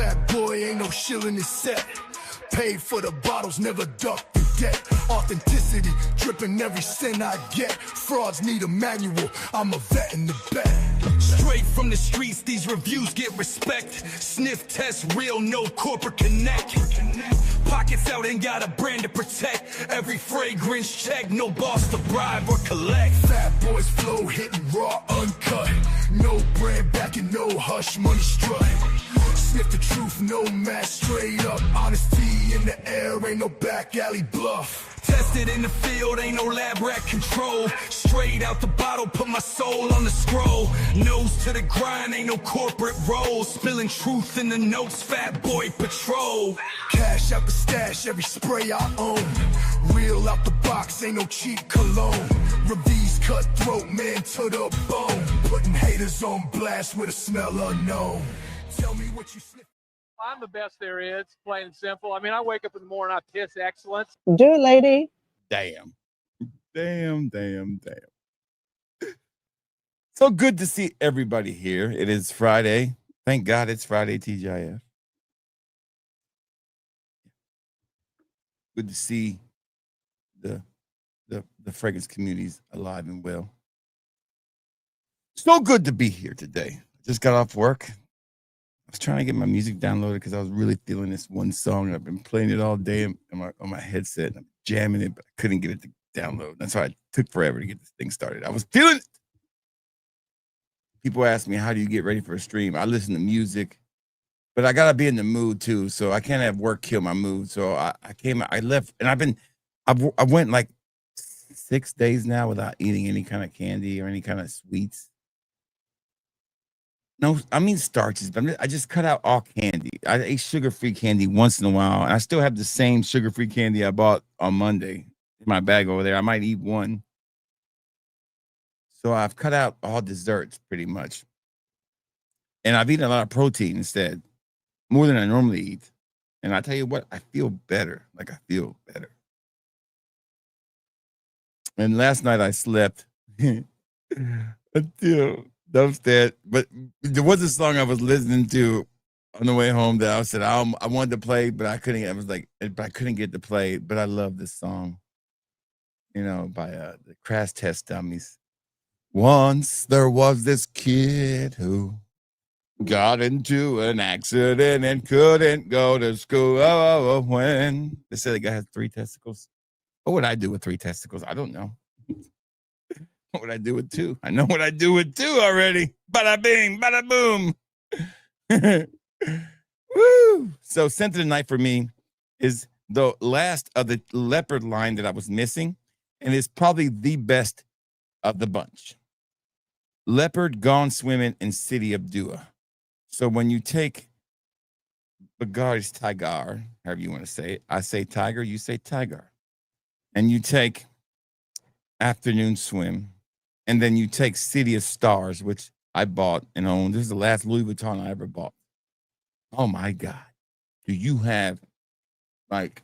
Fat boy, ain't no shilling his set. Paid for the bottles, never duck the debt. Authenticity, dripping every cent I get. Frauds need a manual, I'm a vet in the bed. Straight from the streets, these reviews get respect. Sniff test, real, no corporate connect. Pockets out, ain't got a brand to protect. Every fragrance check, no boss to bribe or collect. Fat boys flow, hitting raw, uncut. No brand backing, no hush, money strut. Sniff the truth, no match, straight up. Honesty in the air, ain't no back alley bluff. Tested in the field, ain't no lab rat control. Straight out the bottle, put my soul on the scroll. Nose to the grind, ain't no corporate role. Spilling truth in the notes, Fat Boy Patrol. Cash out the stash, every spray I own. Real out the box, ain't no cheap cologne. Reviews cutthroat, man to the bone. Putting haters on blast with a smell unknown. Tell me what you sniff. I'm the best there is, plain and simple. I mean, I wake up in the morning, I piss excellence. Do it, lady. Damn. Damn. So good to see everybody here. It is Friday. Thank God it's Friday, TGIF. Good to see the fragrance communities alive and well. So good to be here today. Just got off work. I was trying to get my music downloaded because I was really feeling this one song. And I've been playing it all day on my headset. And I'm jamming it, but I couldn't get it to download. That's why it took forever to get this thing started. I was feeling it. People ask me, how do you get ready for a stream? I listen to music, but I got to be in the mood too. So I can't have work kill my mood. So I left, and I went like 6 days now without eating any kind of candy or any kind of sweets. No, I mean starches, but I just cut out all candy. I ate sugar-free candy once in a while, and I still have the same sugar-free candy I bought on Monday in my bag over there. I might eat one. So I've cut out all desserts pretty much. And I've eaten a lot of protein instead, more than I normally eat. And I tell you what, I feel better. Like I feel better. And last night I slept until upstairs, but there was a song I was listening to on the way home that I said I wanted to play, but I couldn't. I was like, but I couldn't get to play. But I love this song, by the Crash Test Dummies. Once there was this kid who got into an accident and couldn't go to school. When they said the guy has 3 testicles. What would I do with 3 testicles? I don't know. What would I do with 2? I know what I do with 2 already. Bada bing, bada boom. Woo! So scent of the night for me is the last of the leopard line that I was missing, and it's probably the best of the bunch. Leopard Gone Swimming in City of Dua. So when you take Bagari's Tiger, however you want to say it, I say tiger, you say tiger. And you take Afternoon Swim, and then you take City of Stars, which I bought and owned. This is the last Louis Vuitton I ever bought. Oh my God. Do you have like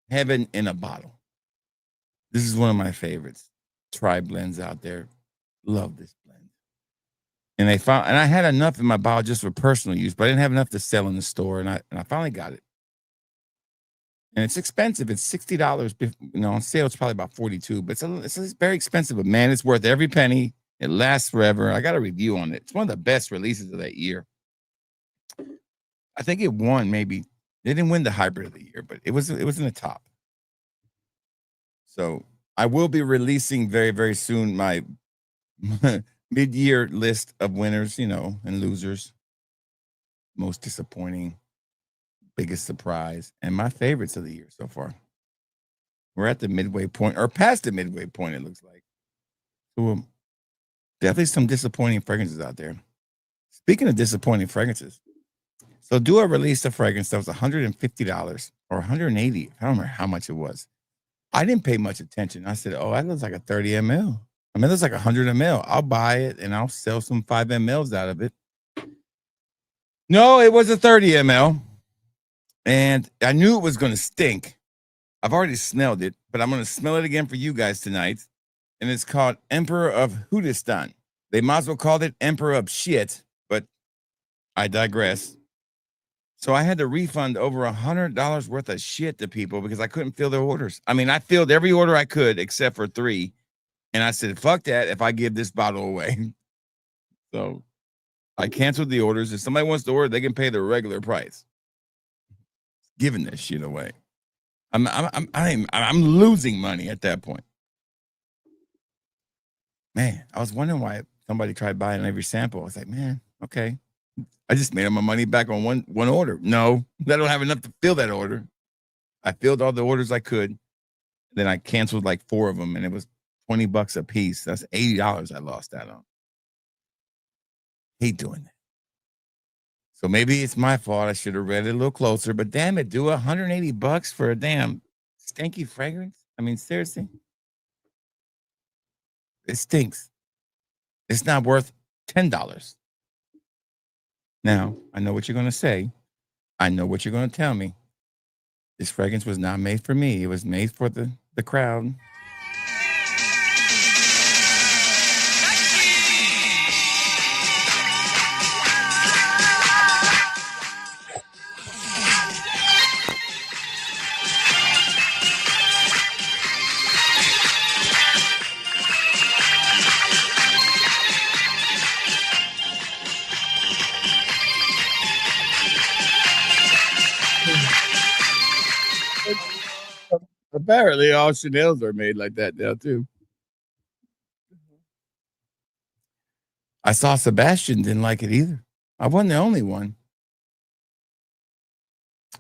heaven in a bottle? This is one of my favorites. Try blends out there. Love this blend. And I had enough in my bottle just for personal use, but I didn't have enough to sell in the store. And I finally got it. And it's expensive. It's $60. On sale, it's probably about $42. But it's very expensive. But man, it's worth every penny. It lasts forever. I got a review on it. It's one of the best releases of that year. I think it won maybe. They didn't win the hybrid of the year, but it was in the top. So I will be releasing very, very soon my mid-year list of winners, and losers. Most disappointing. Biggest surprise, and my favorites of the year so far. We're at the midway point, or past the midway point, it looks like. So definitely some disappointing fragrances out there. Speaking of disappointing fragrances, so Dua released a fragrance that was $150 or $180. I don't remember how much it was. I didn't pay much attention. I said, oh, that looks like a 30 ml. I mean, that's like 100 ml. I'll buy it, and I'll sell some 5 mLs out of it. No, it was a 30 ml. And I knew it was going to stink. I've already smelled it, but I'm going to smell it again for you guys tonight. And it's called Emperor of Hudistan. They might as well call it Emperor of Shit, but I digress. So I had to refund over $100 worth of shit to people because I couldn't fill their orders. I mean, I filled every order I could except for 3. And I said, fuck that if I give this bottle away. So I canceled the orders. If somebody wants to order, they can pay the regular price. Giving this shit away. I'm losing money at that point. Man, I was wondering why somebody tried buying every sample. I was like, man, okay. I just made my money back on one order. No, I don't have enough to fill that order. I filled all the orders I could. Then I canceled like 4 of them, and it was $20 a piece. That's $80 I lost that on. Hate doing that. So maybe it's my fault. I should have read it a little closer, but damn it, do $180 for a damn stinky fragrance? I mean, seriously? It stinks. It's not worth $10. Now, I know what you're going to say. I know what you're going to tell me. This fragrance was not made for me. It was made for the crowd. Apparently, all Chanel's are made like that now, too. I saw Sebastian didn't like it either. I wasn't the only one.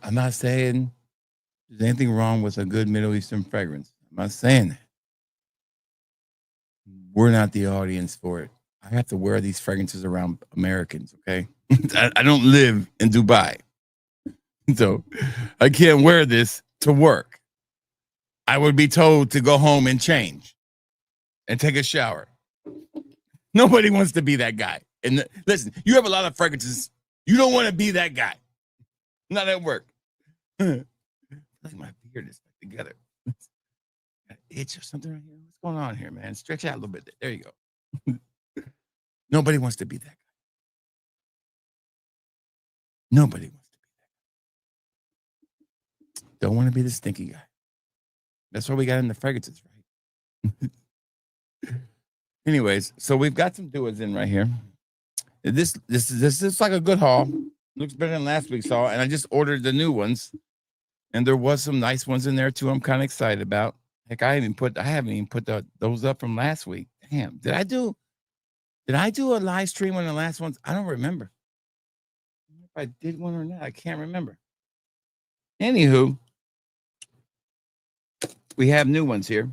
I'm not saying there's anything wrong with a good Middle Eastern fragrance. I'm not saying that. We're not the audience for it. I have to wear these fragrances around Americans, okay? I don't live in Dubai. So I can't wear this to work. I would be told to go home and change and take a shower. Nobody wants to be that guy. And listen, you have a lot of fragrances. You don't want to be that guy. Not at work. Like my beard is together. Got an itch or something right here. What's going on here, man? Stretch out a little bit. There you go. Nobody wants to be that guy. Nobody wants to be that guy. Don't want to be the stinky guy. That's why we got in the fragrances, right? Anyways, so we've got some duos in right here. This is like a good haul. Looks better than last week's haul, and I just ordered the new ones, and there was some nice ones in there too. I'm kind of excited about. Heck, I haven't even put those up from last week. Damn, did I do a live stream on the last ones? I don't remember. If I did one or not, I can't remember. Anywho, we have new ones here.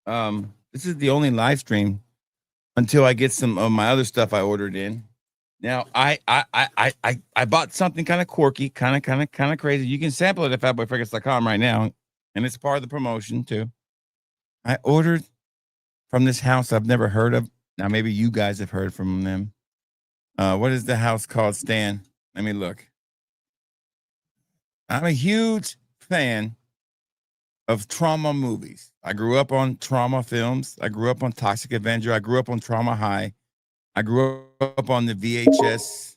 This is the only live stream until I get some of my other stuff I ordered in. Now, I bought something kind of quirky, kind of crazy. You can sample it at fatboyfragrance.com right now, and it's part of the promotion too. I ordered from this house I've never heard of. Now, maybe you guys have heard from them. What is the house called, Stan? Let me look. I'm a huge fan of trauma movies. I grew up on trauma films. I grew up on Toxic Avenger. I grew up on Trauma High. I grew up on the VHS.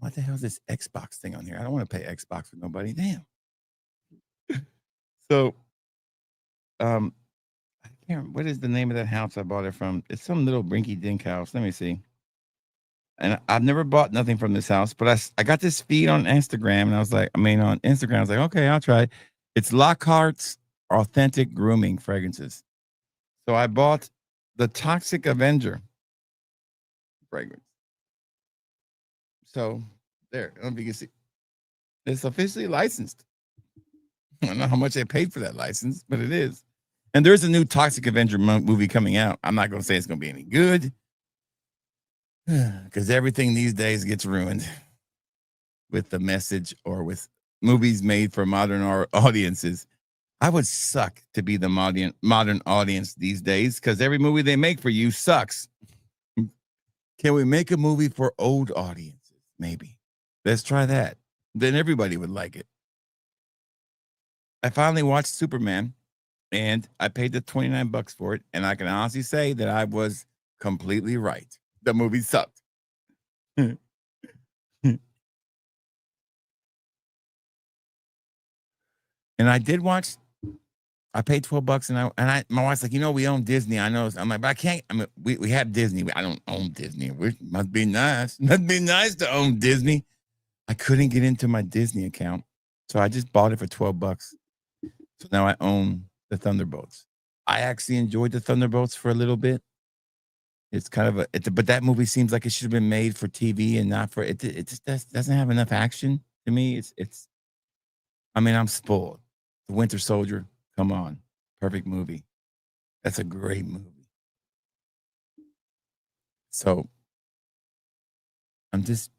What the hell is this Xbox thing on here? I don't want to pay Xbox with nobody. Damn. So, I can't remember. What is the name of that house I bought it from? It's some little rinky dink house. Let me see. And I've never bought nothing from this house, but I got this feed on Instagram, and on Instagram, I was like, okay, I'll try it. It's Lockhart's Authentic Grooming Fragrances. So I bought the Toxic Avenger fragrance. So there, I don't know if you can see. It's officially licensed. I don't know how much I paid for that license, but it is. And there's a new Toxic Avenger movie coming out. I'm not going to say it's going to be any good because everything these days gets ruined with the message or with movies made for modern audiences. I would suck to be the modern audience these days because every movie they make for you sucks. Can we make a movie for old audiences? Maybe. Let's try that. Then everybody would like it. I finally watched Superman, and I paid the $29 for it, and I can honestly say that I was completely right. The movie sucked. And I did watch. I paid $12, and my wife's like, we own Disney. I know. I'm like, but I can't. I mean, we have Disney. I don't own Disney. It must be nice. Must be nice to own Disney. I couldn't get into my Disney account, so I just bought it for $12. So now I own the Thunderbolts. I actually enjoyed the Thunderbolts for a little bit. It's kind of but that movie seems like it should have been made for TV and not for it. It just doesn't have enough action to me. It's. I mean, I'm spoiled. The Winter Soldier. Come on. Perfect movie. That's a great movie. So I'm just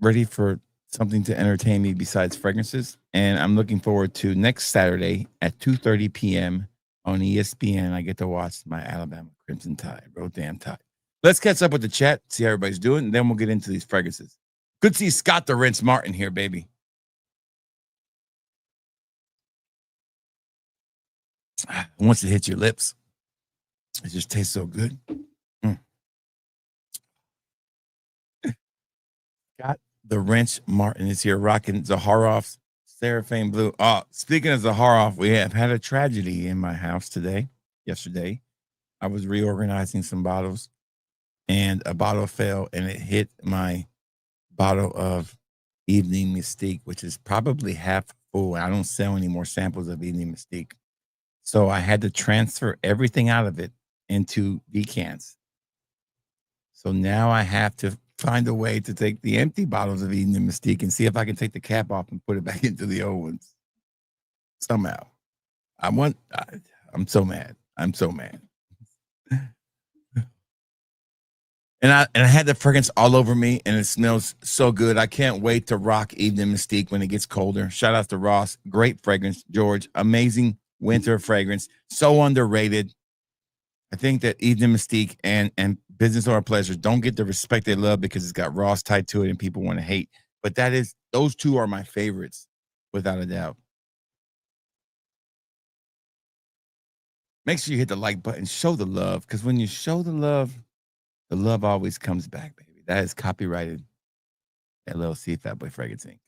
ready for something to entertain me besides fragrances. And I'm looking forward to next Saturday at 2:30 p.m. on ESPN. I get to watch my Alabama Crimson Tide. Roll damn Tide. Let's catch up with the chat, see how everybody's doing, and then we'll get into these fragrances. Good to see Scott the Rinse Martin here, baby. Once it hits your lips, it just tastes so good. Scott the Wrench Martin is here rocking Zaharoff's Seraphim Blue. Speaking of Zaharoff, we have had a tragedy in my house yesterday. I was reorganizing some bottles and a bottle fell and it hit my bottle of Evening Mystique, which is probably half full. I don't sell any more samples of Evening Mystique. So I had to transfer everything out of it into decants. So now I have to find a way to take the empty bottles of Evening Mystique and see if I can take the cap off and put it back into the old ones. Somehow. I'm so mad. I'm so mad. And I had the fragrance all over me, and it smells so good. I can't wait to rock Evening Mystique when it gets colder. Shout out to Ross. Great fragrance, George. Amazing winter fragrance. So underrated. I think that Evening Mystique and Business or Pleasure don't get the respect they love because it's got Ross tied to it and people want to hate. But those two are my favorites, without a doubt. Make sure you hit the like button. Show the love, because when you show the love always comes back, baby. That is copyrighted LLC Fat Boy Fragrance Inc.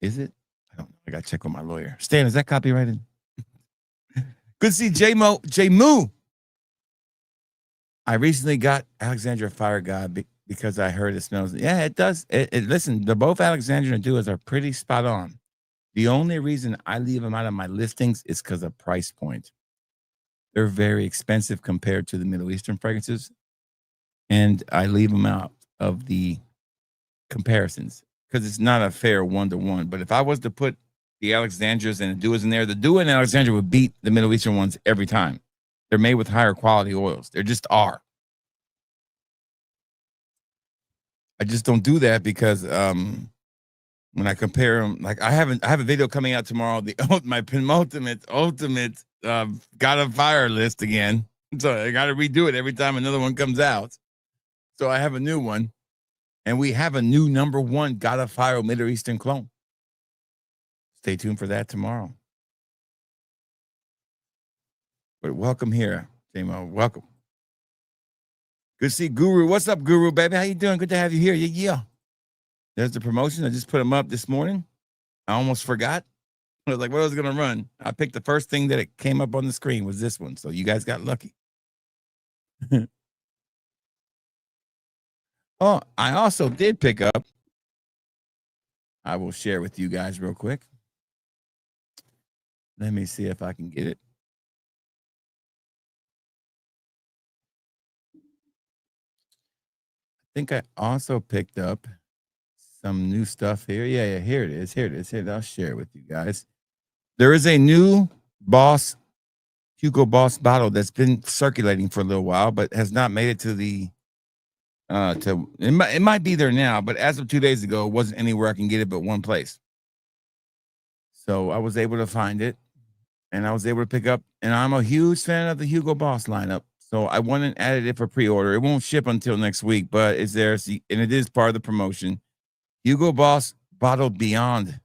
Is it? I don't know. I got to check with my lawyer. Stan, is that copyrighted? Good to see J-Moo. I recently got Alexandria Fire God because I heard it smells. Yeah, it does. Listen, both Alexandria and Duos are pretty spot on. The only reason I leave them out of my listings is because of price point. They're very expensive compared to the Middle Eastern fragrances. And I leave them out of the comparisons because it's not a fair one-to-one. But if I was to put the Alexandrias and the Duos in there, the Duo and Alexandria would beat the Middle Eastern ones every time. They're made with higher quality oils. They just are. I just don't do that because when I compare them, like I have a video coming out tomorrow, my penultimate ultimate God of Fire list again. So I got to redo it every time another one comes out. So I have a new one, and we have a new #1 God of Fire Middle Eastern clone. Stay tuned for that tomorrow. But welcome here, J-Mo. Welcome. Good to see Guru. What's up, Guru, baby? How you doing? Good to have you here. Yeah. There's the promotion. I just put them up this morning. I almost forgot. I was like, what was I going to run? I picked the first thing that it came up on the screen was this one. So you guys got lucky. Oh, I also did pick up. I will share with you guys real quick. Let me see if I can get it. I think I also picked up some new stuff here. Yeah, here it is. Here it is. I'll share it with you guys. There is a new Hugo Boss bottle that's been circulating for a little while, but has not made it to the it might be there now, but as of 2 days ago, it wasn't anywhere I can get it but one place. So I was able to find it, and I was able to pick up, and I'm a huge fan of the Hugo Boss lineup. So I went and added it for pre-order. It won't ship until next week, but it's there, and it is part of the promotion. Hugo Boss Bottled Beyond.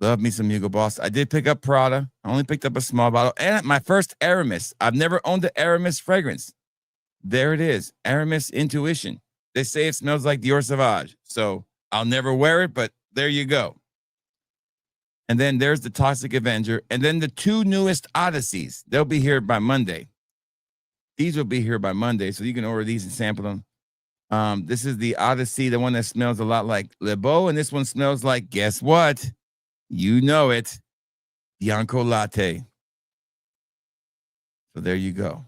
Love me some Hugo Boss. I did pick up Prada. I only picked up a small bottle. And my first Aramis. I've never owned an Aramis fragrance. There it is. Aramis Intuition. They say it smells like Dior Sauvage. So I'll never wear it, but there you go. And then there's the Toxic Avenger. And then the 2 newest Odysseys. They'll be here by Monday. These will be here by Monday, so you can order these and sample them. This is the Odyssey, the one that smells a lot like Le Beau, and this one smells like, guess what? You know it, Bianco Latte. So there you go.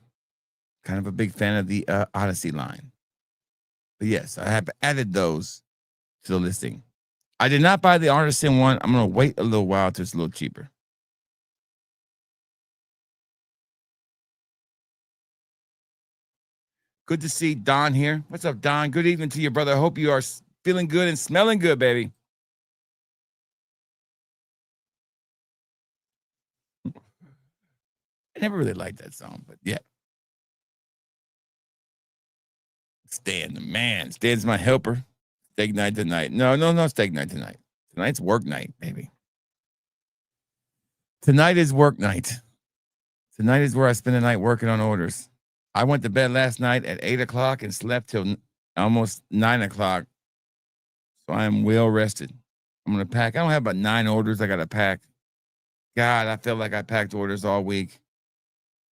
Kind of a big fan of the Odyssey line. But yes, I have added those to the listing. I did not buy the Artisan one. I'm going to wait a little while till it's a little cheaper. Good to see Don here. What's up, Don? Good evening to you, brother. I hope you are feeling good and smelling good, baby. I never really liked that song, but yeah. Stan, the man. Stan's my helper. Steak night tonight. No, steak night tonight. Tonight's work night, baby. Tonight is work night. Tonight is where I spend the night working on orders. I went to bed last night at 8 o'clock and slept till almost 9 o'clock. So I am well rested. I'm going to pack. I don't have about 9 orders I got to pack. God, I felt like I packed orders all week.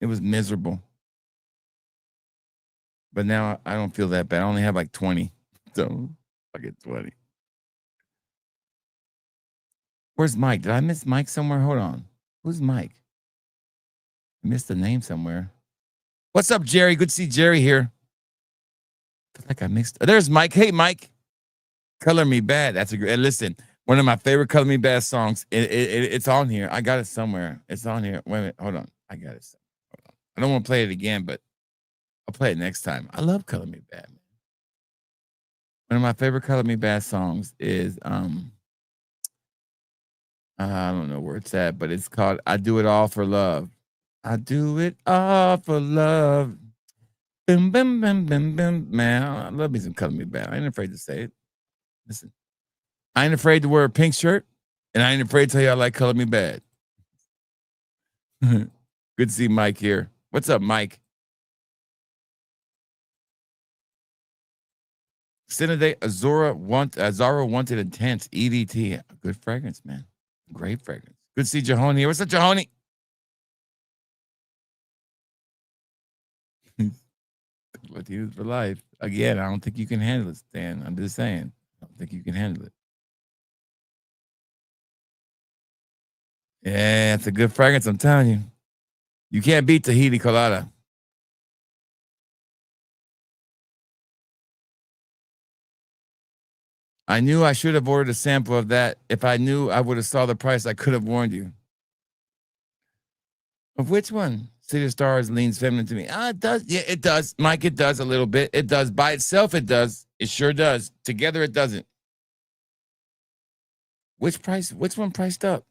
It was miserable. But now I don't feel that bad. I only have like 20. So I get 20. Where's Mike? Did I miss Mike somewhere? Hold on. Who's Mike? I missed the name somewhere. What's up, Jerry? Good to see Jerry here. I feel like I mixed. There's Mike. Hey, Mike. Color Me Bad. That's a great. Listen, one of my favorite Color Me Bad songs. It's on here. I got it somewhere. It's on here. Wait a minute. Hold on. I got it. Hold on. I don't want to play it again, but I'll play it next time. I love Color Me Bad. One of my favorite Color Me Bad songs is I don't know where it's at, but it's called I Do It All for Love. I do it all for love. Bim, bim, bim, bim, bim. Man, I love me some Color Me Bad. I ain't afraid to say it. Listen, I ain't afraid to wear a pink shirt, and I ain't afraid to tell you I like Color Me Bad. Good to see Mike here. What's up, Mike? Cinade Azara Wanted Intense EDT. Good fragrance, man. Great fragrance. Good to see Jahoni here. What's up, Jahoni? Latinos for life. Again, I don't think you can handle it, Stan. I'm just saying. I don't think you can handle it. Yeah, it's a good fragrance, I'm telling you. You can't beat Tahiti Colada. I knew I should have ordered a sample of that. If I knew I would have saw the price, I could have warned you. Of which one? City of Stars leans feminine to me. It does. Yeah, it does. Mike, it does a little bit. It does. By itself, it does. It sure does. Together, it doesn't. Which one priced up?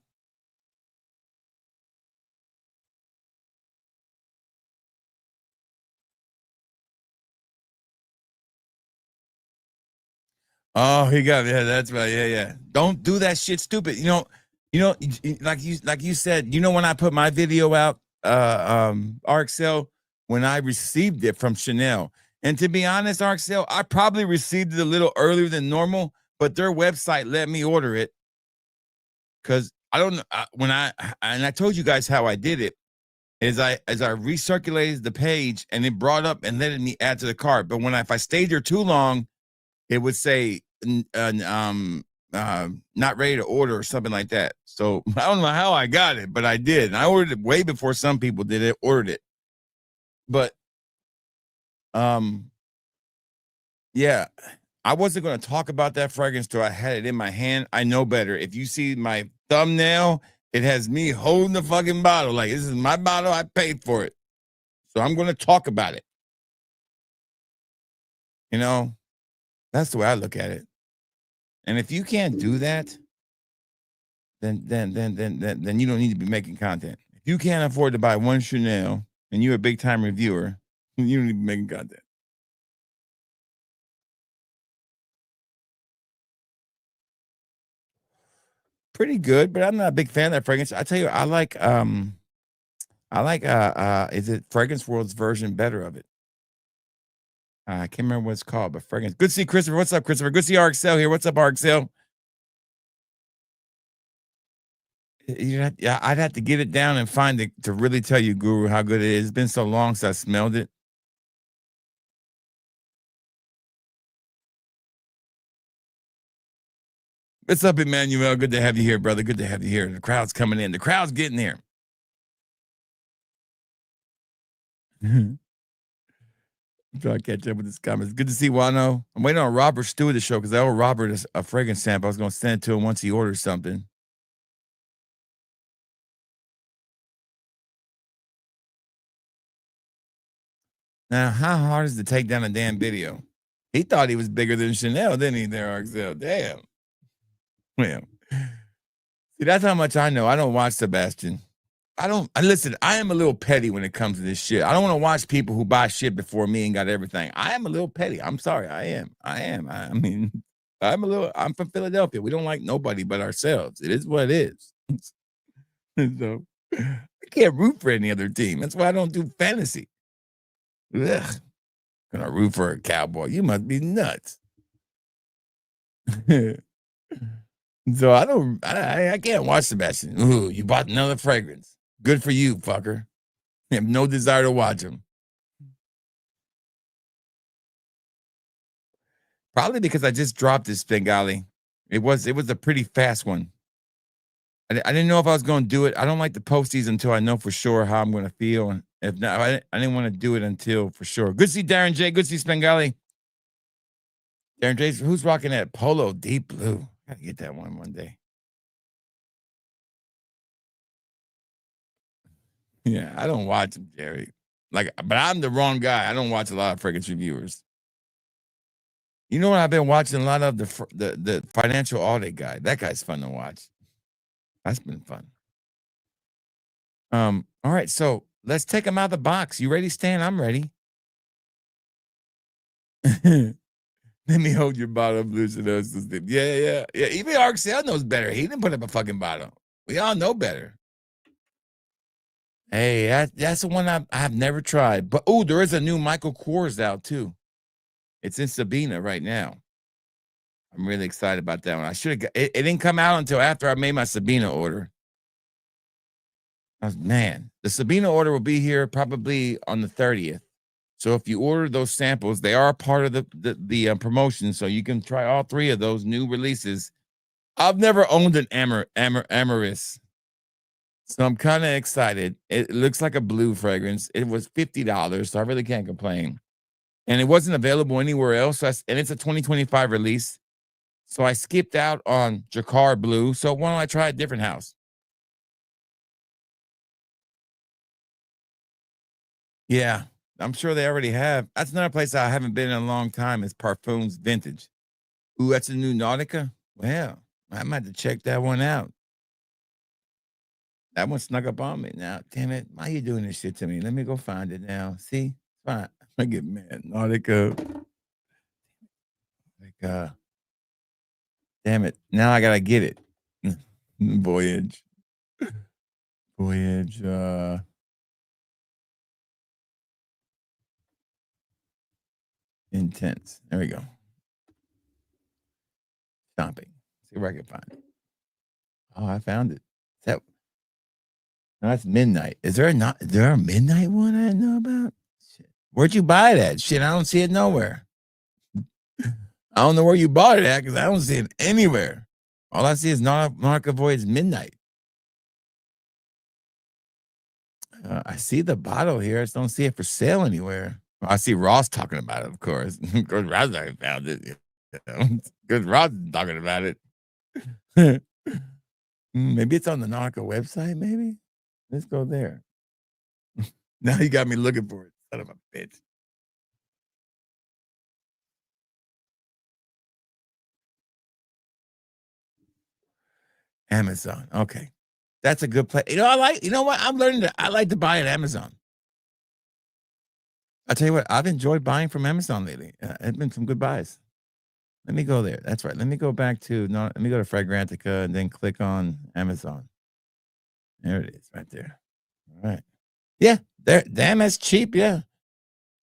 Oh, he got it. Yeah, that's right. Yeah. Don't do that shit stupid. Like you said, when I put my video out, RXL, when I received it from Chanel. And to be honest, RXL, I probably received it a little earlier than normal, but their website let me order it. Cause I don't know I told you guys how I did it. As I recirculated the page and it brought up and letting me add to the cart. But if I stayed there too long, it would say not ready to order or something like that. So I don't know how I got it, but I did. And I ordered it way before some people did it, ordered it. But yeah, I wasn't going to talk about that fragrance till I had it in my hand. I know better. If you see my thumbnail, it has me holding the fucking bottle. Like, this is my bottle. I paid for it. So I'm going to talk about it. That's the way I look at it. And if you can't do that, then you don't need to be making content. If you can't afford to buy one Chanel and you're a big time reviewer, you don't need to be making content. Pretty good, but I'm not a big fan of that fragrance. I tell you, I like is it Fragrance World's version better of it? I can't remember what it's called, but fragrance. Good to see Christopher. What's up, Christopher? Good to see RXL here. What's up, RXL? Yeah, I'd have to get it down and find it to really tell you, Guru, how good it is. It's been so long since I smelled it. What's up, Emmanuel? Good to have you here, brother. Good to have you here. The crowd's coming in. The crowd's getting here. I'm trying to catch up with this comments. Good to see Wano. I'm waiting on Robert Stewart to show because I owe Robert a fragrance sample. I was going to send it to him once he orders something. Now, how hard is it to take down a damn video? He thought he was bigger than Chanel, didn't he, there, Arxel? Damn. Well, see, that's how much I know. I don't watch Sebastian. Listen, I am a little petty when it comes to this shit. I don't want to watch people who buy shit before me and got everything. I am a little petty. I'm sorry. I am. I mean, I'm from Philadelphia. We don't like nobody but ourselves. It is what it is. So I can't root for any other team. That's why I don't do fantasy. Ugh. Gonna root for a Cowboy. You must be nuts. So I can't watch Sebastian. Ooh, you bought another fragrance. Good for you, fucker. I have no desire to watch him. Probably because I just dropped this Bengali. It was a pretty fast one. I didn't know if I was going to do it. I don't like to post these until I know for sure how I'm going to feel. And if not, I didn't want to do it until for sure. Good to see Darren J. Good to see Bengali. Darren J. Who's rocking that Polo Deep Blue? Gotta get that one day. Yeah, I don't watch them, Jerry. But I'm the wrong guy. I don't watch a lot of fragrance reviewers. You know what? I've been watching a lot of the financial audit guy. That guy's fun to watch. That's been fun. All right, so let's take him out of the box. You ready, Stan? I'm ready. Let me hold your bottle, Blue. Yeah. Even Arxel knows better. He didn't put up a fucking bottle. We all know better. Hey, that's the one I've never tried. But there is a new Michael Kors out too. It's in Sabina right now. I'm really excited about that one. I should have. It didn't come out until after I made my Sabina order. Man, the Sabina order will be here probably on the 30th. So if you order those samples, they are part of the promotion. So you can try all three of those new releases. I've never owned an Amaris. So I'm kind of excited. It looks like a blue fragrance. It was $50, so I really can't complain. And it wasn't available anywhere else. And it's a 2025 release. So I skipped out on Jacquard Blue. So why don't I try a different house? Yeah, I'm sure they already have. That's another place I haven't been in a long time is Parfums Vintage. Ooh, that's a new Nautica? Well, I might have to check that one out. That one snuck up on me. Now, damn it. Why are you doing this shit to me? Let me go find it now. See? Fine. I get mad. Nautica. Damn it. Now I gotta get it. Voyage. Voyage. Intense. There we go. Shopping. See where I can find it. Oh, I found it. That's midnight. Is there a midnight one I didn't know about? Shit. Where'd you buy that? Shit, I don't see it nowhere. I don't know where you bought it at because I don't see it anywhere. All I see is Nautica Voyage Midnight. I see the bottle here. I just don't see it for sale anywhere. I see Ross talking about it, of course. Because Ross already found it. Because Ross is talking about it. Maybe it's on the Nautica website, maybe? Let's go there. Now you got me looking for it. Son of a bitch. Amazon. Okay. That's a good place. You know what? I'm learning I like to buy at Amazon. I tell you what, I've enjoyed buying from Amazon lately. It's been some good buys. Let me go there. That's right. Let me go back to let me go to Fragrantica and then click on Amazon. There it is, right there. All right. Yeah, damn, that's cheap. Yeah.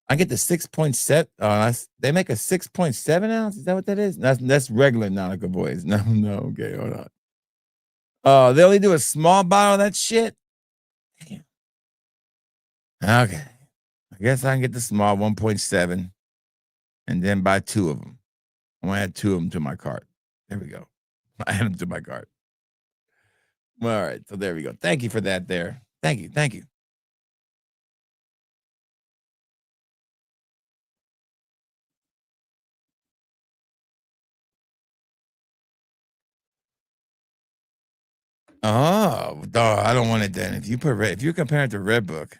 I get the 6.7. They make a 6.7 ounce. Is that what that is? That's regular Nautica Voice. No. Okay, hold on. They only do a small bottle of that shit. Damn. Okay. I guess I can get the small 1.7 and then buy 2 of them. I'm gonna add 2 of them to my cart. There we go. I add them to my cart. All right, so there we go. Thank you for that. There, thank you, thank you. Oh, dog, I don't want it then. If you put if you compare it to Red Book,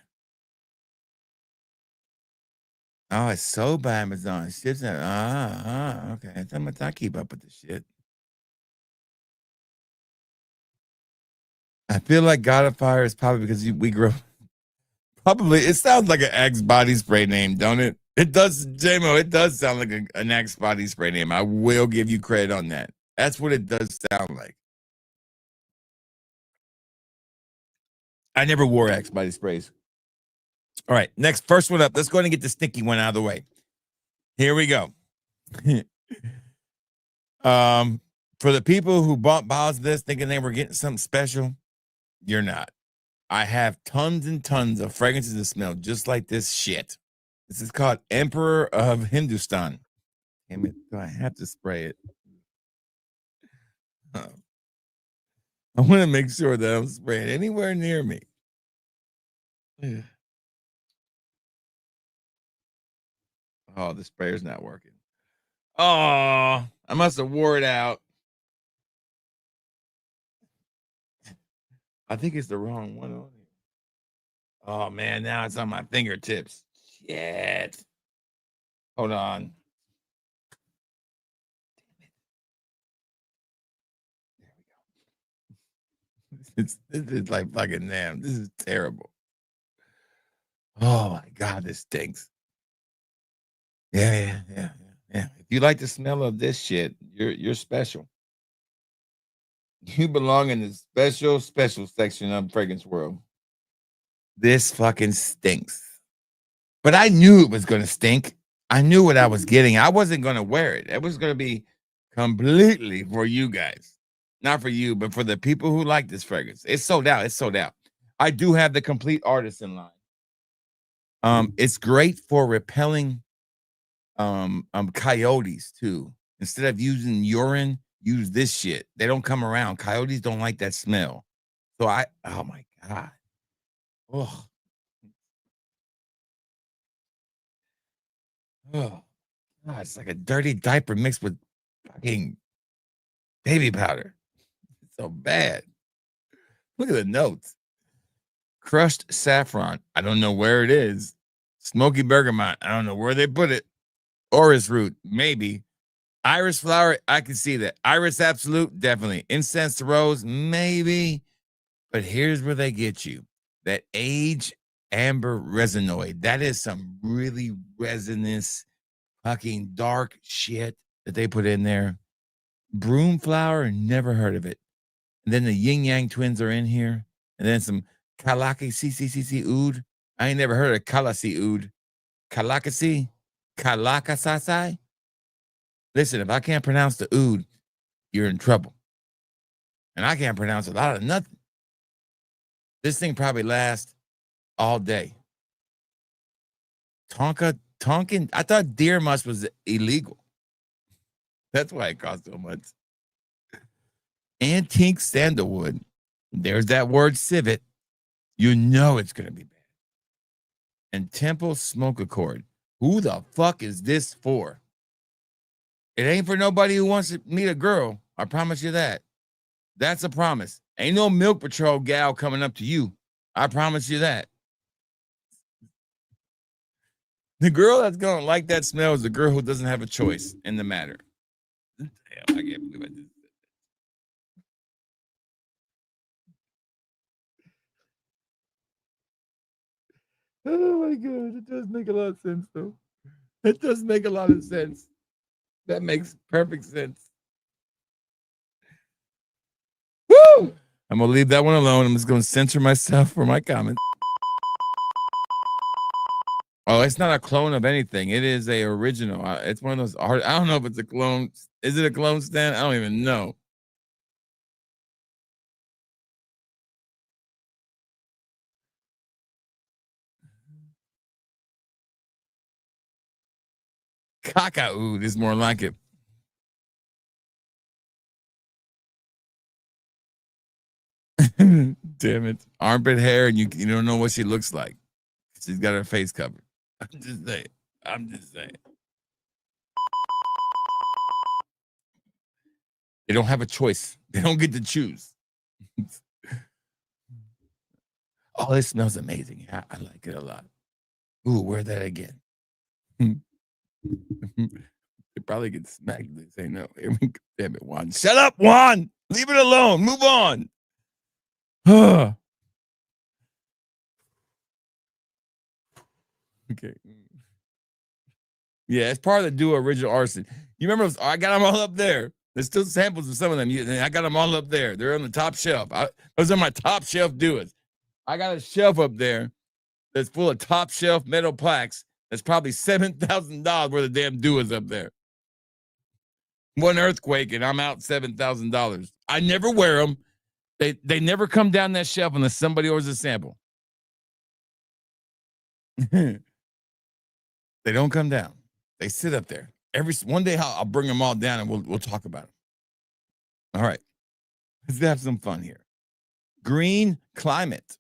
oh, it's sold by Amazon. Shit's okay. That's how much I keep up with the shit. I feel like God of Fire is probably because we grow. Probably, it sounds like an Axe body spray name, don't it? It does, JMO. It does sound like an Axe body spray name. I will give you credit on that. That's what it does sound like. I never wore Axe body sprays. All right, next, first one up. Let's go ahead and get the sticky one out of the way. Here we go. For the people who bought bottles of this thinking they were getting something special, you're not. I have tons and tons of fragrances that smell just like this shit. This is called Emperor of Hindustan. Damn it, do I have to spray it? I want to make sure that I'm spraying anywhere near me. Oh, the sprayer's not working. Oh, I must have wore it out. I think it's the wrong one on here. Oh man, now it's on my fingertips. Shit. Hold on. This is like fucking damn. This is terrible. Oh my god, this stinks. Yeah. If you like the smell of this shit, you're special. You belong in the special section of fragrance world. This fucking stinks. But I knew it was gonna stink. I knew what I was getting. I wasn't gonna wear it. It was gonna be completely for you guys. Not for you, but for the people who like this fragrance. It's sold out. It's sold out. I do have the complete artisan line. It's great for repelling coyotes too. Instead of using urine, use this shit. They don't come around. Coyotes don't like that smell. So oh my god. Oh. Oh. God, it's like a dirty diaper mixed with fucking baby powder. It's so bad. Look at the notes. Crushed saffron. I don't know where it is. Smoky bergamot. I don't know where they put it. Orris root. Maybe. Iris flower. I can see that. Iris absolute. Definitely. Incense rose. Maybe. But here's where they get you. That age amber resinoid. That is some really resinous, fucking dark shit that they put in there. Broom flower. Never heard of it. And then the yin yang twins are in here. And then some Kalaki CCCC oud. I ain't never heard of Kalasi oud. Kalakasi? Kalakasasai? Listen, if I can't pronounce the oud, you're in trouble. And I can't pronounce a lot of nothing. This thing probably lasts all day. Tonkin. I thought deer musk was illegal. That's why it costs so much. Antique sandalwood. There's that word civet. You know it's going to be bad. And Temple Smoke Accord. Who the fuck is this for? It ain't for nobody who wants to meet a girl. I promise you that. That's a promise. Ain't no Milk Patrol gal coming up to you. I promise you that. The girl that's going to like that smell is the girl who doesn't have a choice in the matter. Damn, I can't believe I did. Oh my god, it does make a lot of sense though. It does make a lot of sense. That makes perfect sense. Woo! I'm gonna leave that one alone. I'm just gonna censor myself for my comments. Oh, it's not a clone of anything. It is a original. It's one of those art. I don't know if it's a clone. Is it a clone stand? I don't even know. Cock-a-oo, this is more like it. Damn it. Armpit hair, and you don't know what she looks like. She's got her face covered. I'm just saying. I'm just saying. They don't have a choice. They don't get to choose. Oh, it smells amazing. I like it a lot. Ooh, wear that again. They probably get smacked if they say no. Here we go. Damn it, Juan. Shut up, Juan. Leave it alone. Move on. Okay. Yeah, it's part of the Duo original arson. You remember, I got them all up there. There's still samples of some of them. I got them all up there. They're on the top shelf. Those are my top shelf Duos. I got a shelf up there that's full of top shelf metal plaques. That's probably $7,000 worth of damn Duos up there. One earthquake and I'm out $7,000. I never wear them. They never come down that shelf unless somebody orders a sample. They don't come down. They sit up there. One day I'll bring them all down and we'll talk about them. All right. Let's have some fun here. Green Climate.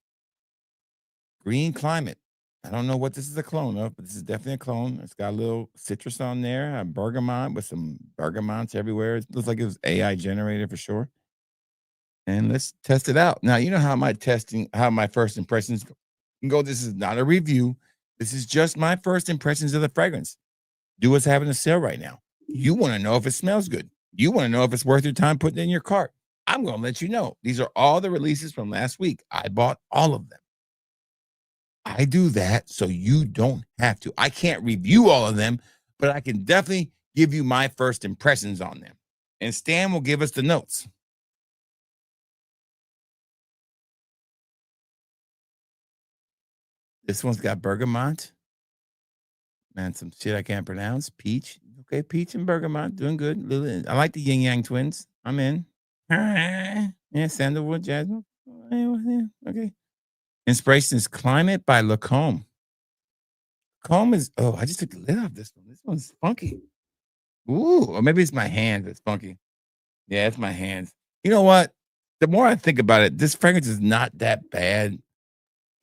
Green Climate. I don't know what this is a clone of, but this is definitely a clone. It's got a little citrus on there, a bergamot with some bergamots everywhere. It looks like it was AI generated for sure. And let's test it out. Now, you know how my first impressions go. This is not a review. This is just my first impressions of the fragrance. Duo's having a sale right now. You want to know if it smells good. You want to know if it's worth your time putting it in your cart. I'm going to let you know. These are all the releases from last week. I bought all of them. I do that so you don't have to. I can't review all of them, but I can definitely give you my first impressions on them. And Stan will give us the notes. This one's got bergamot. Man, some shit I can't pronounce. Peach. Okay, peach and bergamot. Doing good. I like the yin yang twins. I'm in. Yeah, sandalwood, jasmine. Okay. Inspiration is Climate by Lacombe. Lacombe is, I just took the lid off this one. This one's funky. Ooh, or maybe it's my hands that's funky. Yeah, it's my hands. You know what? The more I think about it, this fragrance is not that bad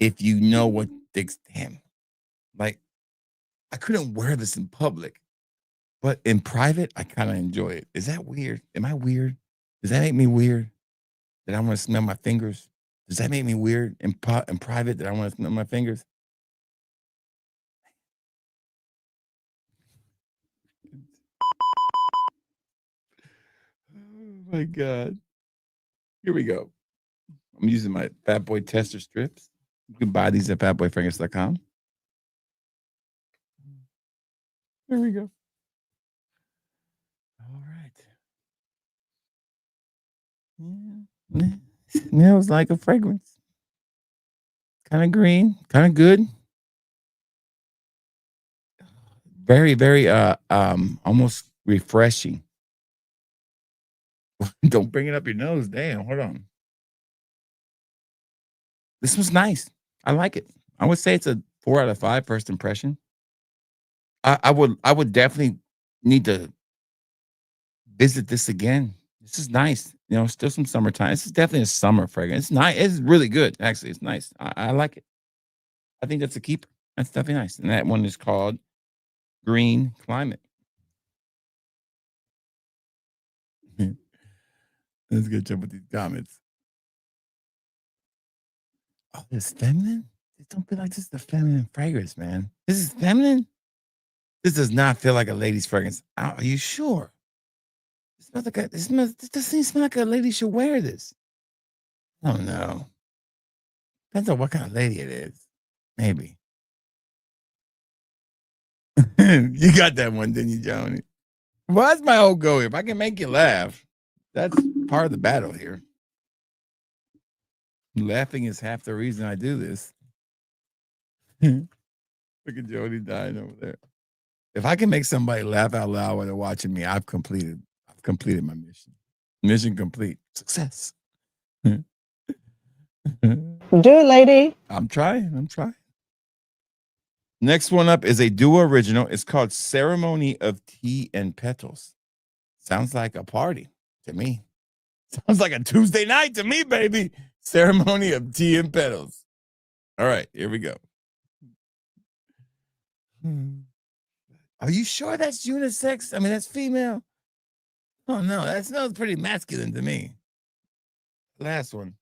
if you know what damn. Like, I couldn't wear this in public, but in private, I kind of enjoy it. Is that weird? Am I weird? Does that make me weird that I want to smell my fingers? Does that make me weird in private that I want to smell my fingers? Oh my God. Here we go. I'm using my Fat Boy tester strips. You can buy these at fatboyfragrance.com. There we go. All right. Yeah. Smells like a fragrance. Kind of green, kind of good. Very, very almost refreshing. Don't bring it up your nose. Damn, hold on. This was nice. I like it. I would say it's a 4 out of 5 first impression. I would definitely need to visit this again. This is nice. You know, still some summertime. This is definitely a summer fragrance. It's nice. It's really good. Actually, it's nice. I like it. I think that's a keeper. That's definitely nice. And that one is called Green Climate. Let's get jump with these comments. Oh, this feminine? Don't feel like this is the feminine fragrance, man. This is feminine? This does not feel like a lady's fragrance. Are you sure? It smells like this doesn't smell like a lady should wear this. I don't know. Depends on what kind of lady it is. Maybe. You got that one, didn't you, Johnny? Well, that's my whole go. If I can make you laugh, that's part of the battle here. Laughing is half the reason I do this. Look at Jody dying over there. If I can make somebody laugh out loud while they're watching me, I've completed my mission. Mission complete. Success. Do it, lady. I'm trying. Next one up is a duo original. It's called Ceremony of Tea and Petals. Sounds like a party to me. Sounds like a Tuesday night to me, baby. Ceremony of Tea and Petals. All right, here we go. Are you sure that's unisex? I mean, that's female. Oh no, that smells pretty masculine to me. Last one.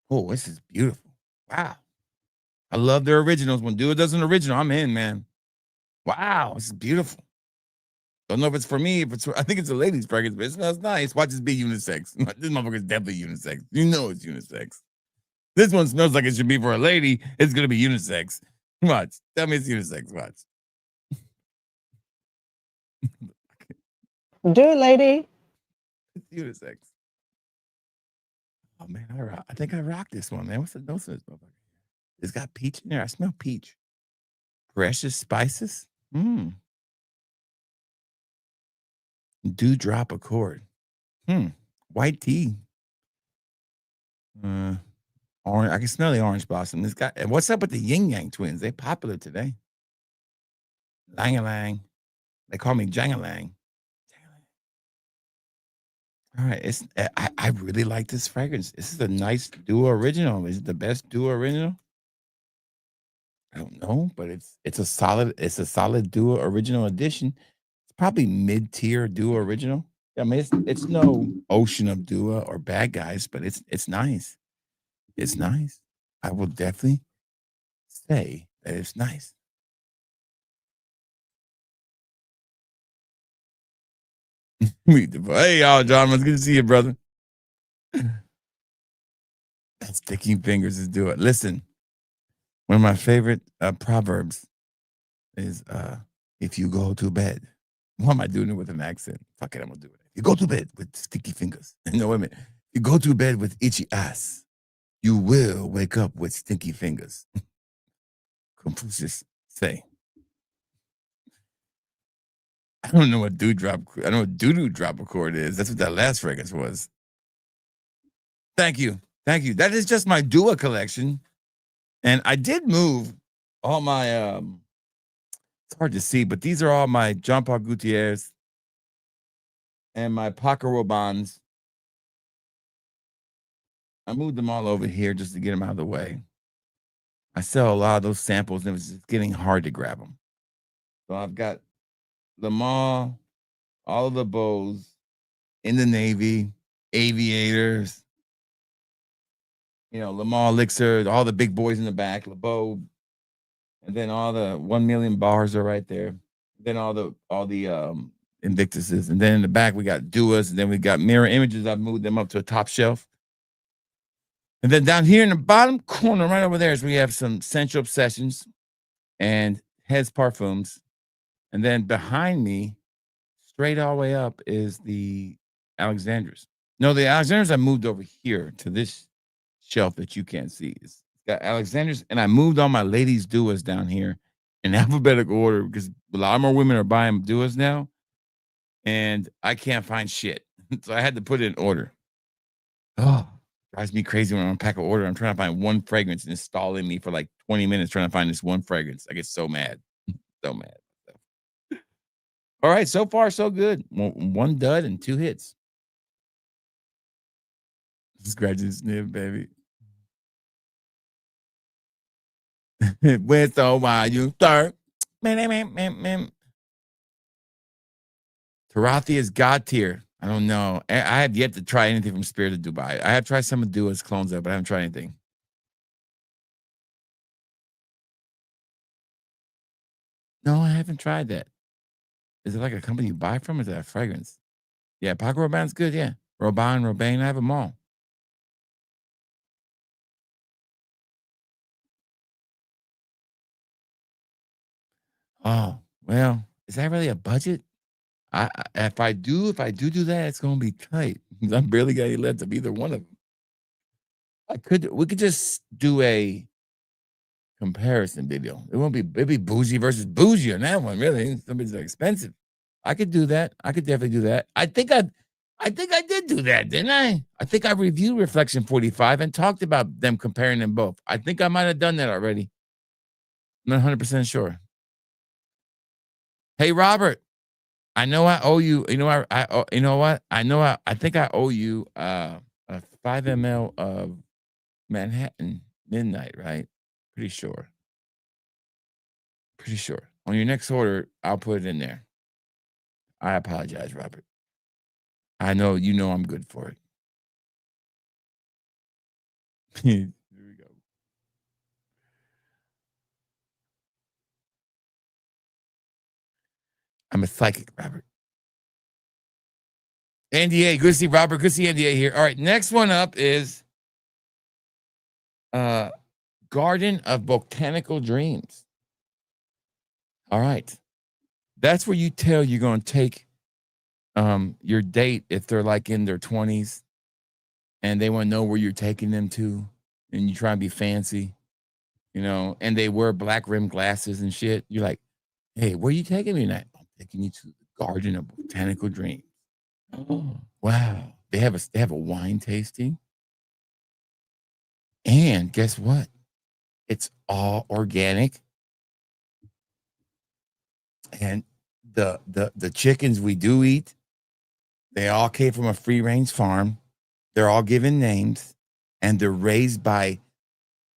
Oh, this is beautiful. Wow. I love their originals. When Duo does an original, I'm in, man. Wow, this is beautiful. Don't know if it's for me. If it's, I think it's a lady's fragrance, but it smells nice. Watch this be unisex. This motherfucker's definitely unisex. You know it's unisex. This one smells like it should be for a lady. It's gonna be unisex. Watch. Tell me it's unisex. Watch. Do it, lady. It's unisex. Oh man, I think I rock this one, man. What's the nose of this motherfucker? It's got peach in there. I smell peach. Precious spices. Dewdrop accord. White tea. Orange. I can smell the orange blossom. This guy. What's up with the Yin Yang twins? They popular today. Lang-a-lang. They call me Jang-a-lang. All right. I really like this fragrance. This is a nice duo original. Is it the best duo original? I don't know, but it's a solid duo original edition. It's probably mid-tier duo original. I mean, it's no ocean of duo or bad guys, but it's nice. It's nice. I will definitely say that it's nice. Hey, y'all, John. It's good to see you, brother. That sticky fingers is do it. Listen, one of my favorite proverbs is if you go to bed. Why am I doing it with an accent? Fuck it, I'm gonna do it. You go to bed with sticky fingers. No, wait a minute. You go to bed with itchy ass. You will wake up with stinky fingers. Confucius say. I don't know what dewdrop. I don't know what doo-doo drop accord is. That's what that last fragrance was. Thank you. Thank you. That is just my Dua collection. And I did move all my it's hard to see, but these are all my Jean Paul Gaultiers and my Paco Rabannes. I moved them all over here just to get them out of the way. I sell a lot of those samples, and it was just getting hard to grab them. So I've got Le Mans, all of the Bows, in the Navy, Aviators, Le Mans Elixir, all the big boys in the back, LeBeau, and then all the 1 million bars are right there. Then all the Invictuses, and then in the back we got Duas, and then we got Mirror Images. I've moved them up to a top shelf. And then down here in the bottom corner, right over there, is we have some Sensual Obsessions and Heads Parfums. And then behind me, straight all the way up, is the Alexandras. No, the Alexandras I moved over here to this shelf that you can't see. It's got Alexandras, and I moved all my ladies' Duas down here in alphabetical order because a lot more women are buying Duas now, and I can't find shit. So I had to put it in order. Oh, drives me crazy when I unpack an order. I'm trying to find one fragrance and it's stalling me for like 20 minutes trying to find this one fragrance. I get so mad. So mad. All right, so far so good. One dud and 2 hits. Scratch and sniff, baby. Where's the why you start? Tarathi is God tier. I don't know. I have yet to try anything from Spirit of Dubai. I have tried some of Dua's clones though, but I haven't tried anything. No, I haven't tried that. Is it like a company you buy from? Or is that a fragrance? Yeah, Paco Rabanne's good. Yeah, Robane. I have them all. Oh well, is that really a budget? If I do that, it's gonna be tight. I'm barely got any left of either one of them. We could just do a comparison video. It'd be bougie versus bougie on that one, really. Somebody's expensive. I could do that. I could definitely do that. I think I think I did do that, didn't I? I think I reviewed Reflection 45 and talked about them comparing them both. I think I might have done that already. I'm not 100% sure. Hey, Robert, I know I owe you. You know, you know what? I think I owe you a 5 ml of Manhattan Midnight, right? Pretty sure. Pretty sure. On your next order, I'll put it in there. I apologize, Robert. I know you know I'm good for it. Here we go. I'm a psychic, Robert. Andy A. Good to see Robert. Good to see Andy A here. All right, next one up is Garden of Botanical Dreams. All right. That's where you tell you're going to take your date if they're like in their 20s and they want to know where you're taking them to and you try and be fancy, you know, and they wear black rim glasses and shit. You're like, hey, where are you taking me tonight? I'm taking you to the Garden of Botanical Dreams. Oh, wow. They have a wine tasting. And guess what? It's all organic. And the chickens we do eat, they all came from a free range farm. They're all given names and they're raised by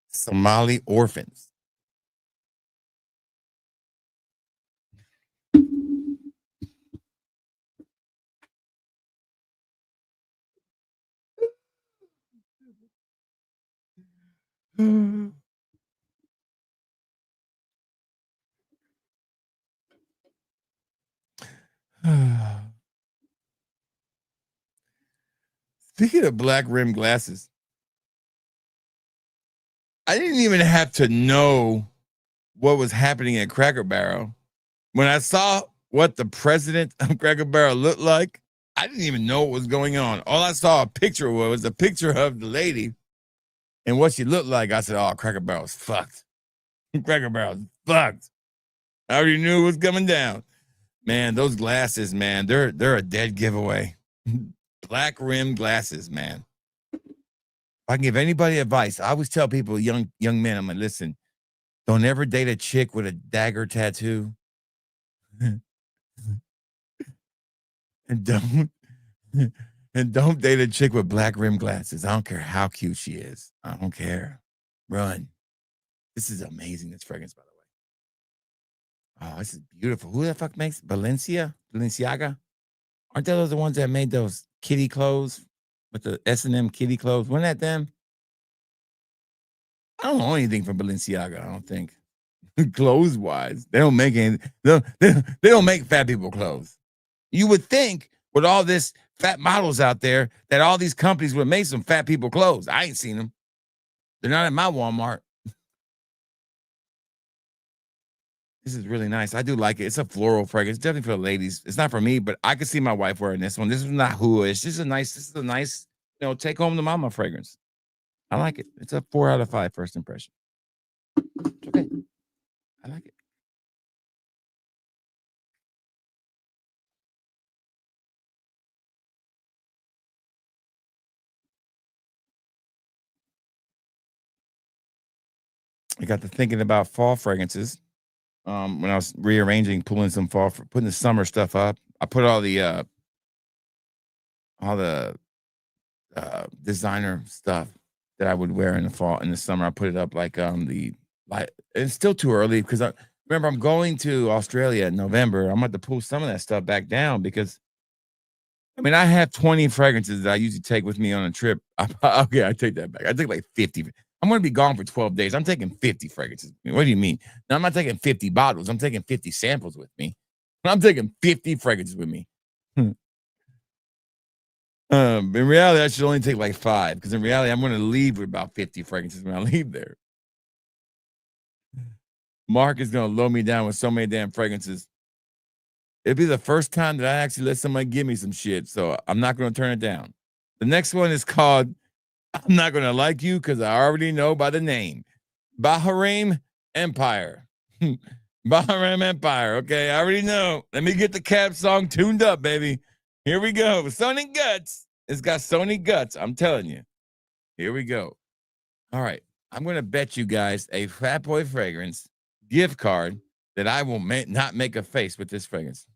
Somali orphans. Speaking of black rim glasses, I didn't even have to know what was happening at Cracker Barrel. When I saw what the president of Cracker Barrel looked like, I didn't even know what was going on. All I saw a picture was a picture of the lady and what she looked like. I said, oh, Cracker Barrel's fucked. Cracker Barrel's fucked. I already knew it was coming down. Man, those glasses, man, they're a dead giveaway. Black rim glasses, man. If I can give anybody advice, I always tell people, young men, I'm like, listen, don't ever date a chick with a dagger tattoo. and don't date a chick with black rim glasses. I don't care how cute she is. I don't care. Run. This is amazing, this fragrance, by the way. Oh, this is beautiful. Who the fuck makes Balenciaga? Aren't those the ones that made those kitty clothes with the S&M kitty clothes? Wasn't that them? I don't know anything from Balenciaga, I don't think. Clothes wise, they don't make any. They don't make fat people clothes. You would think with all this fat models out there that all these companies would make some fat people clothes. I ain't seen them. They're not at my Walmart. This is really nice. I do like it. It's a floral fragrance. It's definitely for the ladies. It's not for me, but I could see my wife wearing this one. This is not who-ish. This is a nice, take home to mama fragrance. I like it. It's a 4 out of 5 first impression. It's okay. I like it. I got to thinking about fall fragrances. When I was rearranging, putting the summer stuff up. I put all the designer stuff that I would wear in the fall, in the summer. I put it up like it's still too early because remember I'm going to Australia in November. I'm going to pull some of that stuff back down because I have 20 fragrances that I usually take with me on a trip. Okay, I take that back. I take like 50. I'm going to be gone for 12 days. I'm taking 50 fragrances. What do you mean? Now, I'm not taking 50 bottles. I'm taking 50 samples with me. I'm taking 50 fragrances with me. In reality, I should only take like 5 because in reality, I'm going to leave with about 50 fragrances when I leave there. Mark is going to load me down with so many damn fragrances. It'll be the first time that I actually let somebody give me some shit, so I'm not going to turn it down. The next one is called I'm Not Gonna Like You because I already know by the name. Bahrain Empire. Bahrain Empire. Okay, I already know. Let me get the cap song tuned up, baby. Here we go. Sony Guts. It's got Sony Guts. I'm telling you. Here we go. All right. I'm going to bet you guys a Fat Boy Fragrance gift card that I will not make a face with this fragrance.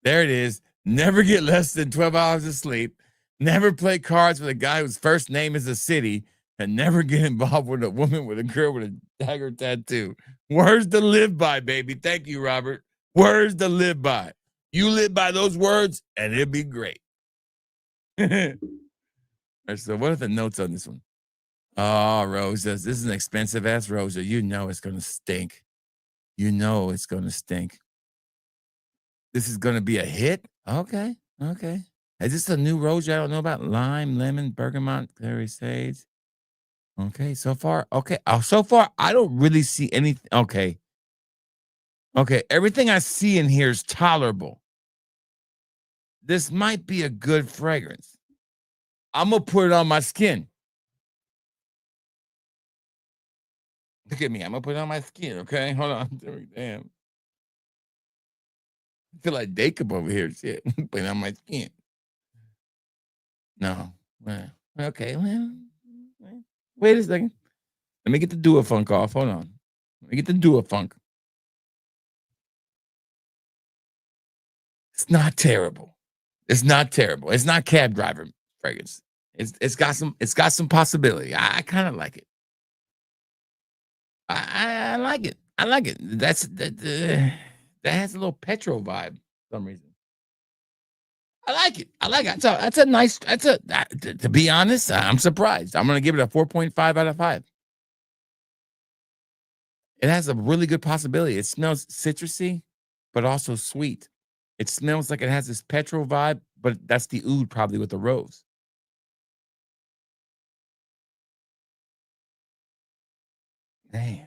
There it is. Never get less than 12 hours of sleep. Never play cards with a guy whose first name is a city. And never get involved with a woman with a girl with a dagger tattoo. Words to live by, baby. Thank you, Robert. Words to live by. You live by those words, and it'll be great. So what are the notes on this one? Oh, Rosas. This is an expensive-ass Rosa. You know it's going to stink. You know it's going to stink. This is going to be a hit? Okay. Is this a new Rosa I don't know about? Lime, lemon, bergamot, clary sage. Okay, so far. Okay. So far, I don't really see anything. Okay. Everything I see in here is tolerable. This might be a good fragrance. I'm going to put it on my skin. Look at me. I'm going to put it on my skin, okay? Hold on. Damn. I feel like Jacob over here. Shit. Put it on my skin. No. Okay. Wait a second. Let me get the Duofunk off. Hold on. Let me get the Duofunk. It's not terrible. It's not cab driver fragrance. It's got some possibility. I kind of like it. I like it. That has a little petrol vibe for some reason. I like it. That's a nice. To be honest, I'm surprised. I'm gonna give it a 4.5 out of 5. It has a really good possibility. It smells citrusy, but also sweet. It smells like it has this petrol vibe, but that's the oud probably with the rose. Man.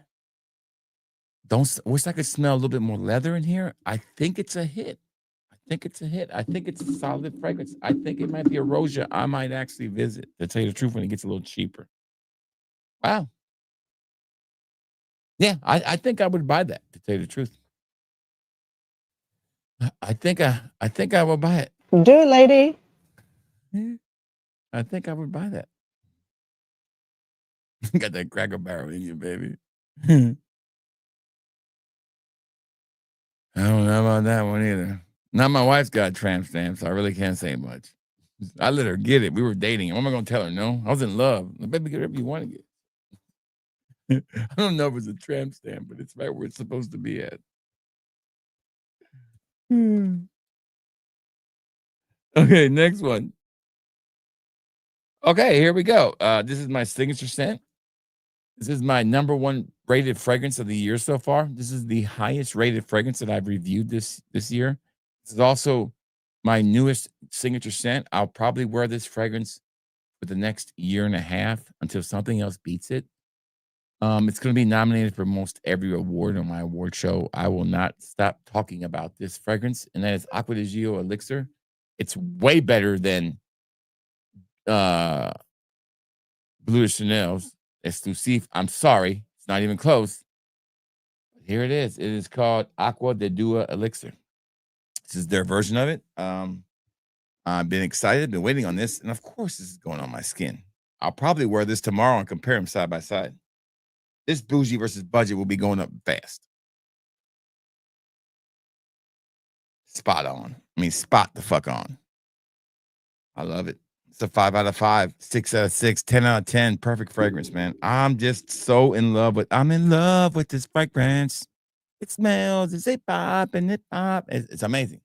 Wish I could smell a little bit more leather in here. I think it's a hit. I think it's a solid fragrance. I think it might be a Rosa I might actually visit, to tell you the truth, when it gets a little cheaper. Wow. Yeah, I think I would buy that, to tell you the truth. I think I will buy it. Do it, lady. Yeah, I think I would buy that. Got that Cracker Barrel in you, baby. I don't know about that one either. Now my wife's got tramp stamps, so I really can't say much. I let her get it. We were dating. What am I going to tell her? No, I was in love. Baby, get whatever you want to get. I don't know if it's a tramp stamp, but it's right where it's supposed to be at. Okay, next one. Okay, here we go. This is my signature scent. This is my #1 rated fragrance of the year so far. This is the highest rated fragrance that I've reviewed this year. This is also my newest signature scent. I'll probably wear this fragrance for the next year and a half until something else beats it. It's going to be nominated for most every award on my award show. I will not stop talking about this fragrance, and that is Acqua di Gio Elixir. It's way better than Bleu de Chanel's Exclusive. I'm sorry, it's not even close. Here it is. It is called Acqua di Gio Elixir. This is their version of it. I've been excited, been waiting on this, and of course, this is going on my skin. I'll probably wear this tomorrow and compare them side by side. This bougie versus budget will be going up fast. Spot on. I mean, spot the fuck on. I love it. It's a 5 out of 5, 6 out of 6, 10 out of 10. Perfect fragrance, man. I'm just so in love with this fragrance. It smells, it's a pop, and it pop. It's amazing.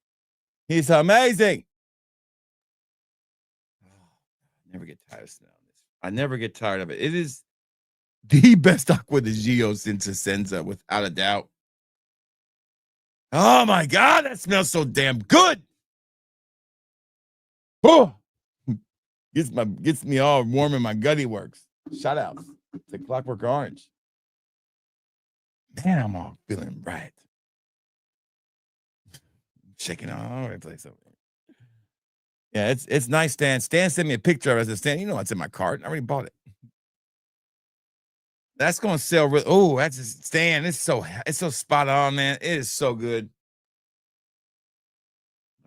It's amazing. I never get tired of smelling this. I never get tired of it. It is the best Acqua di Gio since Essenza, without a doubt. Oh my God, that smells so damn good. Oh, gets me all warm in my gutty works. Shout outs to Clockwork Orange. Man, I'm all feeling right. Shaking all over the place over there. Yeah, it's nice, Stan. Stan sent me a picture of it. I said, Stan, you know what's in my cart. I already bought it. That's gonna sell. Oh, that's just Stan. It's so spot on, man. It is so good.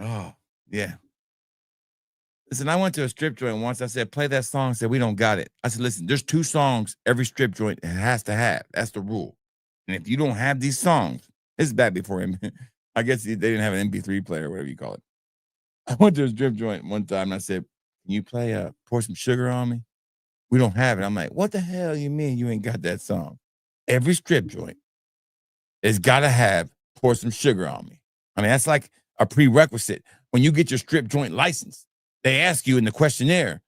Oh, yeah. Listen, I went to a strip joint once. I said, play that song. I said, we don't got it. I said, listen, there's 2 songs every strip joint has to have. That's the rule. And if you don't have these songs, this is back before him. I guess they didn't have an MP3 player, whatever you call it. I went to a strip joint one time and I said, can you play Pour Some Sugar on Me? We don't have it. I'm like, what the hell you mean you ain't got that song? Every strip joint has got to have Pour Some Sugar on Me. I mean, that's like a prerequisite. When you get your strip joint license, they ask you in the questionnaire,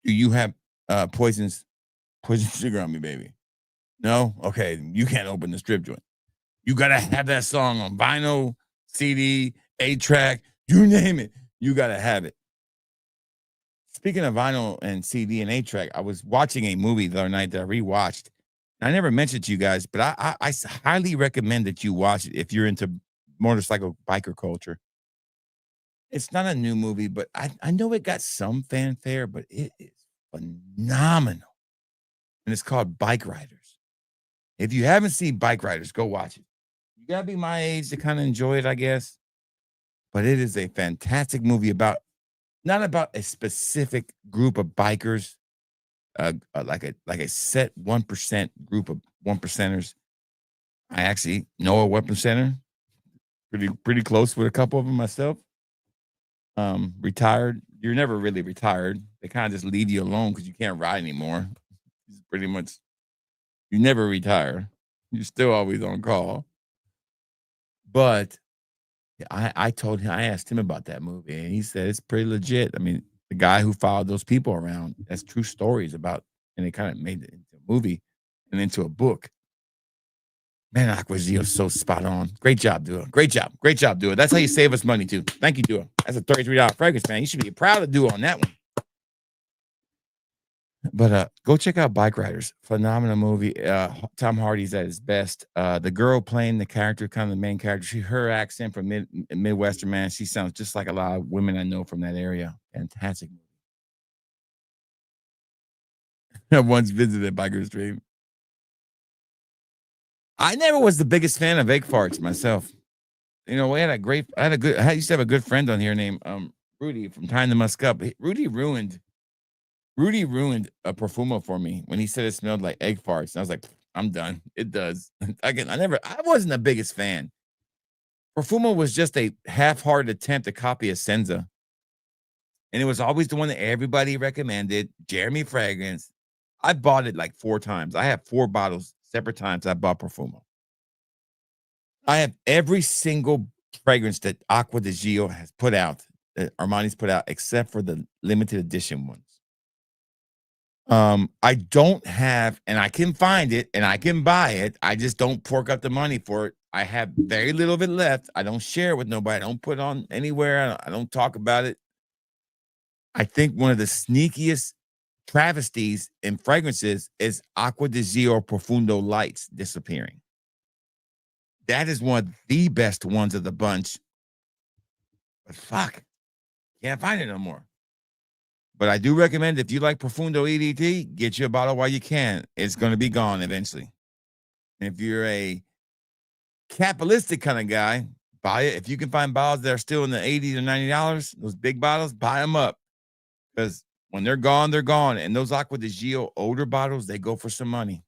do you have poison sugar on me, baby? No? Okay, you can't open the strip joint. You got to have that song on vinyl, CD, 8-track, you name it. You got to have it. Speaking of vinyl and CD and 8-track, I was watching a movie the other night that I rewatched. I never mentioned to you guys, but I highly recommend that you watch it if you're into motorcycle biker culture. It's not a new movie, but I know it got some fanfare, but it is phenomenal. And it's called Bike Riders. If you haven't seen Bike Riders, go watch it. You gotta be my age to kind of enjoy it, I guess. But it is a fantastic movie about not about a specific group of bikers, like a set 1% group of 1%ers. I actually know a 1%er, pretty close with a couple of them myself. Retired. You're never really retired. They kind of just leave you alone because you can't ride anymore. It's pretty much you never retire. You're still always on call. But I told him, I asked him about that movie, and he said it's pretty legit. I mean, the guy who followed those people around, that's true stories about, and they kind of made it into a movie and into a book. Man, Aquazio's so spot on. Great job, Dua. Great job. Great job, Dua. That's how you save us money, too. Thank you, Dua. That's a $33 fragrance, man. You should be proud of Dua on that one. But go check out Bike Riders. Phenomenal movie. Tom Hardy's at his best. The girl playing the character, kind of the main character, her accent from Midwestern, man, she sounds just like a lot of women I know from that area. Fantastic movie. I once visited Biker Stream. I never was the biggest fan of egg farts myself. You know, I used to have a good friend on here named Rudy from Time to Musk Up. Rudy ruined a Perfumo for me when he said it smelled like egg farts. And I was like, I'm done. It does. I wasn't the biggest fan. Perfumo was just a half-hearted attempt to copy a Senza. And it was always the one that everybody recommended, Jeremy Fragrance. I bought it like 4 times. I have 4 bottles, separate times I bought Perfumo. I have every single fragrance that Acqua di Gio has put out, that Armani's put out, except for the limited edition ones. I don't have, and I can find it and I can buy it. I just don't fork up the money for it. I have very little of it left. I don't share it with nobody. I don't put it on anywhere. I don't talk about it. I think one of the sneakiest travesties in fragrances is Acqua di Gio Profundo Lights disappearing. That is one of the best ones of the bunch. But fuck, can't find it no more. But I do recommend, if you like Profundo EDT, get you a bottle while you can. It's going to be gone eventually. If you're a capitalistic kind of guy, buy it. If you can find bottles that are still in the $80 or $90, those big bottles, buy them up. Because when they're gone, they're gone. And those Acqua di Gio older bottles, they go for some money.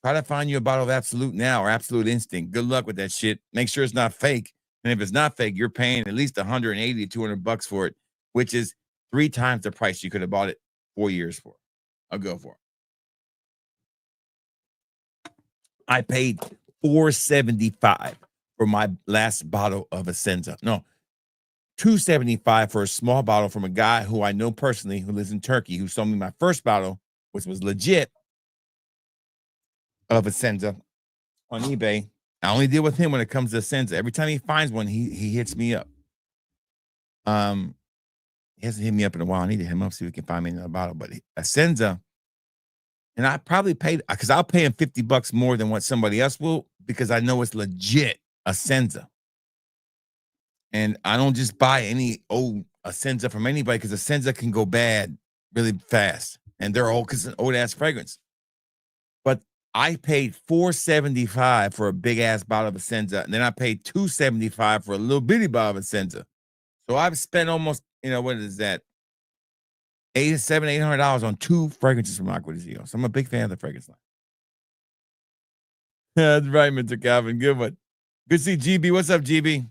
Try to find you a bottle of Absolute Now or Absolute Instinct. Good luck with that shit. Make sure it's not fake. And if it's not fake, you're paying at least $180 to $200 for it, which is 3 times the price you could have bought it 4 years for. I'll go for it. I paid $4.75 for my last bottle of Essenza. No, $2.75 for a small bottle from a guy who I know personally who lives in Turkey, who sold me my first bottle, which was legit, of Essenza on eBay. I only deal with him when it comes to Essenza. Every time he finds one, he hits me up. He hasn't hit me up in a while. I need to hit him up, see if he can find me another bottle. But Essenza, and I probably paid, because I'll pay him $50 more than what somebody else will, because I know it's legit Essenza. And I don't just buy any old Essenza from anybody, because Essenza can go bad really fast. And they're old, because it's an old ass fragrance. But I paid $4.75 for a big ass bottle of Essenza, and then I paid $2.75 for a little bitty bottle of Essenza. So I've spent almost, what is that? $800 on 2 fragrances from Aqua di Gio. So I'm a big fan of the fragrance line. That's right, Mr. Calvin. Good one. Good to see GB. What's up, GB?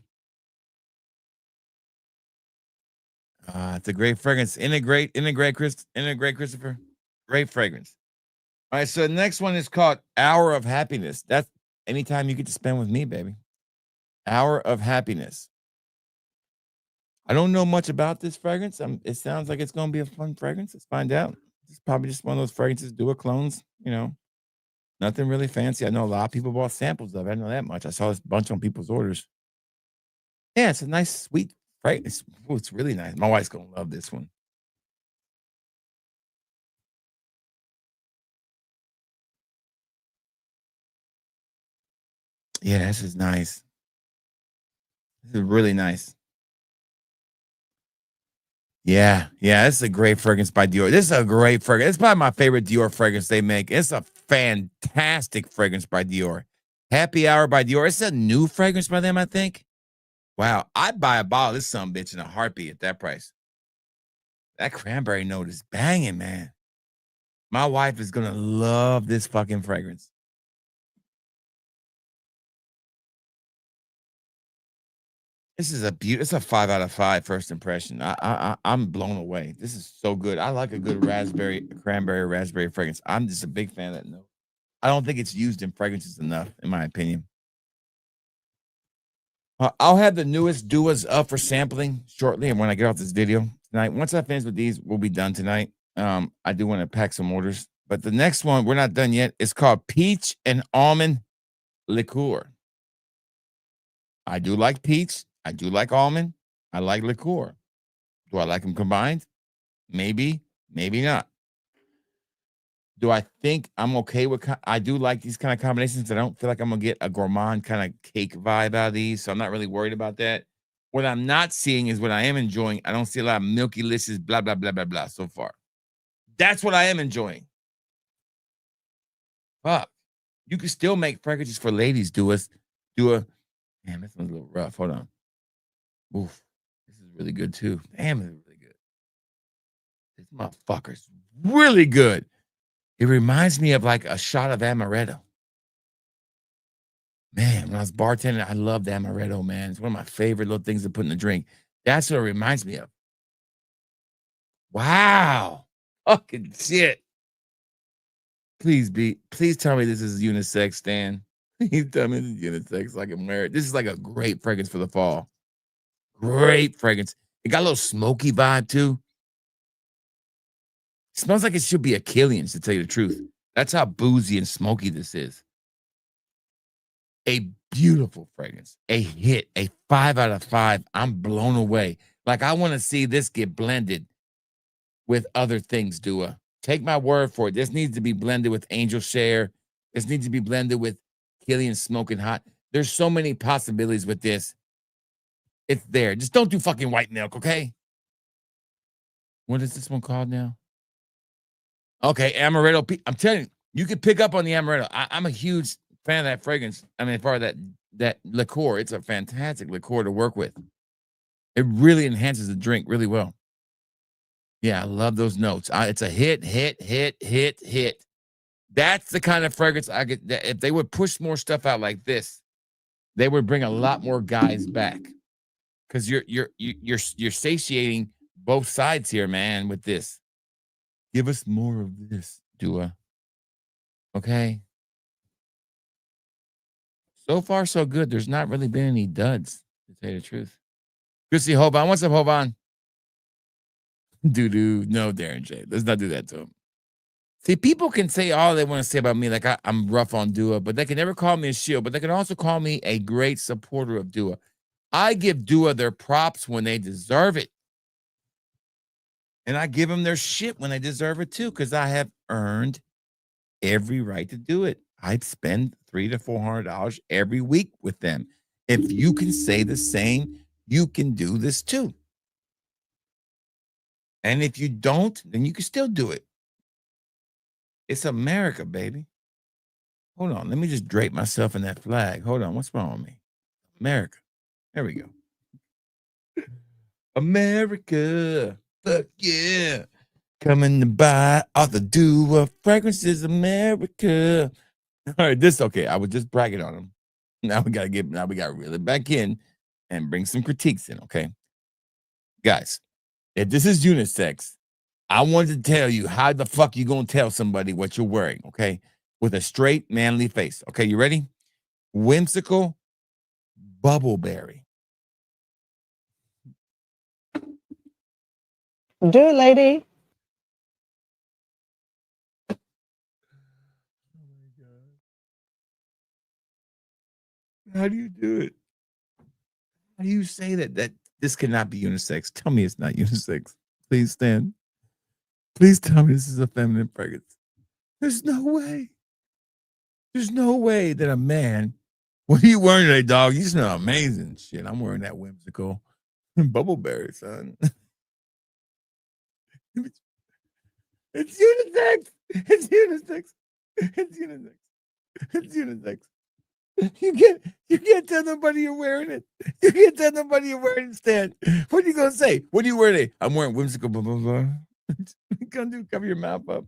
It's a great fragrance. Integrate, Christopher. Great fragrance. All right, so the next one is called Hour of Happiness. That's anytime you get to spend with me, baby. Hour of Happiness. I don't know much about this fragrance. It sounds like it's going to be a fun fragrance. Let's find out. It's probably just one of those fragrances, do clones, nothing really fancy. I know a lot of people bought samples of it. I know that much. I saw this bunch on people's orders. Yeah, it's a nice, sweet fragrance. Ooh, it's really nice. My wife's going to love this one. Yeah, this is nice. This is really nice. Yeah, this is a great fragrance by Dior. This is a great fragrance. It's probably my favorite Dior fragrance they make. It's a fantastic fragrance by Dior. Happy Hour by Dior. It's a new fragrance by them, I think. Wow, I'd buy a bottle of this son bitch in a heartbeat at that price. That cranberry note is banging, man. My wife is gonna love this fucking fragrance. This is it's a 5 out of 5 first impression. I'm blown away. This is so good. I like a good cranberry raspberry fragrance. I'm just a big fan of that note. I don't think it's used in fragrances enough, in my opinion. I'll have the newest Duas up for sampling shortly, and when I get off this video tonight, once I finish with these, we'll be done tonight. I do want to pack some orders, but the next one we're not done yet. It's called Peach and Almond Liqueur. I do like peach. I do like almond. I like liqueur. Do I like them combined? Maybe, maybe not. Do I think I'm okay with? I do like these kind of combinations. I don't feel like I'm gonna get a gourmand kind of cake vibe out of these, so I'm not really worried about that. What I'm not seeing is what I am enjoying. I don't see a lot of milky delicious blah blah blah blah blah so far. That's what I am enjoying. Fuck, you can still make fragrances for ladies. Do a. Damn, this one's a little rough. Hold on. Oof, this is really good too. Damn, it's really good. This motherfucker's really good. It reminds me of like a shot of amaretto. Man, when I was bartending, I loved amaretto, man. It's one of my favorite little things to put in a drink. That's what it reminds me of. Wow. Fucking shit. Please tell me this is unisex, Stan. Please tell me this is unisex so I can wear it. This is like a great fragrance for the fall. Great fragrance. It got a little smoky vibe too. It smells like it should be a Killian's, to tell you the truth. That's how boozy and smoky this is. A beautiful fragrance, a hit, a 5 out of 5. I'm blown away. Like, I want to see this get blended with other things, Dua. Take my word for it. This needs to be blended with Angel Share. This needs to be blended with Killian Smoking Hot. There's so many possibilities with this. It's there. Just don't do fucking white milk, okay? What is this one called now? Okay, amaretto. I'm telling you, you can pick up on the amaretto. I'm a huge fan of that fragrance. I mean, as far as that liqueur, it's a fantastic liqueur to work with. It really enhances the drink really well. Yeah, I love those notes. It's a hit. That's the kind of fragrance I get. If they would push more stuff out like this, they would bring a lot more guys back. Because you're satiating both sides here, man. With this, give us more of this, Dua. Okay. So far, so good. There's not really been any duds, to tell you the truth. Good to see Hoban. What's up, Hoban? Doo-doo. No, Darren J. Let's not do that to him. See, people can say all they want to say about me, like I'm rough on Dua, but they can never call me a shield, but they can also call me a great supporter of Dua. I give Dua their props when they deserve it. And I give them their shit when they deserve it too, because I have earned every right to do it. I'd spend $300 to $400 every week with them. If you can say the same, you can do this too. And if you don't, then you can still do it. It's America, baby. Hold on. Let me just drape myself in that flag. Hold on. What's wrong with me? America. There we go. America. Fuck yeah. Coming to buy all the Dua fragrances, America. All right, this okay. I was just bragging on him. Now we gotta reel it back in and bring some critiques in, okay? Guys, if this is unisex, I wanted to tell you how the fuck you gonna tell somebody what you're wearing, okay? With a straight manly face. Okay, you ready? Whimsical bubbleberry. Do it, lady. Oh my god. How do you do it? How do you say that? That this cannot be unisex. Tell me it's not unisex. Please stand. Please tell me this is a feminine fragrance. There's no way. There's no way that a man. What are you wearing today, dog? You smell amazing. Shit, I'm wearing that whimsical bubbleberry, son. It's unisex. It's unisex. It's unisex. It's unisex. You can't tell nobody you're wearing it. You can't tell nobody you're wearing it, Stan. What are you gonna say? What are you wearing today? I'm wearing whimsical blah blah blah. What you gonna do? Cover your mouth up.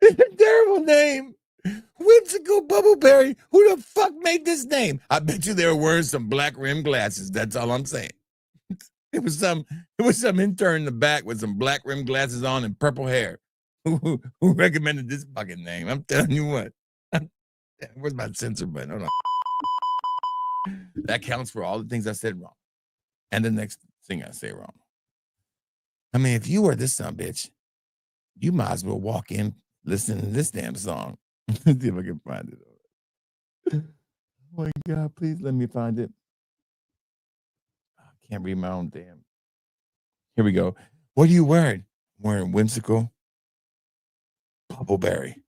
It's a terrible name. Whimsical Bubbleberry. Who the fuck made this name? I bet you they were wearing some black rim glasses. That's all I'm saying. It was some intern in the back with some black rim glasses on and purple hair who recommended this fucking name. I'm telling you what. Where's my censor button? Hold on. That counts for all the things I said wrong. And the next thing I say wrong. I mean, if you were this son bitch, you might as well walk in listening to this damn song. Let's see if I can find it. Oh my God, please let me find it. I can't read my own damn. Here we go. What are you wearing? I'm wearing whimsical bubbleberry.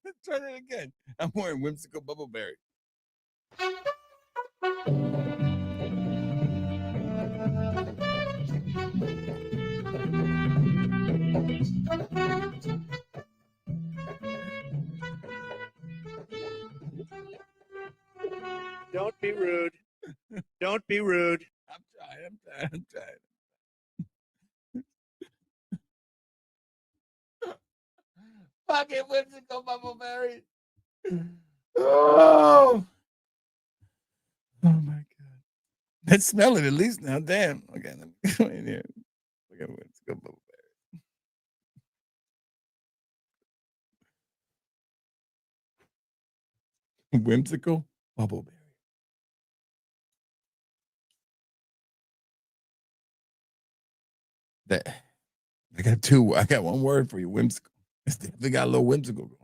Let's try that again. I'm wearing whimsical bubbleberry. Don't be rude. Don't be rude. I'm trying. Fucking whimsical bubbleberry. Oh my God. Let's smell it at least now. Damn. Okay, let me go in here. Look at whimsical bubbleberry. Whimsical bubbleberry. That I got one word for you, whimsical. It's definitely got a little whimsical going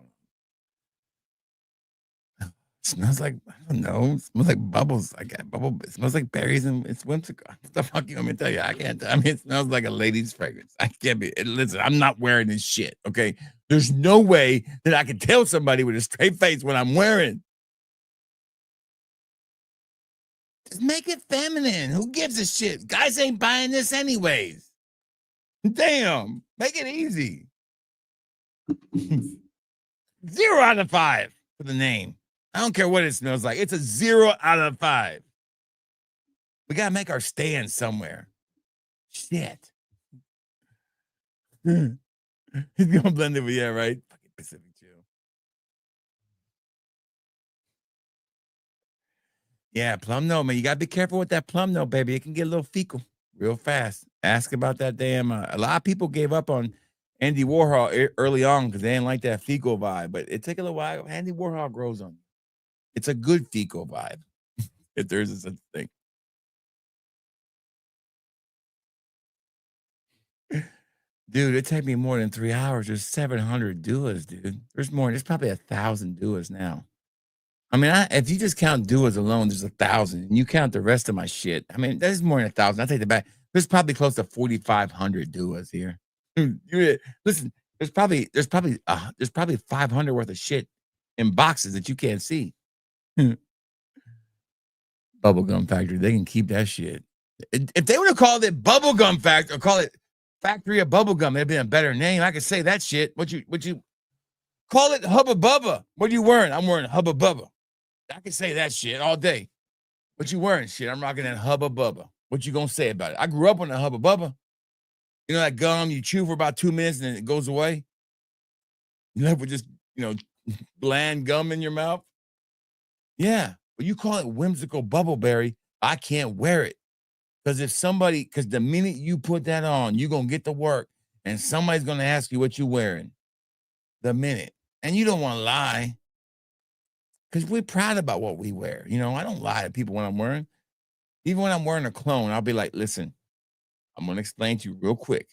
on. It smells like, I don't know, it smells like bubbles. I got bubble, it smells like berries and it's whimsical. What the fuck you want me to tell you? I can't tell. I mean, it smells like a lady's fragrance. I can't be, listen, I'm not wearing this shit, okay? There's no way that I can tell somebody with a straight face what I'm wearing. Just make it feminine. Who gives a shit? Guys ain't buying this anyways. Damn, make it easy. 0 out of 5 for the name. I don't care what it smells like. It's a 0 out of 5. We gotta make our stand somewhere. Shit. He's gonna blend it with, yeah, right? Fucking Pacific Chill. Yeah, plum note, man. You gotta be careful with that plum note, baby. It can get a little fecal real fast. Ask about that damn. A lot of people gave up on Andy Warhol early on because they didn't like that fecal vibe, but it took a little while. Andy Warhol grows on you. It's a good fecal vibe, if there is such a thing. Dude, it take me more than 3 hours. There's 700 duas, dude. There's more. There's probably 1,000 duas now. I mean, if you just count duas alone, there's 1,000, and you count the rest of my shit. I mean, there's more than 1,000. I take it back. There's probably close to 4,500 duas here. Listen, there's probably 500 worth of shit in boxes that you can't see. Bubblegum Factory. They can keep that shit. If they would have called it Bubblegum Factory or call it Factory of Bubblegum, it'd been a better name. I could say that shit. What you call it Hubba Bubba? What are you wearing? I'm wearing Hubba Bubba. I can say that shit all day. What you wearing? Shit, I'm rocking that Hubba Bubba. What you gonna say about it? I grew up on the Hubba Bubba. You know that gum you chew for about 2 minutes and then it goes away? You left with just, bland gum in your mouth? Yeah. But you call it whimsical bubbleberry, I can't wear it. Because the minute you put that on, you're gonna get to work and somebody's gonna ask you what you're wearing. The minute. And you don't want to lie. Because we're proud about what we wear. I don't lie to people when I'm wearing. Even when I'm wearing a clone, I'll be like, listen, I'm gonna explain to you real quick.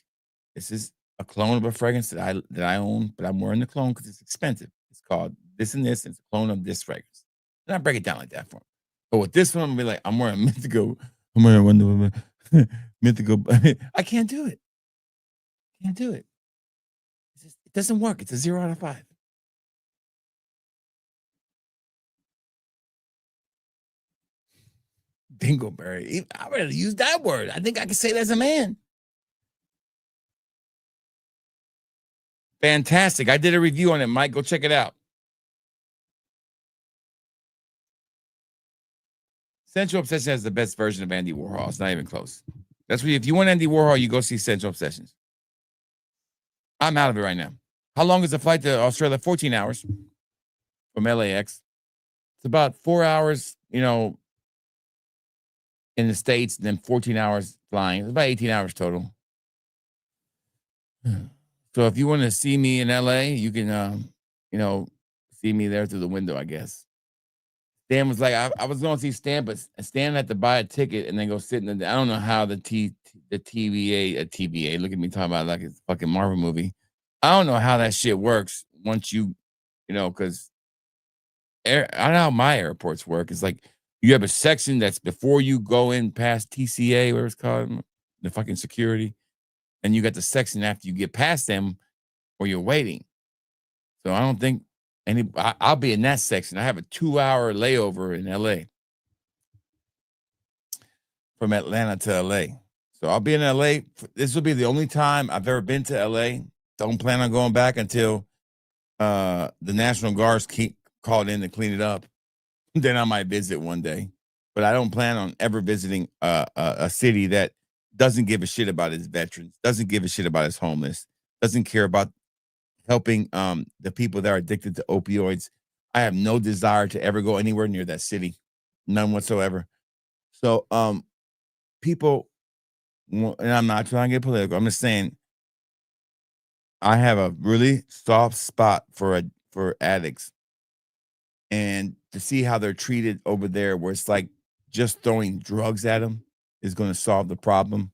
This is a clone of a fragrance that I own, but I'm wearing the clone because it's expensive. It's called this and this, and it's a clone of this fragrance. And I break it down like that for them. But with this one, I'm gonna be like, I'm wearing Mythico. I'm wearing Wonder Woman. Mythico. I can't do it. Can't do it. It doesn't work. It's a 0 out of 5. Dingleberry. I rather use that word. I think I can say that as a man. Fantastic. I did a review on it, Mike. Go check it out. Sensual Obsession has the best version of Andy Warhol. It's not even close. That's what if you want Andy Warhol, you go see Sensual Obsessions. I'm out of it right now. How long is the flight to Australia? 14 hours from LAX. It's about 4 hours, in the States, and then 14 hours flying. It's about 18 hours total. So if you want to see me in LA, you can, see me there through the window, I guess. Stan was like, I was going to see Stan, but Stan had to buy a ticket and then go sit in I don't know how the TVA, look at me talking about like it's a fucking Marvel movie. I don't know how that shit works once because I don't know how my airports work. It's like you have a section that's before you go in past TCA, whatever it's called, the fucking security. And you got the section after you get past them where you're waiting. So I don't think I'll be in that section. I have a 2-hour layover in LA from Atlanta to LA. So I'll be in LA. This will be the only time I've ever been to LA. Don't plan on going back until the National Guards called in to clean it up. Then I might visit one day. But I don't plan on ever visiting a city that doesn't give a shit about its veterans, doesn't give a shit about its homeless, doesn't care about helping the people that are addicted to opioids. I have no desire to ever go anywhere near that city. None whatsoever. So people, and I'm not trying to get political. I'm just saying I have a really soft spot for addicts. And to see how they're treated over there, where it's like just throwing drugs at them is going to solve the problem.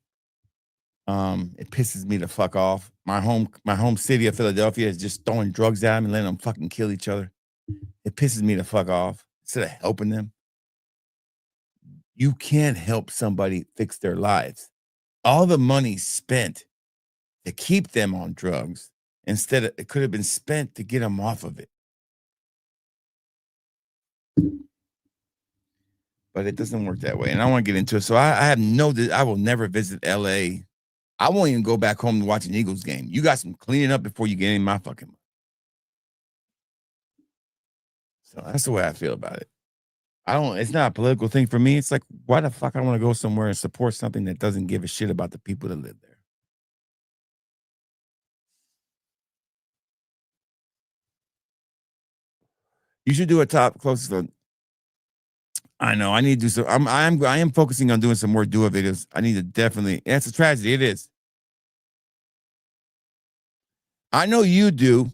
It pisses me the fuck off. My home city of Philadelphia is just throwing drugs at them and letting them fucking kill each other. It pisses me the fuck off. Instead of helping them, you can't help somebody fix their lives. All the money spent to keep them on drugs, instead of it could have been spent to get them off of it. But it doesn't work that way, and I want to get into it. So I will never visit LA. I won't even go back home to watch an Eagles game. You got some cleaning up before you get in my fucking. So that's the way I feel about it. It's not a political thing for me. It's like, why the fuck I want to go somewhere and support something that doesn't give a shit about the people that live there? You should do a top closest one. I know. I need to do some. I am focusing on doing some more duo videos. I need to definitely. It's a tragedy. It is. I know you do,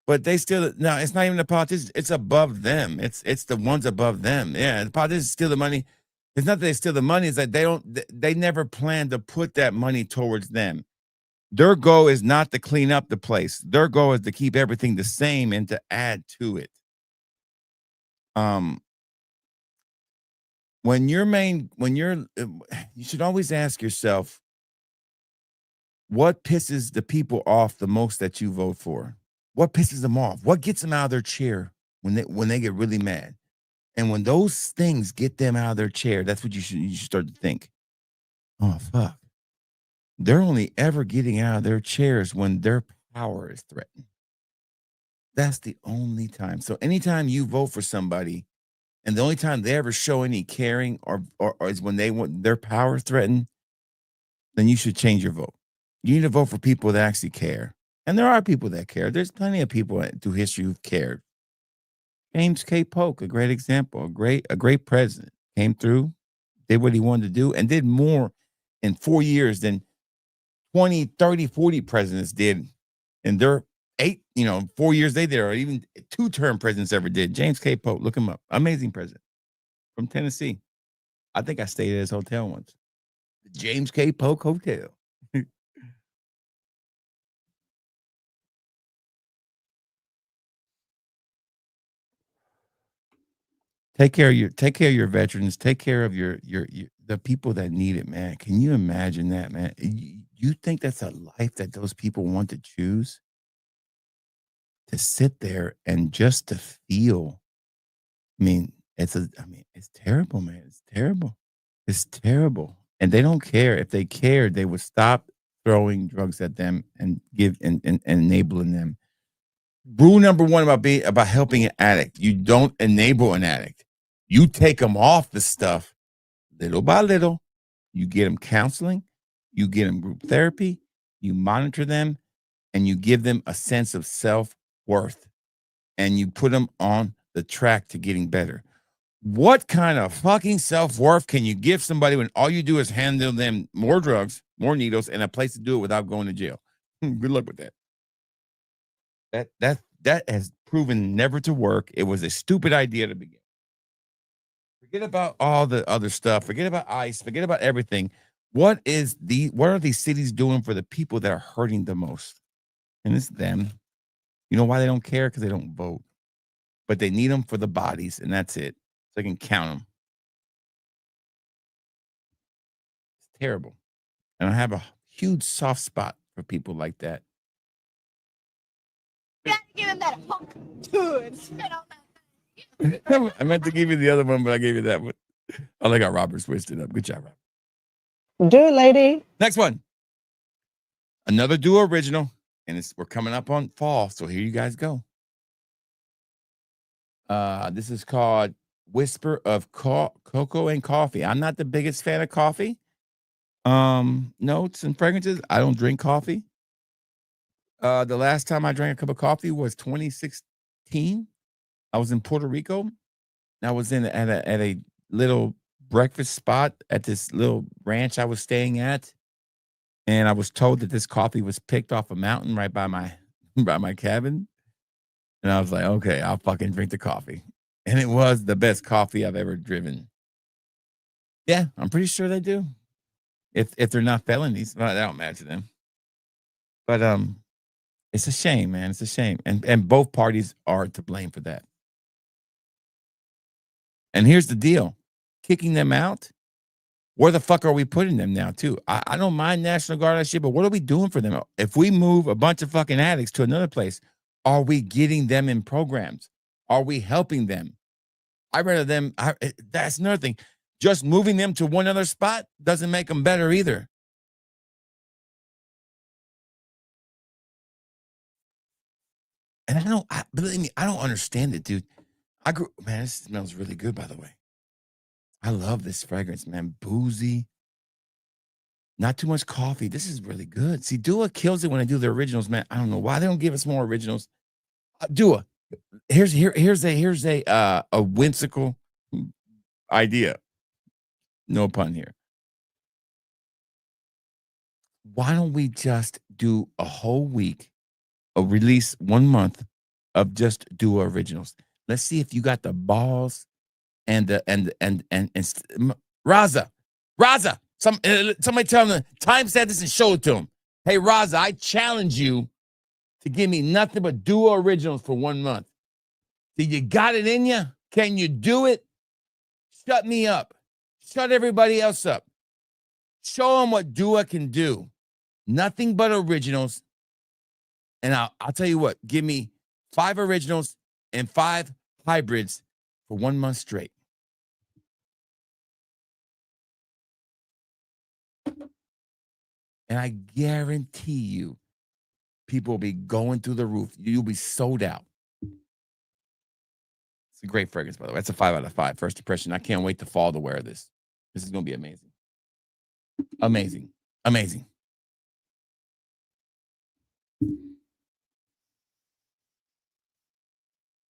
but they still. No, it's not even the politicians. It's above them. It's the ones above them. Yeah, the politicians steal the money. It's not that they steal the money. It's that they don't. They never plan to put that money towards them. Their goal is not to clean up the place. Their goal is to keep everything the same and to add to it. You should always ask yourself, what pisses the people off the most that you vote for? What pisses them off? What gets them out of their chair? when they get really mad. And when those things get them out of their chair, that's what you should start to think. Oh fuck. They're only ever getting out of their chairs when their power is threatened. That's the only time. So anytime you vote for somebody and the only time they ever show any caring or is when they want their power threatened, then you should change your vote. You need to vote for people that actually care. And there are people that care. There's plenty of people through history who've cared. James K. Polk, a great example, a great president, came through, did what he wanted to do, and did more in 4 years than 20, 30, 40 presidents did in their 4 years they did, or even 2-term presidents ever did. James K. Polk, look him up. Amazing president from Tennessee. I think I stayed at his hotel once. The James K. Polk Hotel. Take care of your veterans. Take care of your the people that need it, man. Can you imagine that, man? You think that's a life that those people want to choose? To sit there and just to feel. I mean, it's terrible, man. It's terrible. It's terrible. And they don't care. If they cared, they would stop throwing drugs at them and give and enabling them. Rule number one about helping an addict: you don't enable an addict. You take them off the stuff little by little. You get them counseling, you get them group therapy, you monitor them, and you give them a sense of self-worth, and you put them on the track to getting better. What kind of fucking self-worth can you give somebody when all you do is handle them more drugs, more needles, and a place to do it without going to jail? Good luck with that. That has proven never to work. It was a stupid idea to begin. Forget about all the other stuff. Forget about ICE. Forget about everything. What are these cities doing for the people that are hurting the most? And it's them. You know why they don't care? Because they don't vote. But they need them for the bodies, and that's it. So I can count them. It's terrible. And I have a huge soft spot for people like that. You gotta give him that hunk to it. Spit on that thing. I meant to give you the other one, but I gave you that one. Oh, I got Robert switched it up. Good job, Robert. Do it, lady. Next one. Another duo original. And we're coming up on fall. So here you guys go. This is called Whisper of Cocoa and Coffee. I'm not the biggest fan of coffee. Notes and fragrances. I don't drink coffee. The last time I drank a cup of coffee was 2016. I was in Puerto Rico. I was at a little breakfast spot at this little ranch I was staying at, and I was told that this coffee was picked off a mountain right by my cabin. And I was like, okay, I'll fucking drink the coffee. And it was the best coffee I've ever driven. Yeah, I'm pretty sure they do. If they're not felonies, I don't imagine them. But it's a shame, man. It's a shame. And both parties are to blame for that. And here's the deal. Kicking them out, where the fuck are we putting them now, too? I don't mind National Guard and shit, but what are we doing for them? If we move a bunch of fucking addicts to another place, are we getting them in programs? Are we helping them? That's another thing. Just moving them to one other spot doesn't make them better either. And believe me, I don't understand it, dude. Man, this smells really good, by the way. I love this fragrance, man. Boozy. Not too much coffee. This is really good. See, Dua kills it when I do the originals, man. I don't know why they don't give us more originals. Dua, here's a whimsical idea. No pun here. Why don't we just do a whole week, release 1 month of just Dua originals? Let's see if you got the balls and Raza. Somebody tell him timestamp this and show it to him. Hey, Raza, I challenge you to give me nothing but Dua originals for 1 month. Do you got it in you? Can you do it? Shut me up. Shut everybody else up. Show them what Dua can do. Nothing but originals. And I'll tell you what, give me 5 originals and 5 hybrids for 1 month straight. And I guarantee you, people will be going through the roof. You'll be sold out. It's a great fragrance, by the way. That's a 5 out of 5. First impression. I can't wait to fall to wear this. This is going to be amazing. Amazing. Amazing.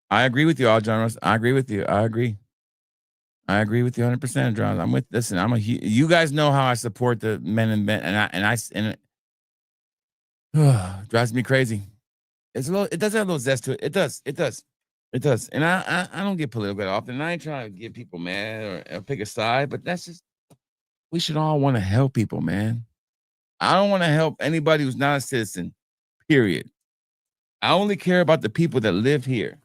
I agree with you all, John Ross. I agree with you. I agree with you 100%, John. I'm with, listen, you guys know how I support the men and men, and it drives me crazy. It does have a little zest to it. It does. And I don't get political often. And I ain't trying to get people mad or pick a side, but that's just, we should all want to help people, man. I don't want to help anybody who's not a citizen, period. I only care about the people that live here.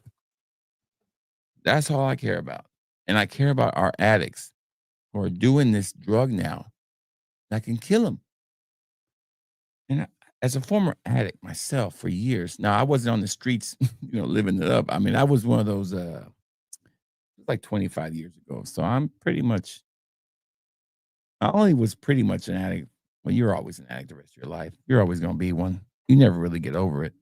That's all I care about. And I care about our addicts who are doing this drug now that can kill them. And as a former addict myself for years, now I wasn't on the streets, living it up. I mean, I was one of those, like 25 years ago. So I'm pretty much, I only was pretty much an addict. Well, you're always an addict the rest of your life. You're always going to be one. You never really get over it.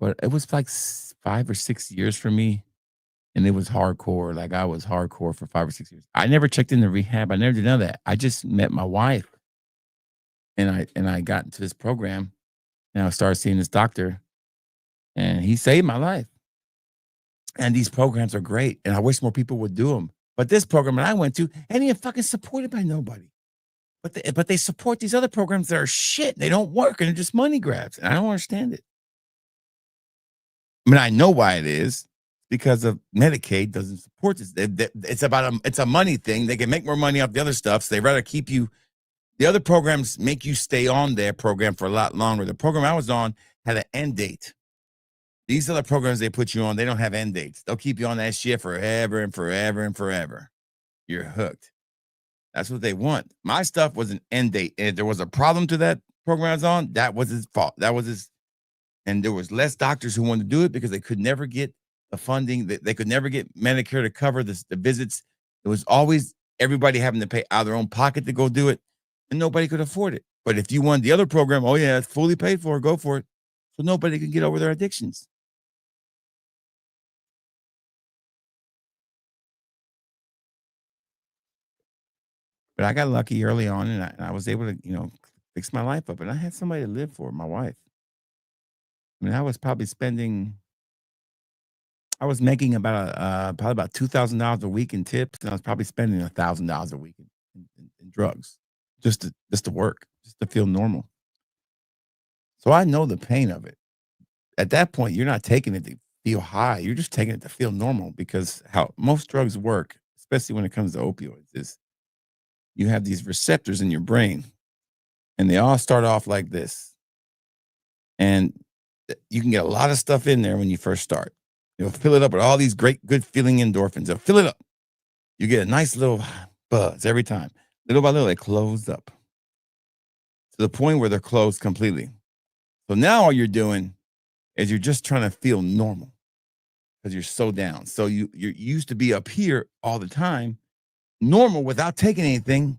But it was like 5 or 6 years for me. And it was hardcore. Like I was hardcore for 5 or 6 years. I never checked into rehab. I never did none of that. I just met my wife. And I got into this program and I started seeing this doctor and he saved my life. And these programs are great. And I wish more people would do them. But this program that I went to ain't even fucking supported by nobody. But they support these other programs that are shit. They don't work and they're just money grabs. And I don't understand it. I mean, I know why it is. Because of Medicaid doesn't support this. It's a money thing. They can make more money off the other stuff. So they'd rather keep you. The other programs make you stay on their program for a lot longer. The program I was on had an end date. These other programs they put you on, they don't have end dates. They'll keep you on that shit forever and forever and forever. You're hooked. That's what they want. My stuff was an end date. And if there was a problem to that program I was on, that was his fault. And there was less doctors who wanted to do it because they could never get the funding, that they could never get Medicare to cover the visits. It was always everybody having to pay out of their own pocket to go do it, and nobody could afford it. But if you wanted the other program, oh yeah, it's fully paid for, go for it. So nobody can get over their addictions. But I got lucky early on, and I was able to, fix my life up. And I had somebody to live for, my wife. I mean, I was probably making probably about $2,000 a week in tips, and I was probably spending $1,000 a week in drugs, just to work, just to feel normal. So I know the pain of it. At that point, you're not taking it to feel high; you're just taking it to feel normal. Because how most drugs work, especially when it comes to opioids, is you have these receptors in your brain, and they all start off like this, and you can get a lot of stuff in there when you first start. You'll fill it up with all these great, good feeling endorphins. They'll fill it up. You get a nice little buzz every time. Little by little, they close up to the point where they're closed completely. So now all you're doing is you're just trying to feel normal because you're so down. So you're used to be up here all the time, normal without taking anything.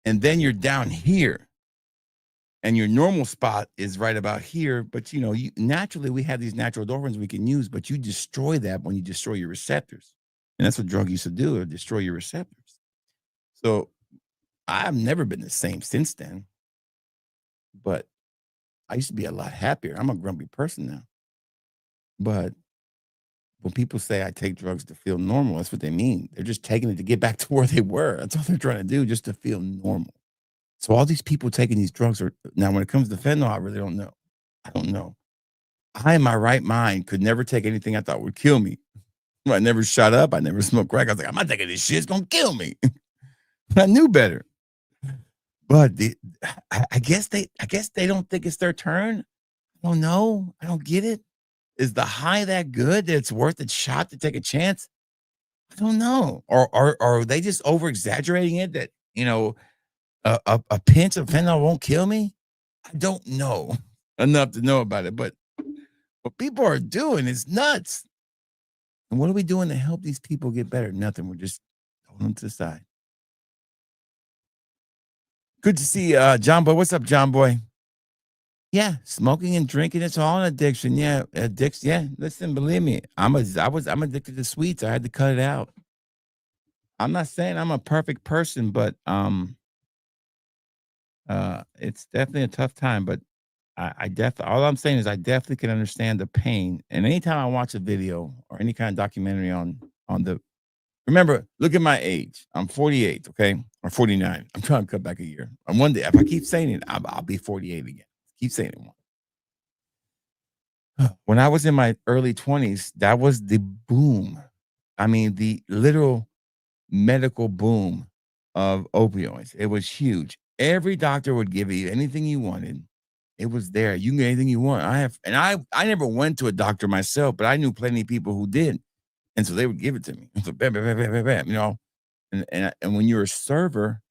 And then you're down here. And your normal spot is right about here. But, naturally, we have these natural endorphins we can use, but you destroy that when you destroy your receptors. And that's what drug used to do, or destroy your receptors. So I've never been the same since then. But I used to be a lot happier. I'm a grumpy person now. But when people say I take drugs to feel normal, that's what they mean. They're just taking it to get back to where they were. That's all they're trying to do, just to feel normal. So all these people taking these drugs now when it comes to fentanyl, I really don't know. I don't know. I, in my right mind, could never take anything I thought would kill me. I never shot up. I never smoked crack. I was like, I'm not taking this shit. It's going to kill me. I knew better. But I guess they don't think it's their turn. I don't know. I don't get it. Is the high that good that it's worth a shot to take a chance? I don't know. Or are they just over exaggerating it that, a pinch of fentanyl won't kill me? I don't know enough to know about it, but What people are doing is nuts. And what are we doing to help these people get better? Nothing. We're just holding them to the side. Good to see John Boy. What's up, John Boy? Yeah, smoking and drinking, it's all an addiction. Yeah, addiction. Yeah, listen, believe me, I'm addicted to sweets. I had to cut it out. I'm not saying I'm a perfect person, but it's definitely a tough time. But I definitely all I'm saying is I definitely can understand the pain. And anytime I watch a video or any kind of documentary on the remember, look at my age. I'm 48, okay, or 49. I'm trying to cut back a year. And one day, if I keep saying it, I'll be 48 again. Keep saying it. When I was in my early 20s, that was the boom. I mean, the literal medical boom of opioids. It was huge. Every doctor would give you anything you wanted. It was there. You can get anything you want. I never went to a doctor myself, but I knew plenty of people who did. And so they would give it to me. So bam, bam, bam, bam, bam, bam, you know. And when you're a server,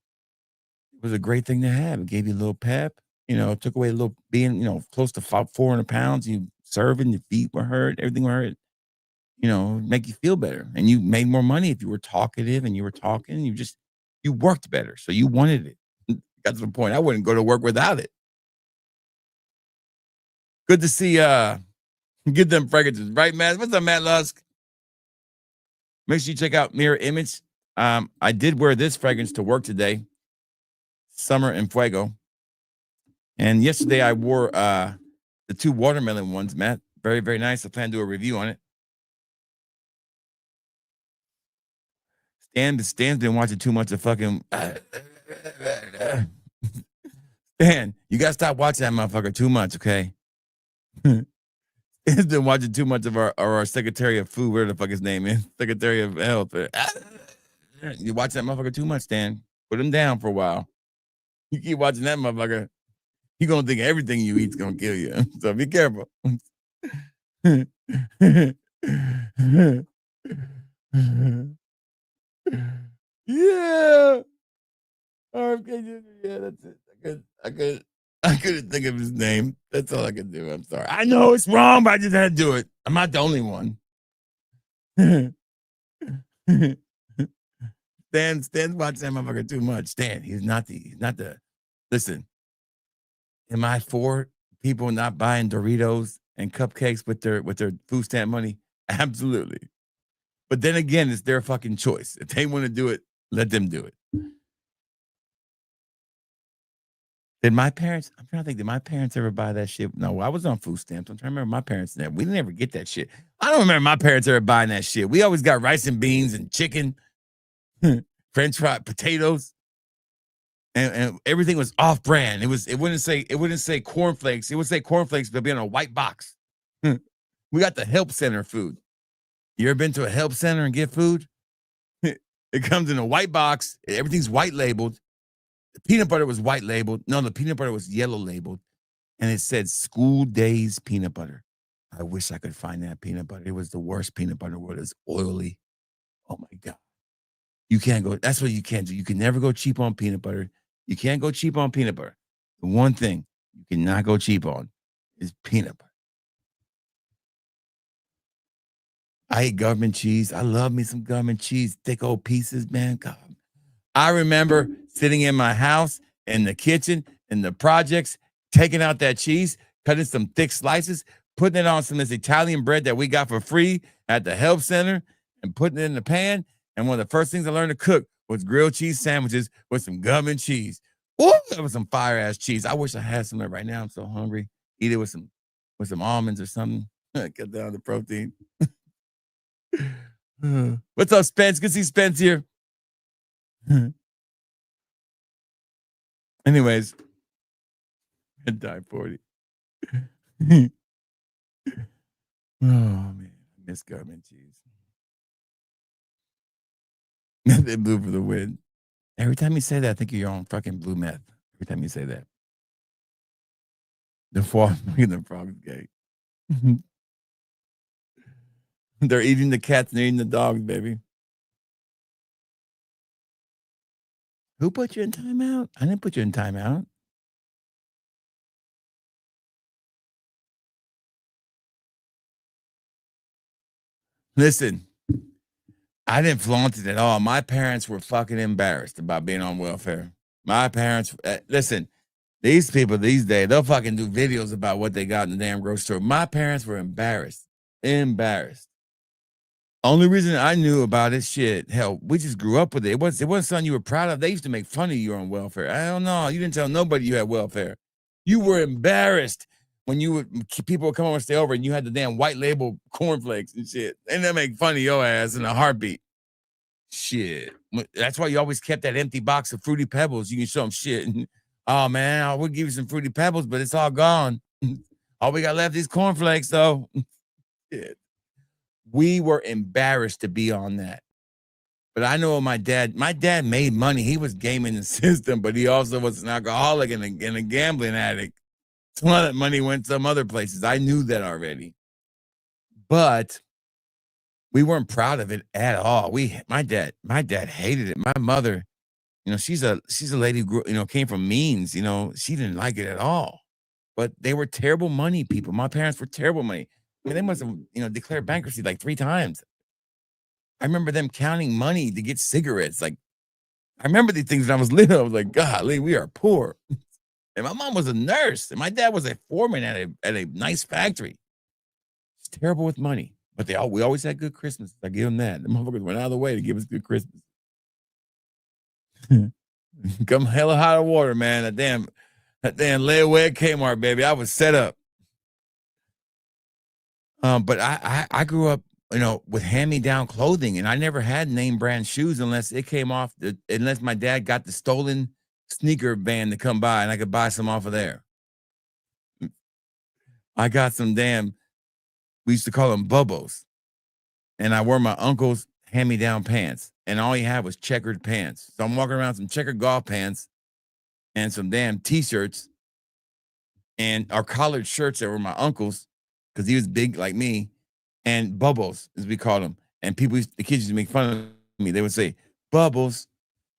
it was a great thing to have. It gave you a little pep, took away a little being, close to 400 pounds. You serving, your feet were hurt, everything were hurt, make you feel better. And you made more money if you were talkative and you were talking. You worked better. So you wanted it. Got to the point I wouldn't go to work without it. Good to see get them fragrances, right, Matt? What's up, Matt Lusk? Make sure you check out Mirror Image. I did wear this fragrance to work today. Summer and Fuego. And yesterday I wore the 2 watermelon ones, Matt. Very, very nice. I plan to do a review on it. Stan's been watching too much of fucking Stan, you gotta stop watching that motherfucker too much, okay? Stan's been watching too much of our Secretary of Food, whatever the fuck his name is, Secretary of Health. You watch that motherfucker too much, Stan. Put him down for a while. You keep watching that motherfucker, he gonna think everything you eat's gonna kill you. So be careful. Yeah. Yeah, that's it. I couldn't think of his name. That's all I could do. I'm sorry. I know it's wrong, but I just had to do it. I'm not the only one. Stan's watching that motherfucker too much. Stan, he's not the listen. Am I for people not buying Doritos and cupcakes with their food stamp money? Absolutely. But then again, it's their fucking choice. If they want to do it, let them do it. I'm trying to think, did my parents ever buy that shit? No, I was on food stamps. I'm trying to remember my parents. We didn't ever get that shit. I don't remember my parents ever buying that shit. We always got rice and beans and chicken, French fried potatoes, and everything was off brand. It wouldn't say cornflakes. It would say cornflakes, but it'd be on a white box. We got the help center food. You ever been to a help center and get food? It comes in a white box. Everything's white labeled. The peanut butter was white labeled. No, the peanut butter was yellow labeled. And it said School Days peanut butter. I wish I could find that peanut butter. It was the worst peanut butter in the world. It's oily. Oh my God. You can't go. That's what you can't do. You can never go cheap on peanut butter. You can't go cheap on peanut butter. The one thing you cannot go cheap on is peanut butter. I eat government cheese. I love me some government cheese. Thick old pieces, man. God. I remember sitting in my house, in the kitchen, in the projects, taking out that cheese, cutting some thick slices, putting it on some of this Italian bread that we got for free at the help center, and putting it in the pan. And one of the first things I learned to cook was grilled cheese sandwiches with some government cheese. Ooh, that was some fire ass cheese. I wish I had some of it right now. I'm so hungry. Eat it with some almonds or something. Cut down the protein. What's up, Spence? Good to see Spence here. Anyways, I died 40. Oh man, I miss government cheese. They blew for the win. Every time you say that, I think you're on fucking blue meth. Every time you say that. The frog's gay. They're eating the cats and they're eating the dogs, baby. Who put you in timeout? I didn't put you in timeout. Listen, I didn't flaunt it at all. My parents were fucking embarrassed about being on welfare. My parents, listen, these people these days, they'll fucking do videos about what they got in the damn grocery store. My parents were embarrassed. Embarrassed. Only reason I knew about it, shit, hell, we just grew up with it. It wasn't something you were proud of. They used to make fun of you on welfare. I don't know. You didn't tell nobody you had welfare. You were embarrassed when people would come over and stay over and you had the damn white label cornflakes and shit. And they make fun of your ass in a heartbeat. Shit. That's why you always kept that empty box of Fruity Pebbles. You can show them shit. And, oh, man, I would give you some Fruity Pebbles, but it's all gone. All we got left is cornflakes, though. Shit. We were embarrassed to be on that. But I know my dad made money. He was gaming the system, but he also was an alcoholic and a gambling addict. Some of that money went some other places. I knew that already. But we weren't proud of it at all. My dad hated it. My mother, she's a lady who grew, came from means, she didn't like it at all. But they were terrible money people. My parents were terrible money. I mean, they must have, declared bankruptcy like 3 times. I remember them counting money to get cigarettes. Like, I remember these things when I was little. I was like, golly, we are poor. And my mom was a nurse, and my dad was a foreman at a nice factory. It's terrible with money, but we always had good Christmas. I give them that. The motherfuckers went out of the way to give us good Christmas. Come hella hot of water, man. That damn layaway at Kmart, baby. I was set up. But I grew up, with hand-me-down clothing, and I never had name brand shoes unless it came off, unless my dad got the stolen sneaker van to come by and I could buy some off of there. I got some we used to call them bubbles, and I wore my uncle's hand-me-down pants, and all he had was checkered pants. So I'm walking around some checkered golf pants and some damn t-shirts and our collared shirts that were my uncle's because he was big like me, and bubbles, as we called them. And the kids used to make fun of me. They would say, bubbles,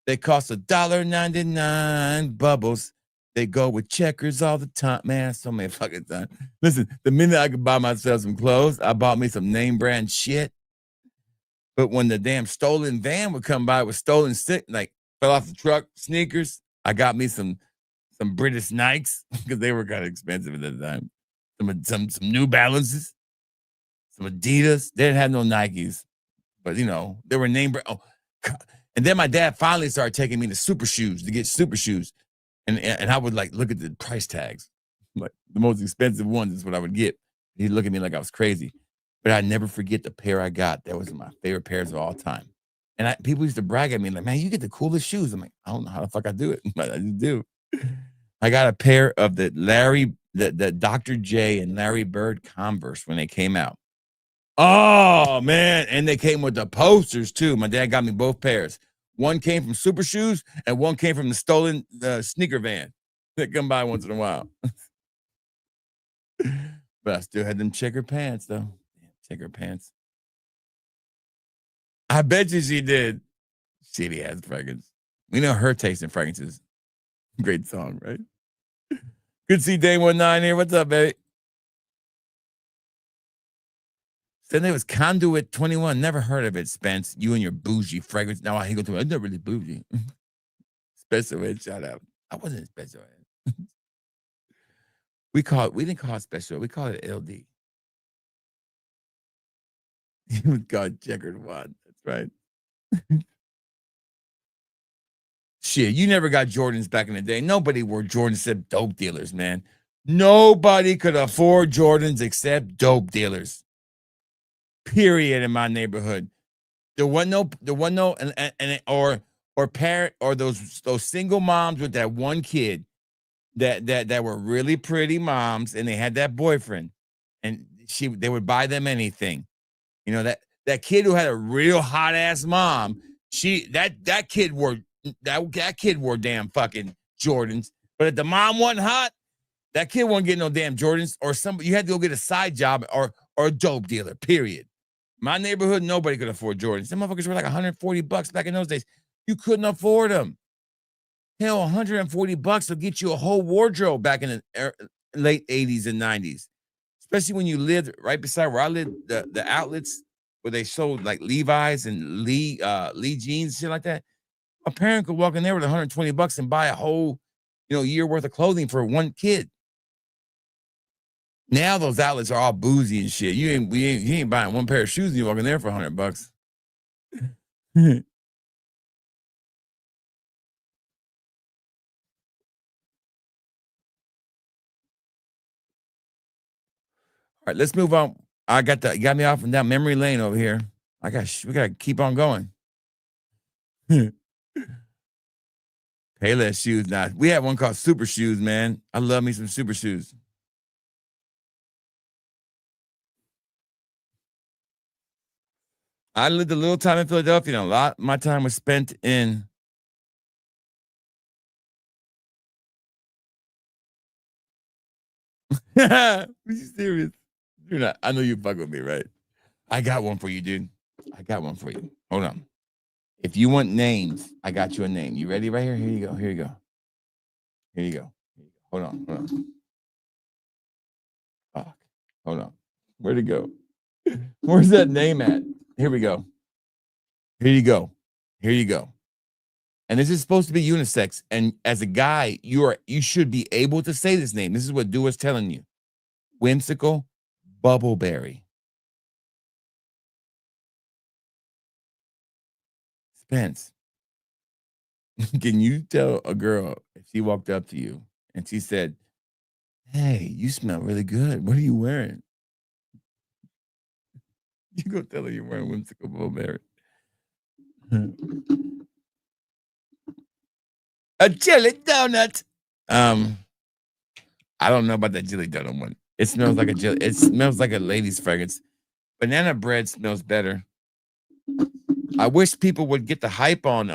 they cost $1.99. Bubbles, they go with checkers all the time. Man, so many fucking times. Listen, the minute I could buy myself some clothes, I bought me some name brand shit. But when the damn stolen van would come by with stolen like fell off the truck sneakers, I got me some British Nikes because they were kind of expensive at the time. Some New Balances, some Adidas. They didn't have no Nikes, but they were name brand. Oh, God. And then my dad finally started taking me to super shoes to get super shoes, and I would like look at the price tags, like the most expensive ones is what I would get. He'd look at me like I was crazy, but I'd never forget the pair I got. That was my favorite pairs of all time. And people used to brag at me like, "Man, you get the coolest shoes." I'm like, I don't know how the fuck I do it, but I just do. I got a pair of the Dr. J and Larry Bird Converse when they came out. Oh, man. And they came with the posters, too. My dad got me both pairs. One came from Super Shoes, and one came from the stolen sneaker van that come by once in a while. But I still had them checkered pants, though. Checkered pants. I bet you she did. Shitty ass fragrance. We know her taste in fragrances. Great song, right? Good to see Day 19 here. What's up, baby? Then there was Conduit 21. Never heard of it, Spence. You and your bougie fragrance. Now I go to it. I'm not really bougie. Special ed, shout out. I wasn't special ed. We didn't call it special. We call it LD. It was called checkered one. That's right. Shit, you never got Jordans back in the day. Nobody wore Jordans except dope dealers, man. Nobody could afford Jordans except dope dealers. Period. In my neighborhood, there wasn't no, or parent or those single moms with that one kid that were really pretty moms, and they had that boyfriend, and they would buy them anything. That kid who had a real hot ass mom. That kid wore damn fucking Jordans, but if the mom wasn't hot, that kid wasn't getting no damn Jordans, or you had to go get a side job or a dope dealer. Period. My neighborhood, nobody could afford Jordans. Some motherfuckers were like $140 back in those days. You couldn't afford them. Hell, $140 will get you a whole wardrobe back in the late 80s and 90s. Especially when you lived right beside where I lived, the outlets where they sold like Levi's and Lee jeans, shit like that. A parent could walk in there with $120 and buy a whole, year worth of clothing for one kid. Now those outlets are all boozy and shit. You ain't buying one pair of shoes and you walk in there for $100. All right, let's move on. You got me off and down memory lane over here. We gotta keep on going. Payless shoes. Now we have one called Super Shoes, man. I love me some Super Shoes. I lived a little time in Philadelphia, and a lot of my time was spent in. Are you serious? You're not. I know you fuck with me, right? I got one for you, dude. I got one for you. Hold on. If you want names, I got you a name. You ready right here? Here you go. Here you go. Here you go. Hold on. Hold on. Fuck. Hold on. Where'd it go? Where's that name at? Here we go. Here you go. Here you go. And this is supposed to be unisex. And as a guy, you should be able to say this name. This is what Dua's telling you. Whimsical Bubbleberry. Spence, can you tell a girl if she walked up to you and she said, "Hey, you smell really good. What are you wearing?" You go tell her you're wearing Whimsical Bubbleberry. A jelly donut. I don't know about that jelly donut one. It smells like it smells like a lady's fragrance. Banana bread smells better. I wish people would get the hype on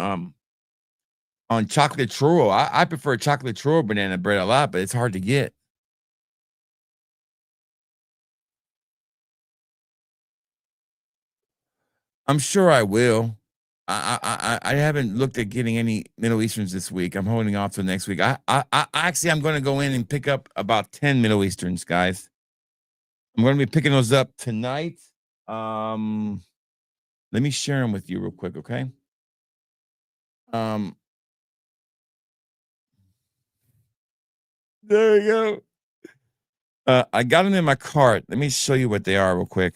chocolate churro. I prefer chocolate churro banana bread a lot, but it's hard to get. I'm sure I will. I haven't looked at getting any Middle Easterns this week. I'm holding off till next week. I'm going to go in and pick up about 10 Middle Easterns, guys. I'm going to be picking those up tonight. Let me share them with you real quick, okay? There we go. I got them in my cart. Let me show you what they are real quick.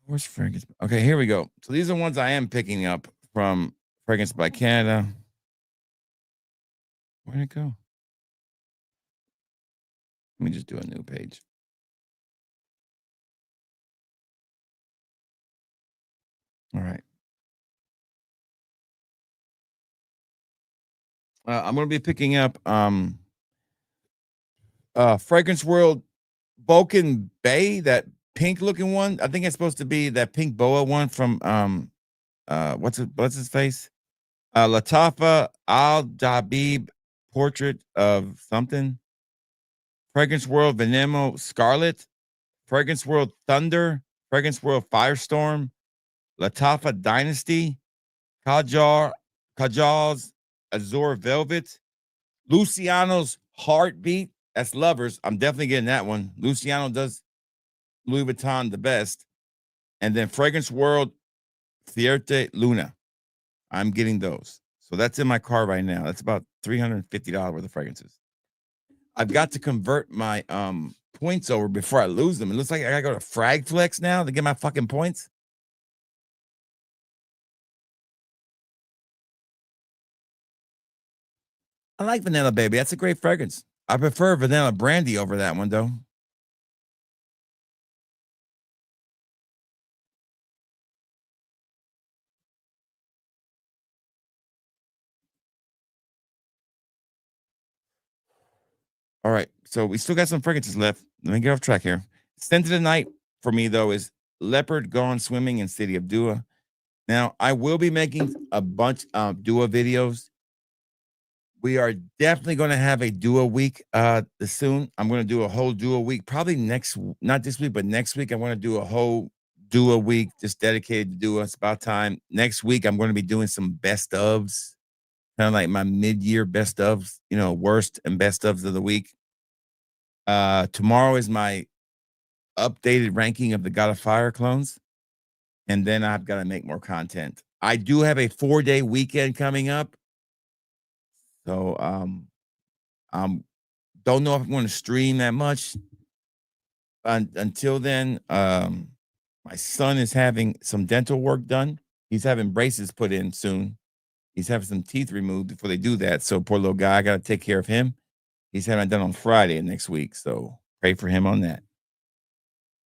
Where's Fragrance? Okay, here we go. So these are ones I am picking up from Fragrance by Canada. Where'd it go? Let me just do a new page. All right. I'm going to be picking up Fragrance World Vulcan Bay, that pink looking one. I think it's supposed to be that pink boa one from what's his face? Latafa Al Dabib Portrait of something. Fragrance World Venemo Scarlet, Fragrance World Thunder, Fragrance World Firestorm, Latafa Dynasty, Kajal's Azure Velvet, Luciano's Heartbeat. That's lovers. I'm definitely getting that one. Luciano does Louis Vuitton the best. And then Fragrance World Fierte Luna. I'm getting those. So that's in my car right now. That's about $350 worth of fragrances. I've got to convert my points over before I lose them. It looks like I gotta go to Fragflex now to get my fucking points. I like Vanilla Baby. That's a great fragrance. I prefer Vanilla Brandy over that one, though. All right. So we still got some fragrances left. Let me get off track here. Scent of the night for me, though, is Leopard Gone Swimming in City of Dua. Now, I will be making a bunch of Dua videos. We are definitely going to have a Dua week soon. I'm going to do a whole Dua week, probably not this week, but next week. I want to do a whole Dua week just dedicated to Dua. It's about time. Next week, I'm going to be doing some best ofs, kind of like my mid-year best ofs, worst and best ofs of the week. Tomorrow is my updated ranking of the God of Fire clones, and then I've got to make more content. I do have a 4-day weekend coming up, so don't know if I'm going to stream that much. Until then, my son is having some dental work done. He's having braces put in soon. He's having some teeth removed before they do that. So poor little guy, I got to take care of him. He's having it done on Friday next week. So pray for him on that.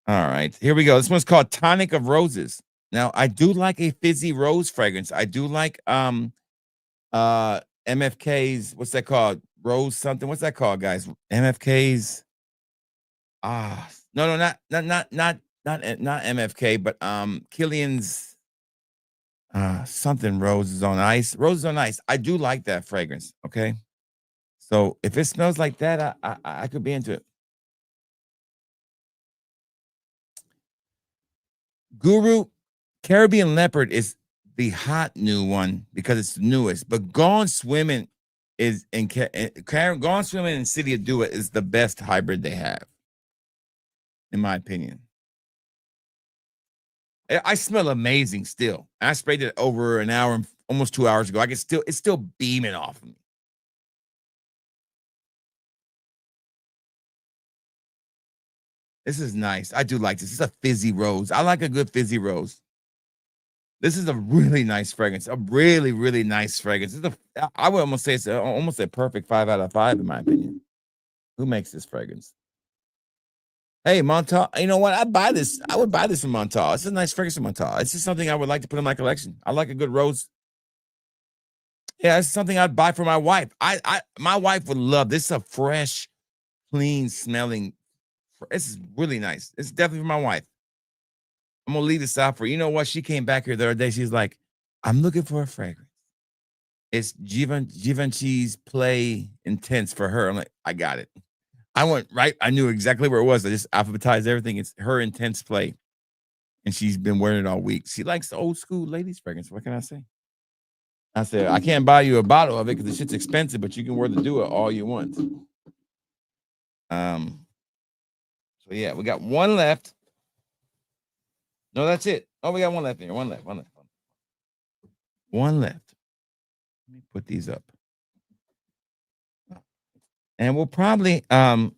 All right, here we go. This one's called Tonic of Roses. Now, I do like a fizzy rose fragrance. I do like MFK's, what's that called? Rose something. What's that called, guys? MFK's no, not MFK, but Killian's something roses on ice. Roses on ice. I do like that fragrance. Okay. So if it smells like that, I could be into it. Guru Caribbean Leopard is the hot new one because it's the newest, but Gone Swimming is Gone Swimming in City of Dua is the best hybrid they have, in my opinion. I smell amazing still. I sprayed it over an hour and almost 2 hours ago. It's still beaming off of me. This is nice. I do like this. This is a fizzy rose. I like a good fizzy rose. This is a really nice fragrance. A really, really nice fragrance. I would almost say it's almost a perfect 5 out of 5 in my opinion. Who makes this fragrance? Hey, Montauk. You know what? I would buy this from Montauk. It's a nice fragrance from Montauk. It's just something I would like to put in my collection. I like a good rose. Yeah, it's something I'd buy for my wife. My wife would love this. Is a fresh, clean smelling. This is really nice. It's definitely for my wife. I'm gonna leave this out for you. Know what? She came back here the other day. She's like, I'm looking for a fragrance. It's Givenchy's Play Intense for her. I'm like, I got it. I went right. I knew exactly where it was. I just alphabetized everything. It's her Intense Play. And she's been wearing it all week. She likes the old school ladies fragrance. What can I say? I said, I can't buy you a bottle of it because the shit's expensive, but you can wear the Dua all you want. So yeah, we got one left. No, that's it. Oh, we got one left here. One left. One left. Let me put these up. And we'll probably I'm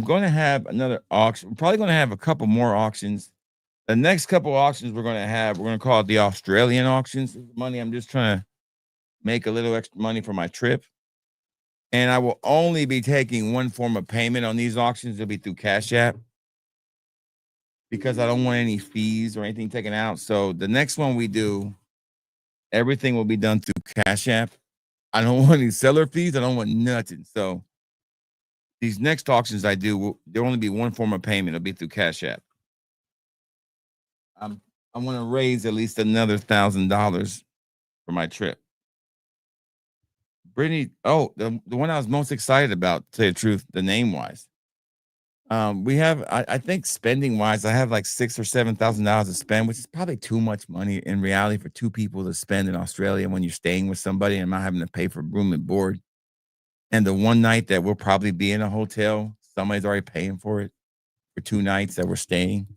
going to have another auction. We're probably going to have a couple more auctions. The next couple auctions we're going to call it the Australian auctions. Money, I'm just trying to make a little extra money for my trip. And I will only be taking one form of payment on these auctions. It'll be through Cash App because I don't want any fees or anything taken out. So the next one we do, everything will be done through Cash App. I don't want any seller fees. I don't want nothing. So these next auctions I do, there'll only be one form of payment. It'll be through Cash App. I want to raise at least another $1,000 for my trip. Brittany, the one I was most excited about, to tell you the truth, the name wise. We have, I think spending wise, I have like $6,000 or $7,000 to spend, which is probably too much money in reality for two people to spend in Australia when you're staying with somebody and not having to pay for room and board. And the one night that we'll probably be in a hotel, somebody's already paying for it for 2 nights that we're staying.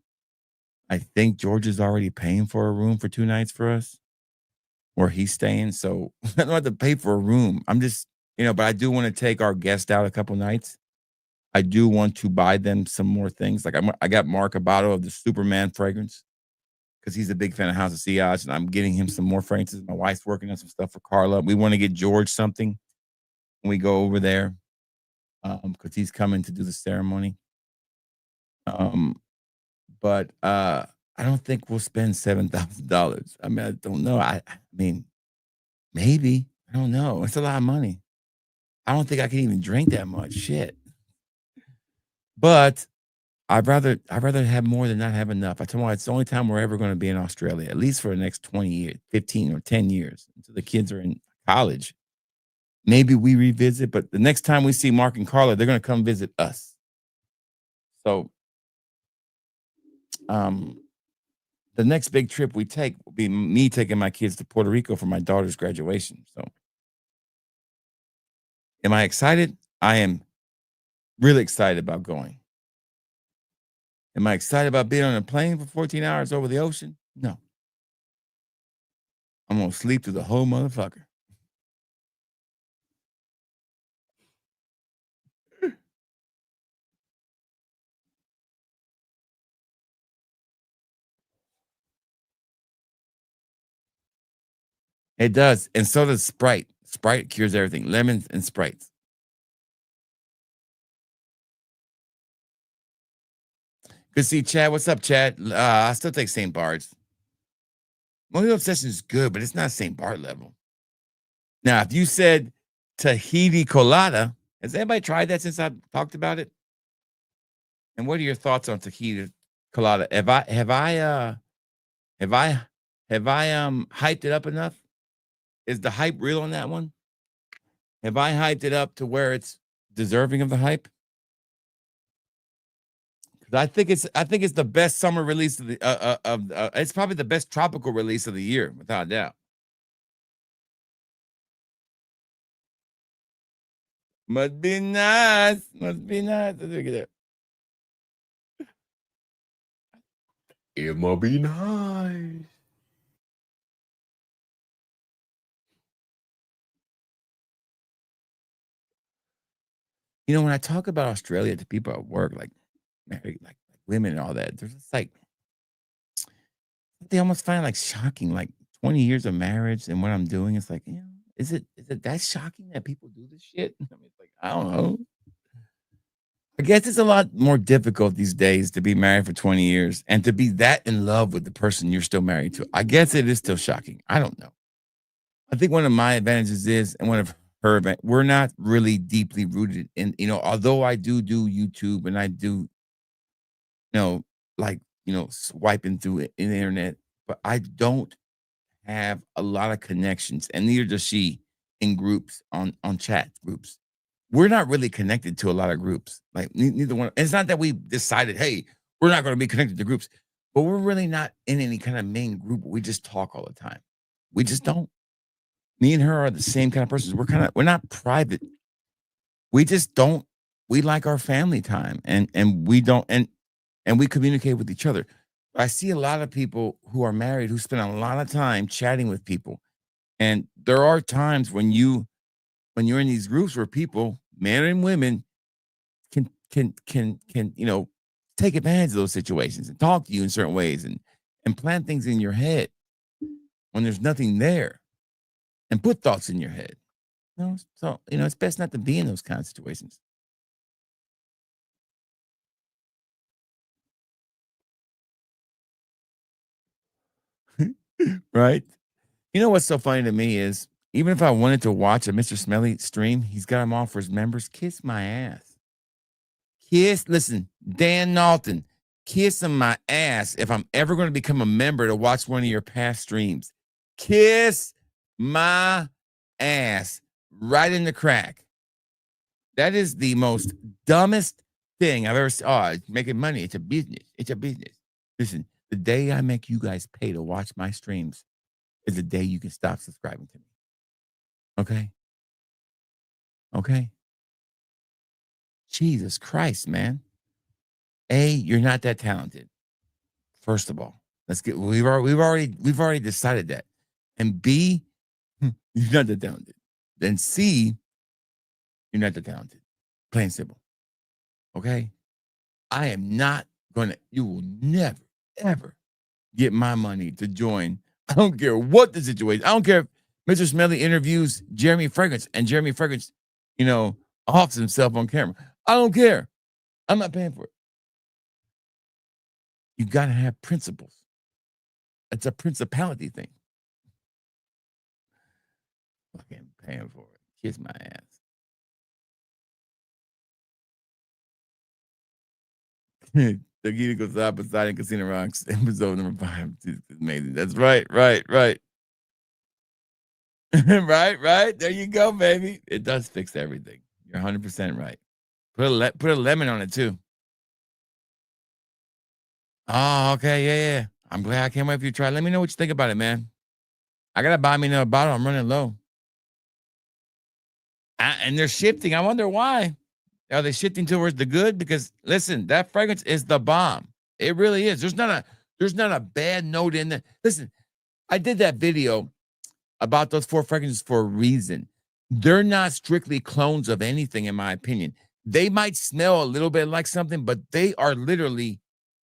I think George is already paying for a room for 2 nights for us where he's staying. So I don't have to pay for a room. I'm just, but I do want to take our guest out a couple nights. I do want to buy them some more things. Like I got Mark a bottle of the Superman fragrance because he's a big fan of House of Siage, and I'm getting him some more fragrances. My wife's working on some stuff for Carla. We want to get George something when we go over there because he's coming to do the ceremony. But I don't think we'll spend $7,000. I mean, I don't know. I mean, maybe. I don't know. It's a lot of money. I don't think I can even drink that much shit. But I'd rather have more than not have enough. I tell you what, it's the only time we're ever going to be in Australia, at least for the next 20 years, 15 or 10 years, until the kids are in college. Maybe we revisit, but the next time we see Mark and Carla, they're going to come visit us. So the next big trip we take will be me taking my kids to Puerto Rico for my daughter's graduation. So am I excited? I am really excited about going. Am I excited about being on a plane for 14 hours over the ocean? No. I'm going to sleep through the whole motherfucker. It does. And so does Sprite. Sprite cures everything. Lemons and Sprites. Good to see Chad. What's up, Chad? I still take St. Bart's. Mojito Obsession is good, but it's not St. Bart level. Now, if you said Tahiti Colada, has anybody tried that since I talked about it? And what are your thoughts on Tahiti Colada? Have I hyped it up enough? Is the hype real on that one? Have I hyped it up to where it's deserving of the hype? I think it's the best summer release of the it's probably the best tropical release of the year, without a doubt. Must be nice. Must be nice. Look at that. It must be nice. You know, when I talk about Australia to people at work, like married, like women and all that, there's just like they almost find it like shocking, like 20 years of marriage and what I'm doing. It's like, is it that shocking that people do this shit? I mean, it's like, I don't know. I guess it's a lot more difficult these days to be married for 20 years and to be that in love with the person you're still married to. I guess it is still shocking. I don't know. I think one of my advantages is, and one of her, we're not really deeply rooted in, although I do YouTube and I do, swiping through it in the internet, but I don't have a lot of connections, and neither does she in groups on chat groups. We're not really connected to a lot of groups. Like neither one. It's not that we decided, hey, we're not going to be connected to groups, but we're really not in any kind of main group. We just talk all the time. We just don't. Me and her are the same kind of persons. We're not private. We just don't. We like our family time, and we don't, and we communicate with each other. I see a lot of people who are married who spend a lot of time chatting with people, and there are times when you're in these groups where people, men and women, can take advantage of those situations and talk to you in certain ways and plant things in your head when there's nothing there, and put thoughts in your head. So it's best not to be in those kind of situations. Right? You know what's so funny to me is, even if I wanted to watch a Mr. Smelly stream, he's got him off for his members. Kiss my ass. Listen, Dan Knowlton, kissing my ass if I'm ever going to become a member to watch one of your past streams. Kiss my ass right in the crack. That is the most dumbest thing I've ever seen. Oh, it's making money. It's a business. It's a business. Listen, the day I make you guys pay to watch my streams is the day you can stop subscribing to me. Okay? Okay? Jesus Christ, man. A, you're not that talented. First of all, we've already decided that. And B, you're not that talented. Then C, you're not that talented. Plain simple. Okay? I am not you will never, ever get my money to join. I don't care what the situation. I don't care if Mr. Smelly interviews Jeremy Fragrance and Jeremy Fragrance, offs himself on camera. I don't care. I'm not paying for it. You got to have principles. It's a principality thing. Fucking paying for it. Kiss my ass. The Gita goes out beside Casino Rocks, episode number 5. It's amazing. That's right. right. right. There you go, baby. It does fix everything. You're 100% right. Put a lemon on it too. Oh, okay, yeah. I'm glad. I can't wait for you to try. Let me know what you think about it, man. I gotta buy me another bottle. I'm running low. And they're shifting. I wonder why. Are they shifting towards the good? Because listen, that fragrance is the bomb. It really is. There's not a bad note in there. Listen, I did that video about those 4 fragrances for a reason. They're not strictly clones of anything, in my opinion. They might smell a little bit like something, but they are literally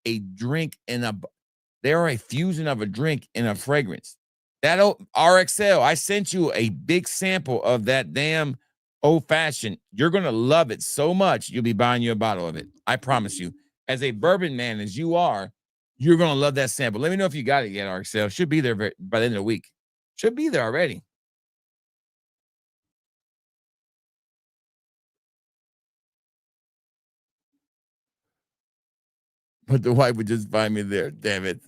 a drink they are a fusion of a drink in a fragrance. That RXL, I sent you a big sample of that damn old fashioned. You're going to love it so much, you'll be buying you a bottle of it. I promise you. As a bourbon man, as you are, you're going to love that sample. Let me know if you got it yet, RXL. Should be there by the end of the week. Should be there already. But the wife would just find me there. Damn it.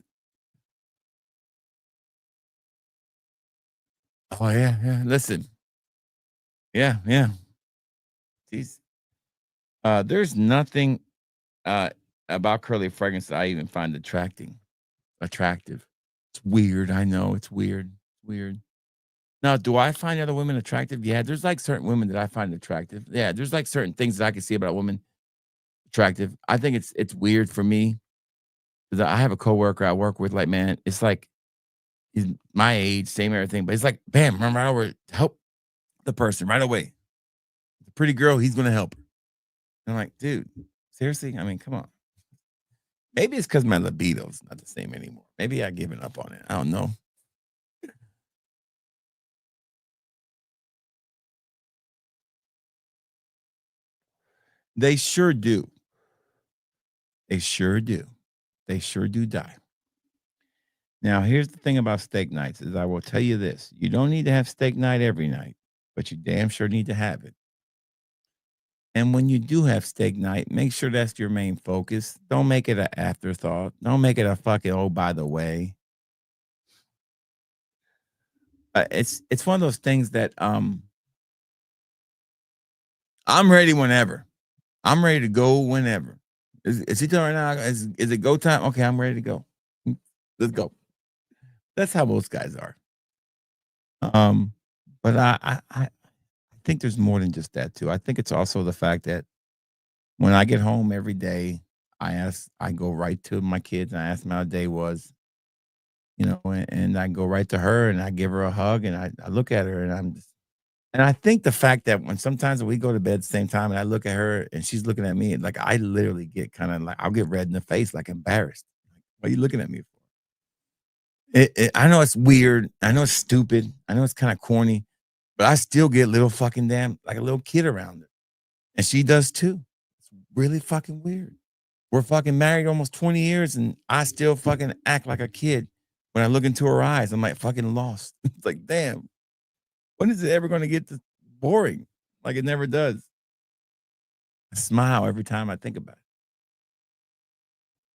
Oh, yeah, yeah. Listen. Yeah, yeah. Jeez. There's nothing about curly fragrance that I even find attractive. It's weird. I know it's weird. Weird. Now, do I find other women attractive? Yeah, there's like certain women that I find attractive. Yeah, there's like certain things that I can see about women attractive. I think it's weird for me because I have a coworker I work with. Like, man, it's like he's my age, same everything, but it's like, bam, run right over, help the person right away. The pretty girl, he's gonna help her. And I'm like, dude, seriously? I mean, come on. Maybe it's because my libido's not the same anymore. Maybe I've given up on it. I don't know. They sure do. They sure do. They sure do die. Now, here's the thing about steak nights is I will tell you this. You don't need to have steak night every night, but you damn sure need to have it. And when you do have steak night, make sure that's your main focus. Don't make it an afterthought. Don't make it a fucking, oh, by the way. It's one of those things that I'm ready whenever. I'm ready to go whenever. Is he telling right now? Is it go time? Okay, I'm ready to go. Let's go. That's how most guys are. But I think there's more than just that too. I think it's also the fact that when I get home every day, I go right to my kids and I ask them how the day was, and I go right to her and I give her a hug and I look at her and I think the fact that when sometimes we go to bed at the same time and I look at her and she's looking at me, like I literally get kind of like I'll get red in the face, like embarrassed. What are you looking at me for? I know it's weird. I know it's stupid. I know it's kind of corny, but I still get little fucking damn like a little kid around her. And she does too. It's really fucking weird. We're fucking married almost 20 years and I still fucking act like a kid when I look into her eyes. I'm like fucking lost. It's like, damn, when is it ever going to get this boring? Like it never does. I smile every time I think about it.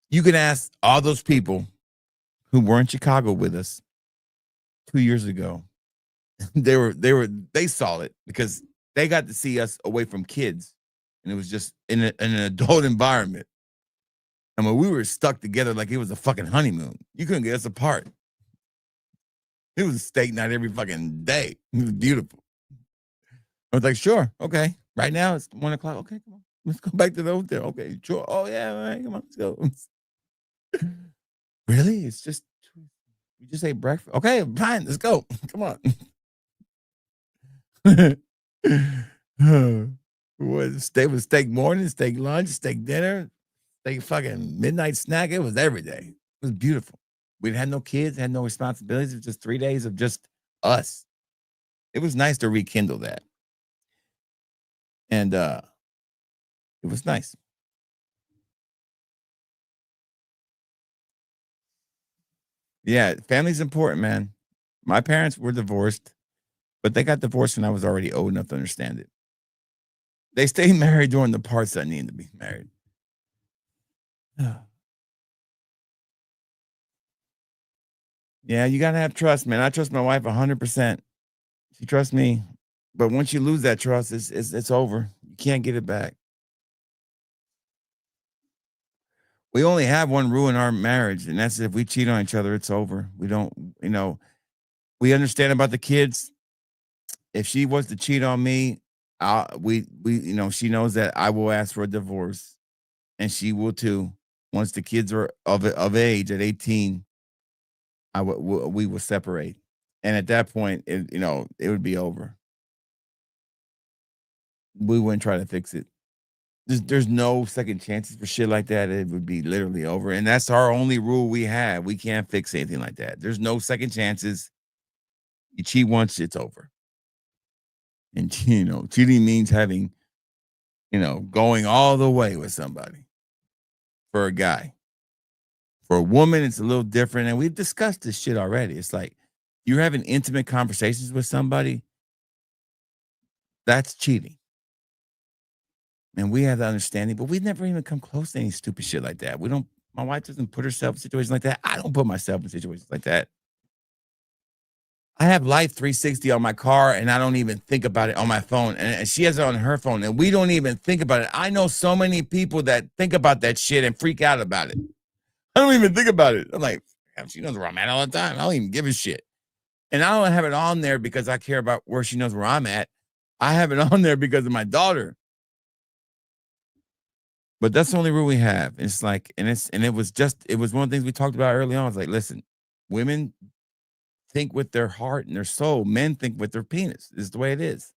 You can ask all those people who were in Chicago with us 2 years ago. They saw it because they got to see us away from kids. And it was just in an adult environment. I mean, we were stuck together like it was a fucking honeymoon. You couldn't get us apart. It was a steak night every fucking day. It was beautiful. I was like, sure, okay. Right now it's 1 o'clock. Okay, come on. Let's go back to the hotel. Okay, sure. Oh, yeah, all right, come on, let's go. Really? It's just, we just ate breakfast. Okay, fine, let's go. Come on. Steak was steak morning, steak lunch, steak dinner, steak fucking midnight snack. It was every day. It was beautiful. We had no kids, had no responsibilities. It was just 3 days of just us. It was nice to rekindle that. And it was nice. Yeah, family's important, man. My parents were divorced, but they got divorced when I was already old enough to understand it. They stayed married during the parts that needed to be married. Yeah, you gotta have trust, man. I trust my wife 100%. She trusts me, but once you lose that trust, it's over. You can't get it back. We only have one rule in our marriage, and that's if we cheat on each other, it's over. We don't, we understand about the kids. If she was to cheat on me, she knows that I will ask for a divorce, and she will too. Once the kids were of age at 18, we would separate. And at that point, it would be over. We wouldn't try to fix it. There's no second chances for shit like that. It would be literally over. And that's our only rule we have. We can't fix anything like that. There's no second chances. You cheat once, it's over. And cheating means having, going all the way with somebody. For a guy. For a woman, it's a little different. And we've discussed this shit already. It's like you're having intimate conversations with somebody. That's cheating. And we have the understanding, but we never even come close to any stupid shit like that. My wife doesn't put herself in situations like that. I don't put myself in situations like that. I have Life 360 on my car and I don't even think about it on my phone. And she has it on her phone and we don't even think about it. I know so many people that think about that shit and freak out about it. I don't even think about it. I'm like, she knows where I'm at all the time. I don't even give a shit. And I don't have it on there because I care about where she knows where I'm at. I have it on there because of my daughter. But that's the only rule we have. It's like, it was one of the things we talked about early on. It's like, listen, women think with their heart and their soul. Men think with their penis. This is the way it is.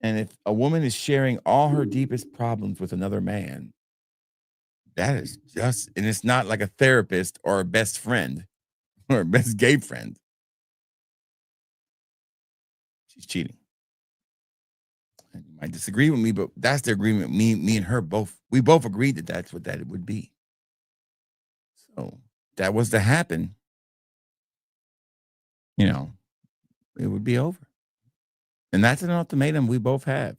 And if a woman is sharing all her deepest problems with another man, that is just, and it's not like a therapist or a best friend or a best gay friend. She's cheating. And you might disagree with me, but that's the agreement. Me and her we both agreed that that's what it would be. So that was to happen. It would be over. And that's an ultimatum we both have.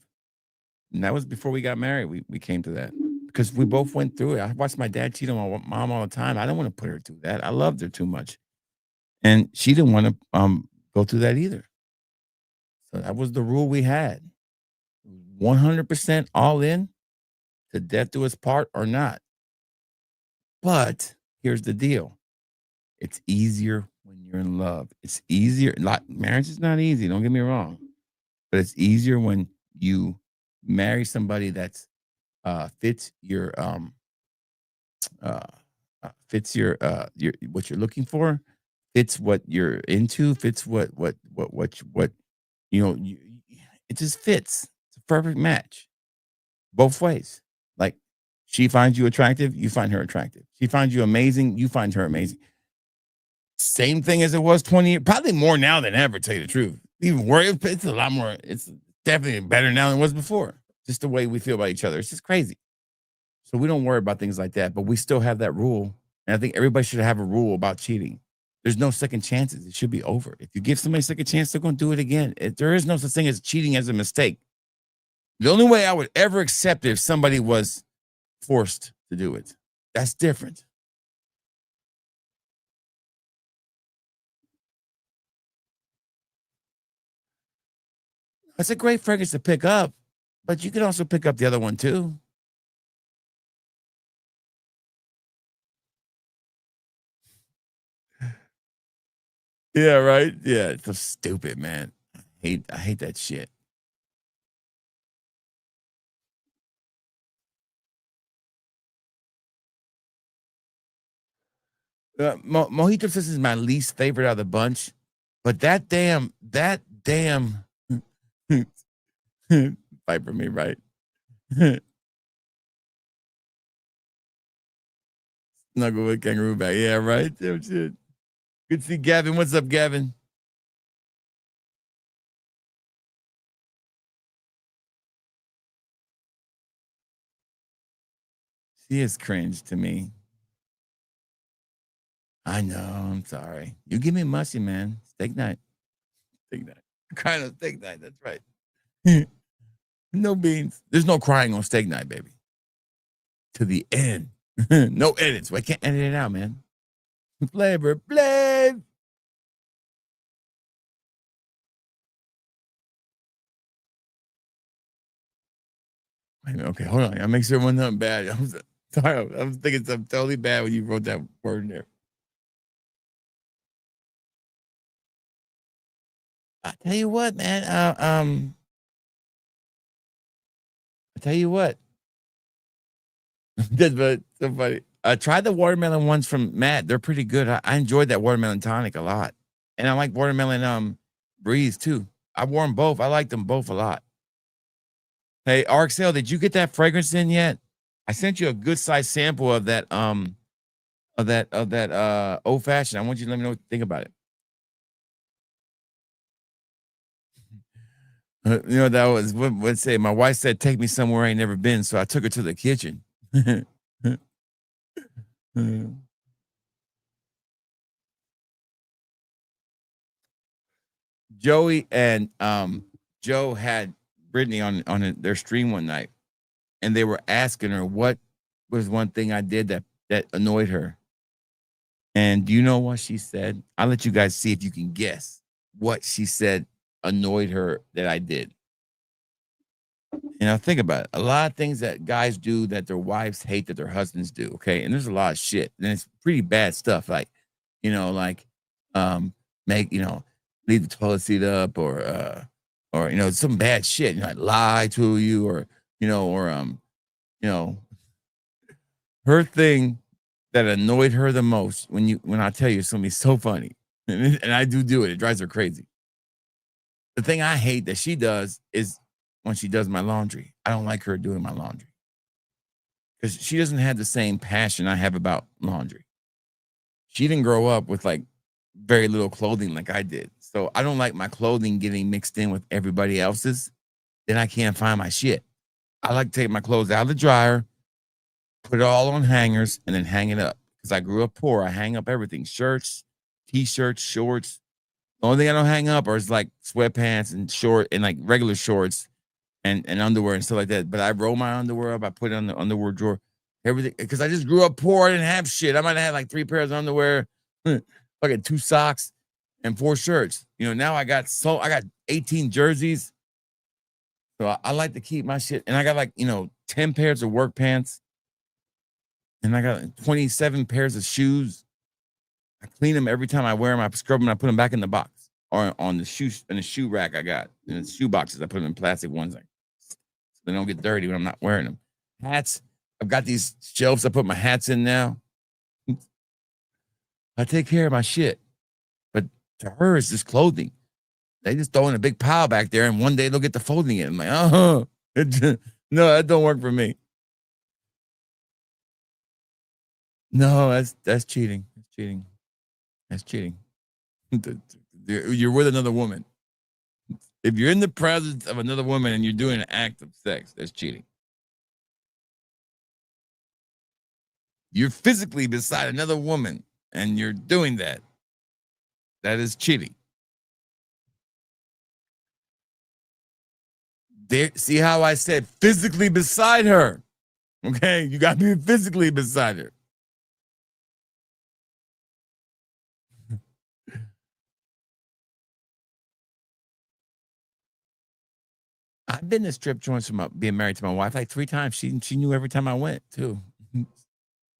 And that was before we got married. We came to that because we both went through it. I watched my dad cheat on my mom all the time. I don't want to put her through that. I loved her too much. And she didn't want to go through that either. So that was the rule we had. 100% all in, to death do us part or not. But here's the deal. It's easier when you're in love. It's easier. Marriage is not easy. Don't get me wrong. But it's easier when you marry somebody that's fits your what you're looking for, fits what you're into, fits what it just fits. It's a perfect match. Both ways. Like she finds you attractive, you find her attractive. She finds you amazing, you find her amazing. Same thing as it was 20 years, probably more now than ever, tell you the truth. Even worse, it's a lot more, it's definitely better now than it was before. Just the way we feel about each other. It's just crazy. So we don't worry about things like that, but we still have that rule. And I think everybody should have a rule about cheating. There's no second chances. It should be over. If you give somebody a second chance, they're going to do it again. There is no such thing as cheating as a mistake. The only way I would ever accept it if somebody was forced to do it. That's different. It's a great fragrance to pick up, but you can also pick up the other one too. Yeah, right. Yeah, it's so stupid, man. I hate that shit. Mojito Sis is my least favorite out of the bunch, but that damn fight for me, right? Snuggle with kangaroo back. Yeah, right. Damn shit. Good to see Gavin. What's up, Gavin? She is cringe to me. I know. I'm sorry. You give me mushy, man. Steak night. Steak night. Crying on steak night. That's right. No beans. There's no crying on steak night, baby. To the end. No edits. I can't edit it out, man. Flavor, flav. Okay, hold on. I'll make sure it wasn't nothing bad. I was sorry. I was thinking something totally bad when you wrote that word in there. I tell you what, man. I tell you what. But so funny. I tried the watermelon ones from Matt. They're pretty good. I enjoyed that watermelon tonic a lot. And I like watermelon breeze too. I wore them both. I like them both a lot. Hey, RXL, did you get that fragrance in yet? I sent you a good size sample of that old fashioned. I want you to let me know what you think about it. You know, that was what say. My wife said, "Take me somewhere I ain't never been," so I took her to the kitchen. Joey and Joe had Brittany on their stream one night, and they were asking her what was one thing I did that annoyed her. And do you know what she said? I'll let you guys see if you can guess what she said annoyed her that I did. You know, think about it. A lot of things that guys do that their wives hate that their husbands do. Okay. And there's a lot of shit. And it's pretty bad stuff. Like, make, leave the toilet seat up or some bad shit. Like lie to you or her thing that annoyed her the most when I tell you it's gonna be so funny. And I do it. It drives her crazy. The thing I hate that she does is when she does my laundry. I don't like her doing my laundry because she doesn't have the same passion I have about laundry. She didn't grow up with like very little clothing like I did. So I don't like my clothing getting mixed in with everybody else's. Then I can't find my shit. I like to take my clothes out of the dryer, put it all on hangers, and then hang it up. Because I grew up poor. I hang up everything. Shirts, t-shirts, shorts. The only thing I don't hang up is like sweatpants and short and like regular shorts and underwear and stuff like that. But I roll my underwear up. I put it on the underwear drawer. Everything. Because I just grew up poor. I didn't have shit. I might have had like 3 pairs of underwear, fucking 2 socks, and 4 shirts. Now I got 18 jerseys. So I like to keep my shit. And I got 10 pairs of work pants. And I got 27 pairs of shoes. I clean them every time I wear them. I scrub them and I put them back in the box or on the shoe rack I got. In the shoe boxes, I put them in plastic ones. So they don't get dirty when I'm not wearing them. Hats. I've got these shelves I put my hats in now. I take care of my shit. But to her, it's just clothing. They just throw in a big pile back there and one day they'll get the folding in. I'm like, no, that don't work for me. No, that's cheating. That's cheating. That's cheating. You're with another woman. If you're in the presence of another woman and you're doing an act of sex, that's cheating. You're physically beside another woman and you're doing that. That is cheating. See how I said physically beside her? Okay, you got to be physically beside her. I've been to strip joints from being married to my wife like 3 times. She knew every time I went too.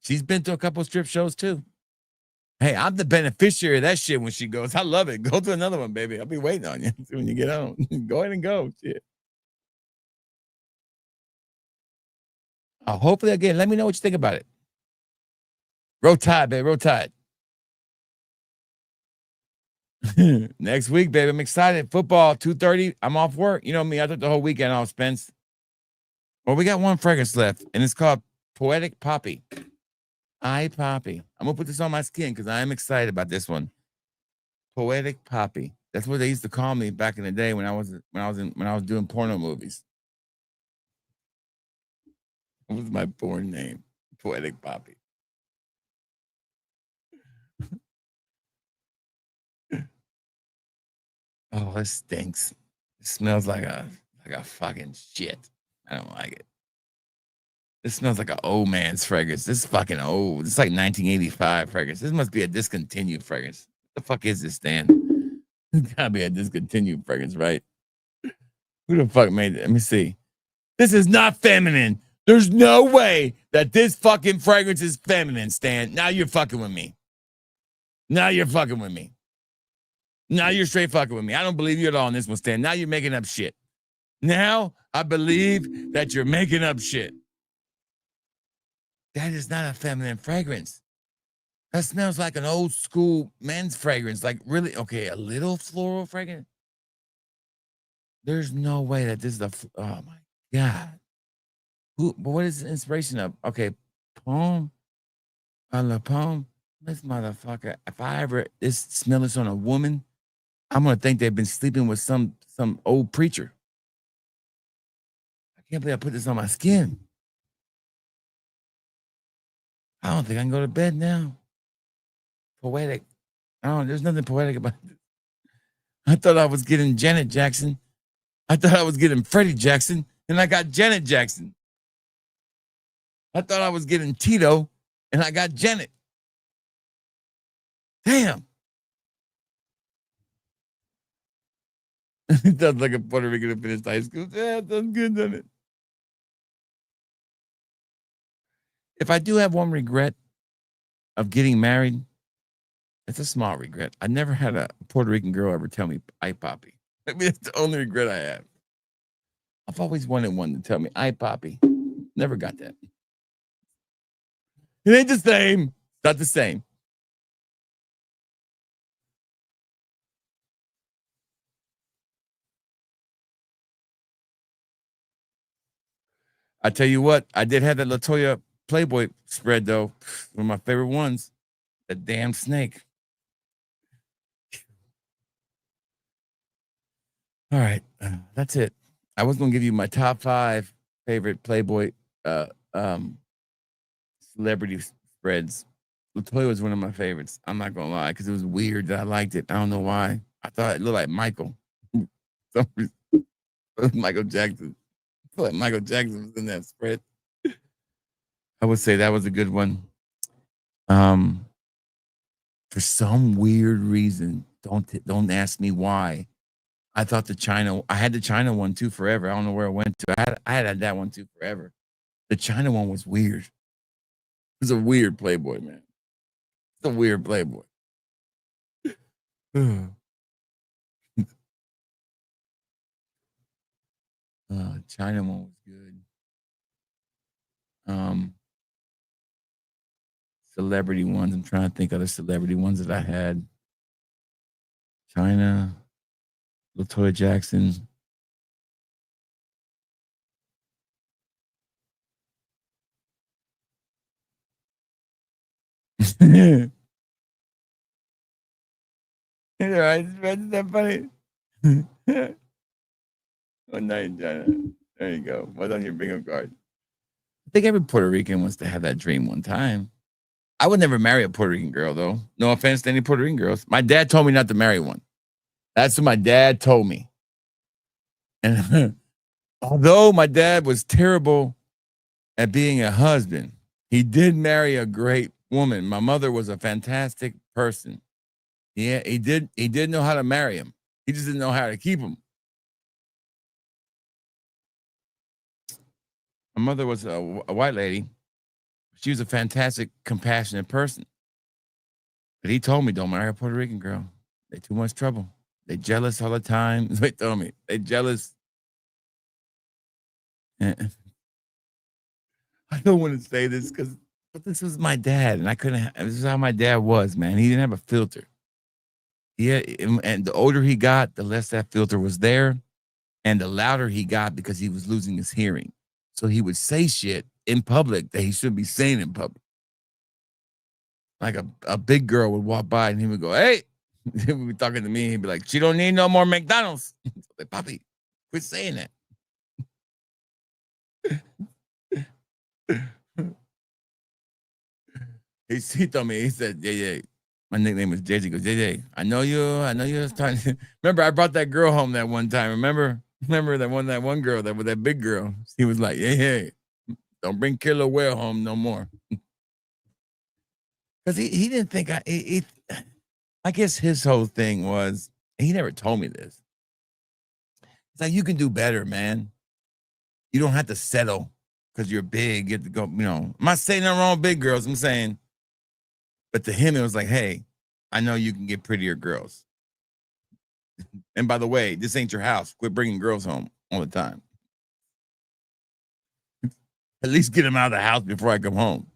She's been to a couple of strip shows too. Hey, I'm the beneficiary of that shit when she goes. I love it. Go to another one, baby. I'll be waiting on you when you get home. Go ahead and go. Shit. Hopefully again, let me know what you think about it. Roll Tide, baby. Roll Tide. Next week, baby. I'm excited. Football, 2:30. I'm off work. You know me. I took the whole weekend off, Spence. Well, we got one fragrance left, and it's called Poetic Poppy. Poppy. I'm gonna put this on my skin because I am excited about this one. Poetic Poppy. That's what they used to call me back in the day when I was doing porno movies. What was my porn name? Poetic Poppy. Oh, it stinks. It smells like a fucking shit. I don't like it. It smells like an old man's fragrance. This is fucking old. It's like 1985 fragrance. This must be a discontinued fragrance. What the fuck is this, Stan? It's gotta be a discontinued fragrance, right? Who the fuck made it? Let me see. This is not feminine. There's no way that this fucking fragrance is feminine, Stan. Now you're fucking with me. Now you're fucking with me. Now you're straight fucking with me. I don't believe you at all in this one, Stan. Now you're making up shit. Now I believe that you're making up shit. That is not a feminine fragrance. That smells like an old school men's fragrance. Like really, okay, a little floral fragrance. There's no way that this is oh my God. But what is the inspiration of? Okay, poem, a la poem. This motherfucker, if I ever smell this on a woman, I'm gonna think they've been sleeping with some old preacher. I can't believe I put this on my skin. I don't think I can go to bed now. Poetic. There's nothing poetic about this. I thought I was getting Janet Jackson. I thought I was getting Freddie Jackson, and I got Janet Jackson. I thought I was getting Tito, and I got Janet. Damn. It sounds like a Puerto Rican that finished high school. Yeah, it sounds good, doesn't it? If I do have one regret of getting married, it's a small regret. I never had a Puerto Rican girl ever tell me, "Ay, papi." I mean, it's the only regret I have. I've always wanted one to tell me, "Ay, papi." Never got that. It ain't the same. It's not the same. I tell you what, I did have that LaToya Playboy spread, though. One of my favorite ones. That damn snake. All right. That's it. I was going to give you my top 5 favorite Playboy celebrity spreads. LaToya was one of my favorites. I'm not going to lie, because it was weird that I liked it. I don't know why. I thought it looked like Michael. Michael Jackson. I feel like Michael Jackson was in that spread. I would say that was a good one. For some weird reason, don't ask me why. I thought I had the China one too forever. I don't know where it went to. I had that one too forever. The China one was weird. It was a weird Playboy, man. It's a weird Playboy. China one was good. Celebrity ones. I'm trying to think of the celebrity ones that I had. China, LaToya Jackson. Yeah, right. Isn't that funny? One night in China. There you go. What's on your bingo card? I think every Puerto Rican wants to have that dream one time. I would never marry a Puerto Rican girl, though. No offense to any Puerto Rican girls. My dad told me not to marry one. That's what my dad told me. And although my dad was terrible at being a husband, he did marry a great woman. My mother was a fantastic person. Yeah, he did know how to marry him. He just didn't know how to keep him. My mother was a white lady. She was a fantastic, compassionate person. But he told me, don't marry a Puerto Rican girl. They're too much trouble. They jealous all the time. They told me. They jealous. I don't want to say this but this was my dad, and I couldn't. This is how my dad was, man. He didn't have a filter. Yeah, and the older he got, the less that filter was there, and the louder he got because he was losing his hearing. So he would say shit in public that he shouldn't be saying in public. Like a big girl would walk by and he would go, "Hey," he would be talking to me. He'd be like, "She don't need no more McDonald's." Like, "Papi, quit saying that." He told me, he said, "JJ, my nickname was JJ." He goes, "JJ, I know you was trying to." Remember, I brought that girl home that one time. Remember that one girl that was that big girl. He was like, "Hey, don't bring Killer Whale home no more." Because he didn't think I guess his whole thing was, he never told me this. It's like, you can do better, man. You don't have to settle because you're big. You have to go, I'm not saying nothing wrong with big girls. I'm saying, but to him, it was like, hey, I know you can get prettier girls. And by the way, this ain't your house. Quit bringing girls home all the time. At least get them out of the house before I come home.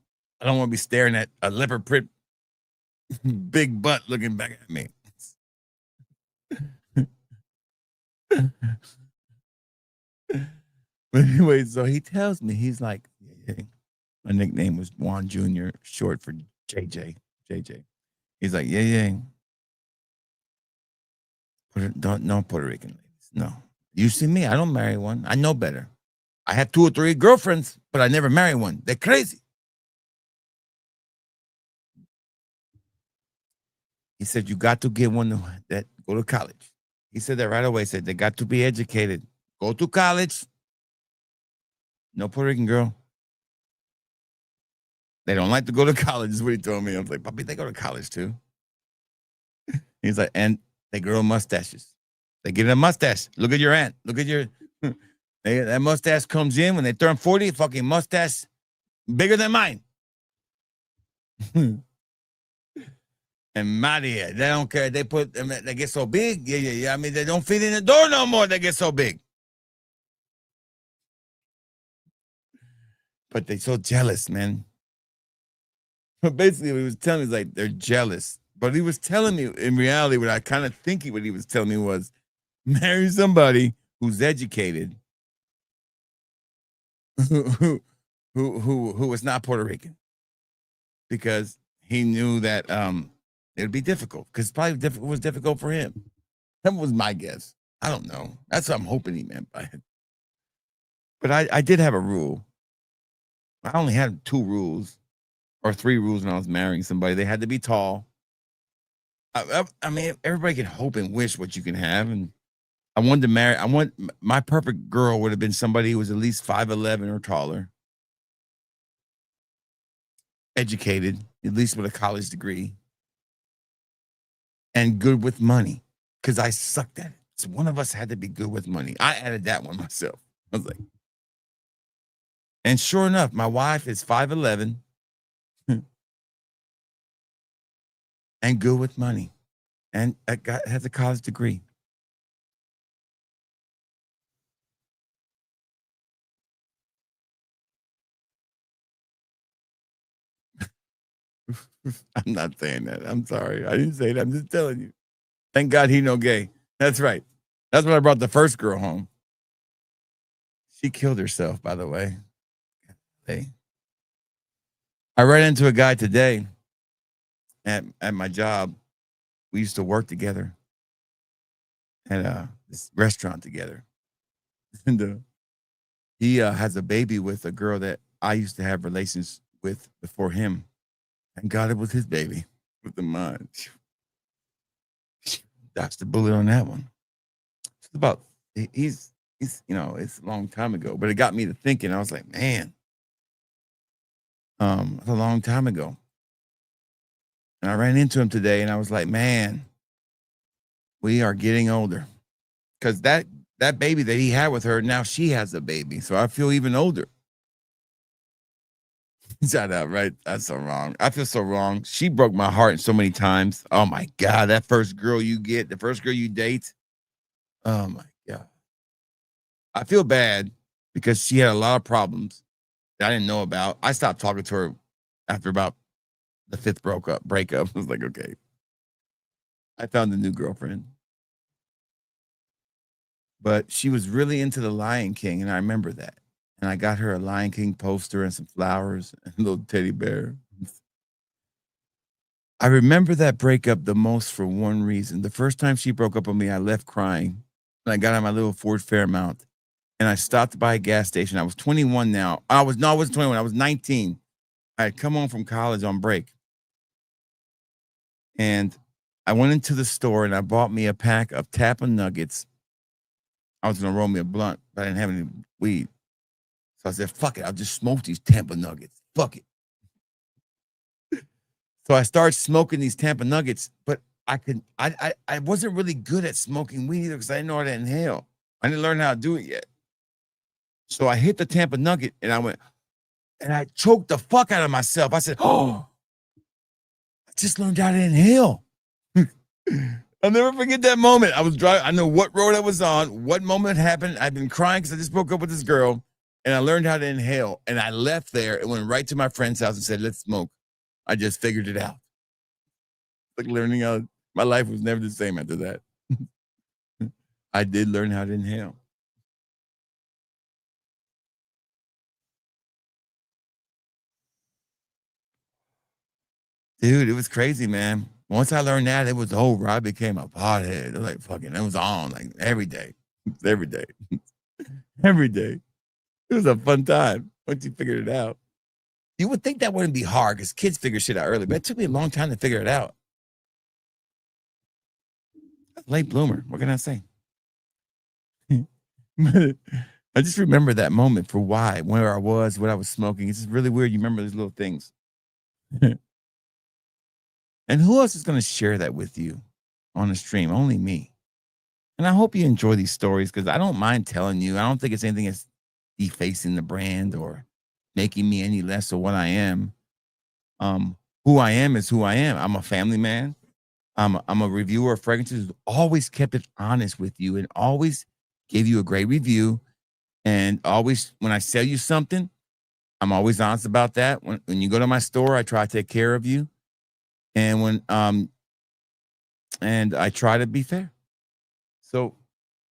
I don't want to be staring at a leopard print big butt looking back at me. But anyway, so he tells me, he's like, yeah, my nickname was Juan Jr., short for JJ. JJ. He's like, yeah. No Puerto Rican ladies. No. You see me, I don't marry one. I know better. I have 2 or 3 girlfriends, but I never marry one. They're crazy. He said, you got to get one that go to college. He said that right away. He said, they got to be educated. Go to college. No Puerto Rican girl. They don't like to go to college, is what he told me. I was like, Papi, they go to college too. He's like, and they grow mustaches. They get a mustache. Look at your aunt. Look at your, that mustache comes in when they turn 40, fucking mustache bigger than mine. And Maria, they don't care. They get so big. Yeah. I mean, they don't fit in the door no more. They get so big. But they're so jealous, man. But basically, what he was telling me is like, they're jealous. But he was telling me, in reality, what I kind of think what he was telling me was, marry somebody who's educated, who was not Puerto Rican. Because he knew that it'd be difficult. Because probably it was difficult for him. That was my guess. I don't know. That's what I'm hoping he meant by it. But I did have a rule. I only had 2 rules or 3 rules when I was marrying somebody. They had to be tall. I mean, everybody can hope and wish what you can have. And I wanted to marry. My perfect girl would have been somebody who was at least 5'11" or taller. Educated, at least with a college degree. And good with money. Because I sucked at it. So one of us had to be good with money. I added that one myself. I was like, and sure enough, my wife is 5'11" and good with money, and has a college degree. I'm not saying that. I'm sorry. I didn't say that. I'm just telling you. Thank God he no gay. That's right. That's when I brought the first girl home. She killed herself, by the way. I ran into a guy today at my job. We used to work together at this restaurant together. And he has a baby with a girl that I used to have relations with before him. And God, it was his baby with the mine. Dodged the bullet on that one. It's about, he's it's a long time ago, but it got me to thinking. I was like, man, it's a long time ago. And I ran into him today and I was like, man, we are getting older. Because that baby that he had with her, now she has a baby. So I feel even older. Shut up, right? That's so wrong. I feel so wrong. She broke my heart so many times. Oh my God, that first girl you get, the first girl you date. Oh my God. I feel bad because she had a lot of problems that I didn't know about. I stopped talking to her after about the 5th breakup. I was like, okay. I found a new girlfriend. But she was really into the Lion King, and I remember that. And I got her a Lion King poster and some flowers and a little teddy bear. I remember that breakup the most for one reason. The first time she broke up with me, I left crying. And I got on my little Ford Fairmount. And I stopped by a gas station. I was 21 now. I wasn't 21. I was 19. I had come home from college on break. And I went into the store and I bought me a pack of Tappa Nuggets. I was going to roll me a blunt, but I didn't have any weed. So I said, fuck it. I'll just smoke these Tampa Nuggets. Fuck it. So I started smoking these Tampa Nuggets, but I wasn't really good at smoking weed either because I didn't know how to inhale. I didn't learn how to do it yet. So I hit the Tampa Nugget and I went, and I choked the fuck out of myself. I said, oh, I just learned how to inhale. I'll never forget that moment. I was driving. I know what road I was on, what moment happened. I've been crying because I just broke up with this girl. and I learned how to inhale. And I left there and went right to my friend's house and said, let's smoke. I just figured it out. Like learning how, my life was never the same after that. I did learn how to inhale. Dude, it was crazy, man. Once I learned that, it was over. I became a pothead. It was like fucking, it was on like every day. Every day. Every day. It was a fun time once you figured it out. You would think that wouldn't be hard because kids figure shit out early, but it took me a long time to figure it out. Late bloomer. What can I say? I just remember that moment for why, where I was, what I was smoking. It's just really weird. You remember those little things. And who else is going to share that with you on the stream? Only me. And I hope you enjoy these stories because I don't mind telling you. I don't think it's anything that's defacing the brand or making me any less of what I am. Who I am is who I am. I'm a family man. I'm a reviewer of fragrances. Always kept it honest with you and always gave you a great review. And always, when I sell you something, I'm always honest about that. When you go to my store, I try to take care of you. And and I try to be fair. So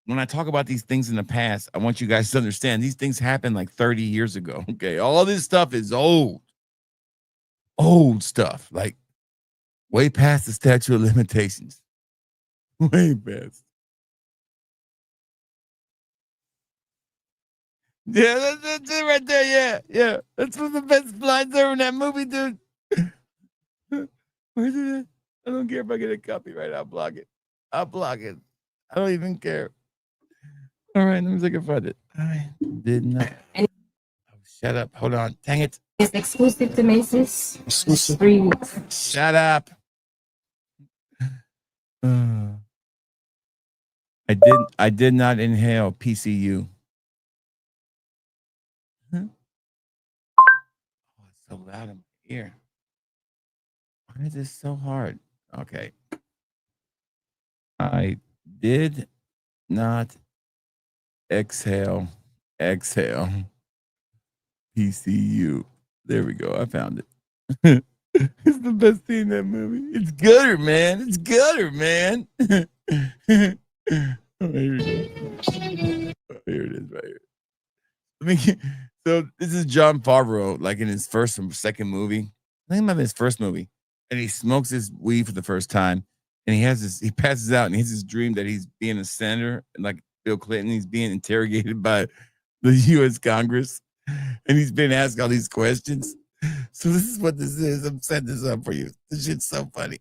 when I talk about these things in the past, I want you guys to understand these things happened like 30 years ago. Okay. All this stuff is old stuff, like way past the statute of limitations. Way past. Yeah, that's it right there. Yeah, yeah. That's one of the best lines ever in that movie, dude. Where's it at? I don't care if I get a copyright. I'll block it. I'll block it. I don't even care. All right, let me see if I can find it. I did not. Oh, shut up. Hold on. Dang it. It's exclusive to Macy's. Exclusive. 3 weeks. Shut up. I did not inhale PCU. Huh? Oh, it's so loud in my ear. Why is this so hard? Okay. I did not exhale PCU. There we go. I found it. It's the best thing in that movie. It's gutter, man. It's gutter, man. Oh, here it is. Oh, here it is right here. So this is John Favreau, like in his first or second movie. I think it might be his first movie. And he smokes his weed for the first time. And he passes out and he has this dream that he's being a senator, like Bill Clinton. He's being interrogated by the U.S. Congress. And he's been asked all these questions. So this is what this is. I'm setting this up for you. This shit's so funny.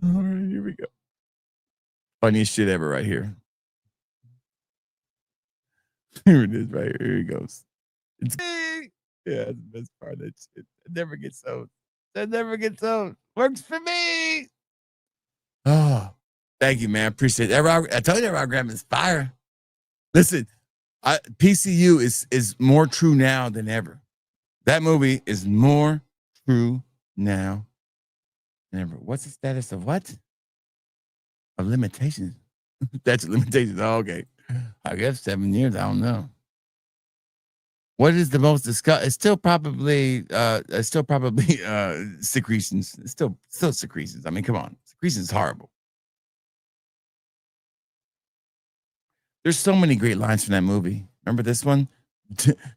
All right, here we go. Funniest shit ever right here. Here it is right here. Here he goes. It's yeah, that's the best part of that shit. It never gets old. That never gets old. Works for me. Oh, thank you, man. Appreciate it. I told you that Rock Graham is fire. Listen, PCU is more true now than ever. That movie is more true now than ever. What's the status of what? Of limitations. That's limitations. Oh, okay. I guess 7 years. I don't know. What is the most discussed? It's still probably secretions. It's still secretions. I mean, come on. Secretions is horrible. There's so many great lines from that movie. Remember this one?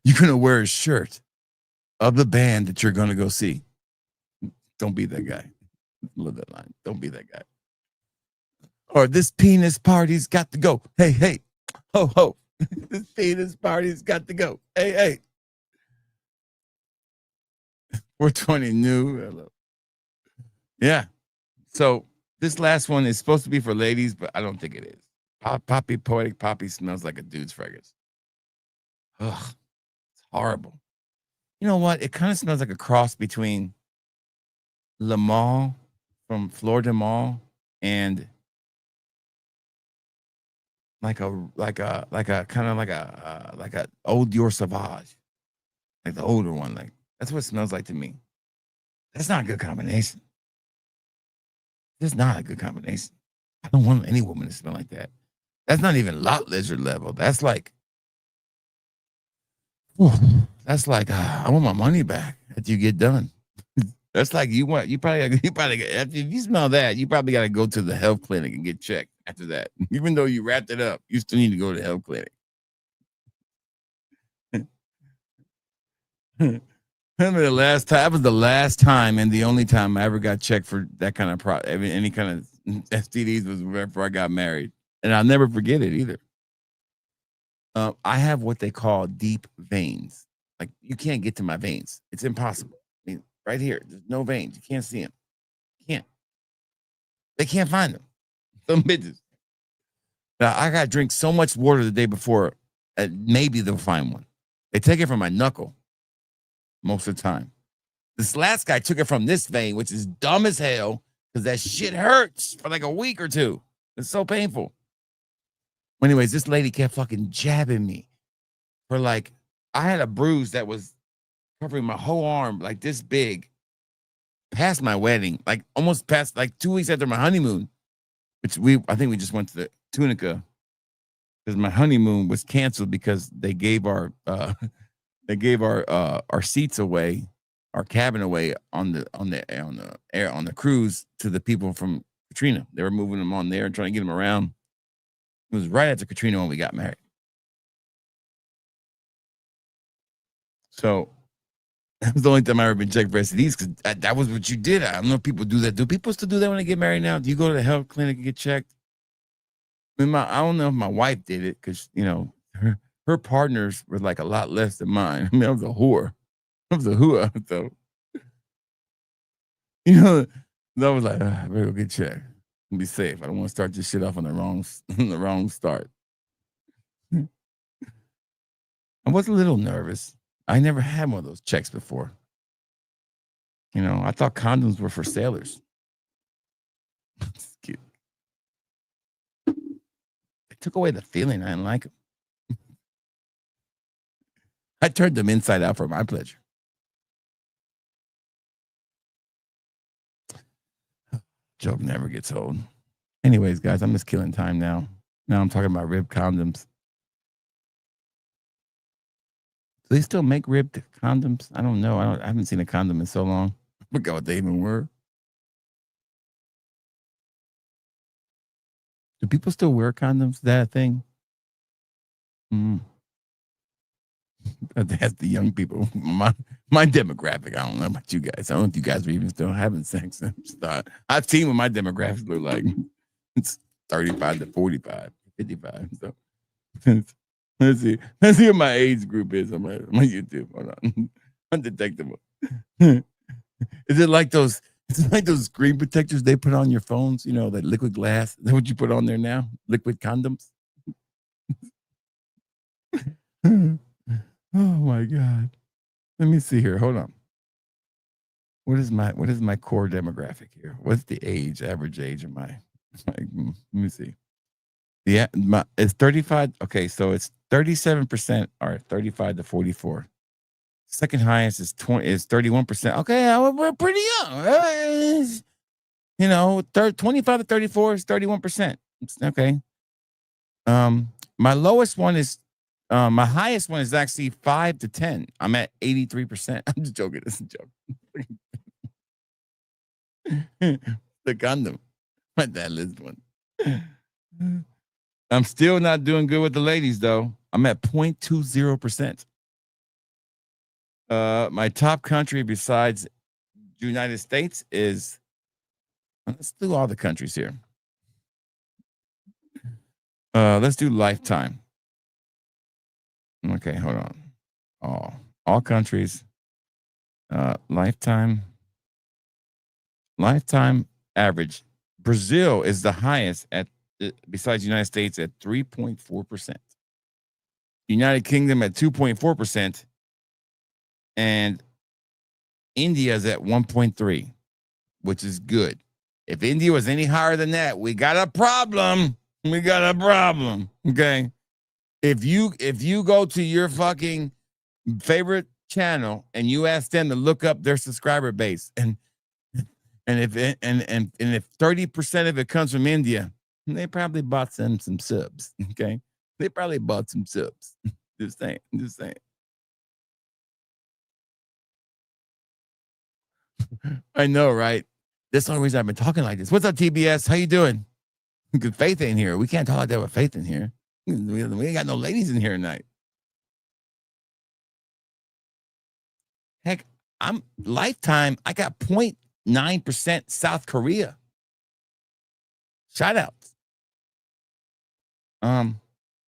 You're gonna wear a shirt of the band that you're gonna go see. Don't be that guy. Love that line. Don't be that guy. Or this penis party's got to go. Hey, hey. Ho, ho. This penis party's got to go. Hey, hey. 420 new. Hello. Yeah. So this last one is supposed to be for ladies, but I don't think it is. Poppy, poetic poppy smells like a dude's fragrance. Ugh. It's horrible. You know what? It kind of smells like a cross between Le Mans from Fleur de Mal and like a kind of like a Old Dior Sauvage, like the older one. Like that's what it smells like to me. That's not a good combination. That's not a good combination. I don't want any woman to smell like that. That's not even lot lizard level. That's like That's like I want my money back after you get done. That's like you probably after you smell that, you probably got to go to the health clinic and get checked after that. Even though you wrapped it up, you still need to go to the health clinic. Remember the last time? That was the last time and the only time I ever got checked for that kind of any kind of STDs was before I got married, and I'll never forget it either. I have what they call deep veins. Like you can't get to my veins; it's impossible. I mean, right here, there's no veins. You can't see them. You can't. They can't find them. Some bitches. Now I got to drink so much water the day before, maybe they'll find one. They take it from my knuckle. Most of the time. This last guy took it from this vein, which is dumb as hell because that shit hurts for like a week or two. It's so painful. Anyways, this lady kept fucking jabbing me for like, I had a bruise that was covering my whole arm like this big past my wedding, like almost past like 2 weeks after my honeymoon, which I think we just went to the Tunica because my honeymoon was canceled because they gave our seats away, our cabin away on the cruise to the people from Katrina. They were moving them on there and trying to get them around. It was right after Katrina when we got married. So that was the only time I ever been checked for STDs because that was what you did. I don't know if people do that. Do people still do that when they get married now? Do you go to the health clinic and get checked? I mean, I don't know if my wife did it because, you know, her partners were like a lot less than mine. I mean, I was a whore. I was a whore. So, you know, I was like, I better go get checked and be safe. I don't want to start this shit off on the wrong start. I was a little nervous. I never had one of those checks before. You know, I thought condoms were for sailors. It's cute. They took away the feeling. I didn't like them. I turned them inside out for my pleasure. Joke never gets old. Anyways, guys, I'm just killing time now. Now I'm talking about rib condoms. Do they still make ribbed condoms? I don't know. I haven't seen a condom in so long. I forgot what they even were. Do people still wear condoms? Is that a thing? That's the young people. My demographic. I don't know about you guys. I don't know if you guys are even still having sex. I've seen what my demographics look like. It's 35 to 45, 55. So let's see what my age group is on my YouTube. Hold on. Undetectable. Is it like those? Is it like those screen protectors they put on your phones? You know, that liquid glass. Is that what you put on there now? Liquid condoms. Oh my God. Let me see here. Hold on. What is my core demographic here? What's the average age of my let me see. Yeah, it's 35. Okay, so it's 37% are 35 to 44. Second highest is 31%. Okay, we're pretty young. You know, 25 to 34 is 31%. Okay. My lowest one is my highest one is actually 5 to 10. I'm at 83%. I'm just joking. It's a joke. The condom. My dad lives one. I'm still not doing good with the ladies, though. I'm at 0.20%. My top country besides the United States is, let's do all the countries here. Let's do Lifetime. Okay, hold on. All countries. Lifetime average. Brazil is the highest at besides the United States at 3.4%. United Kingdom at 2.4%. And India is at 1.3, which is good. If India was any higher than that, we got a problem. We got a problem. Okay. If you go to your fucking favorite channel and you ask them to look up their subscriber base and if 30% of it comes from India, they probably bought some subs. Okay. They probably bought some subs. Just saying. I know, right? That's the only reason I've been talking like this. What's up, TBS? How you doing? Good. Faith ain't here. We can't talk like that with Faith in here. We ain't got no ladies in here tonight. Heck, I'm Lifetime. I got 0.9% South Korea. Shout outs.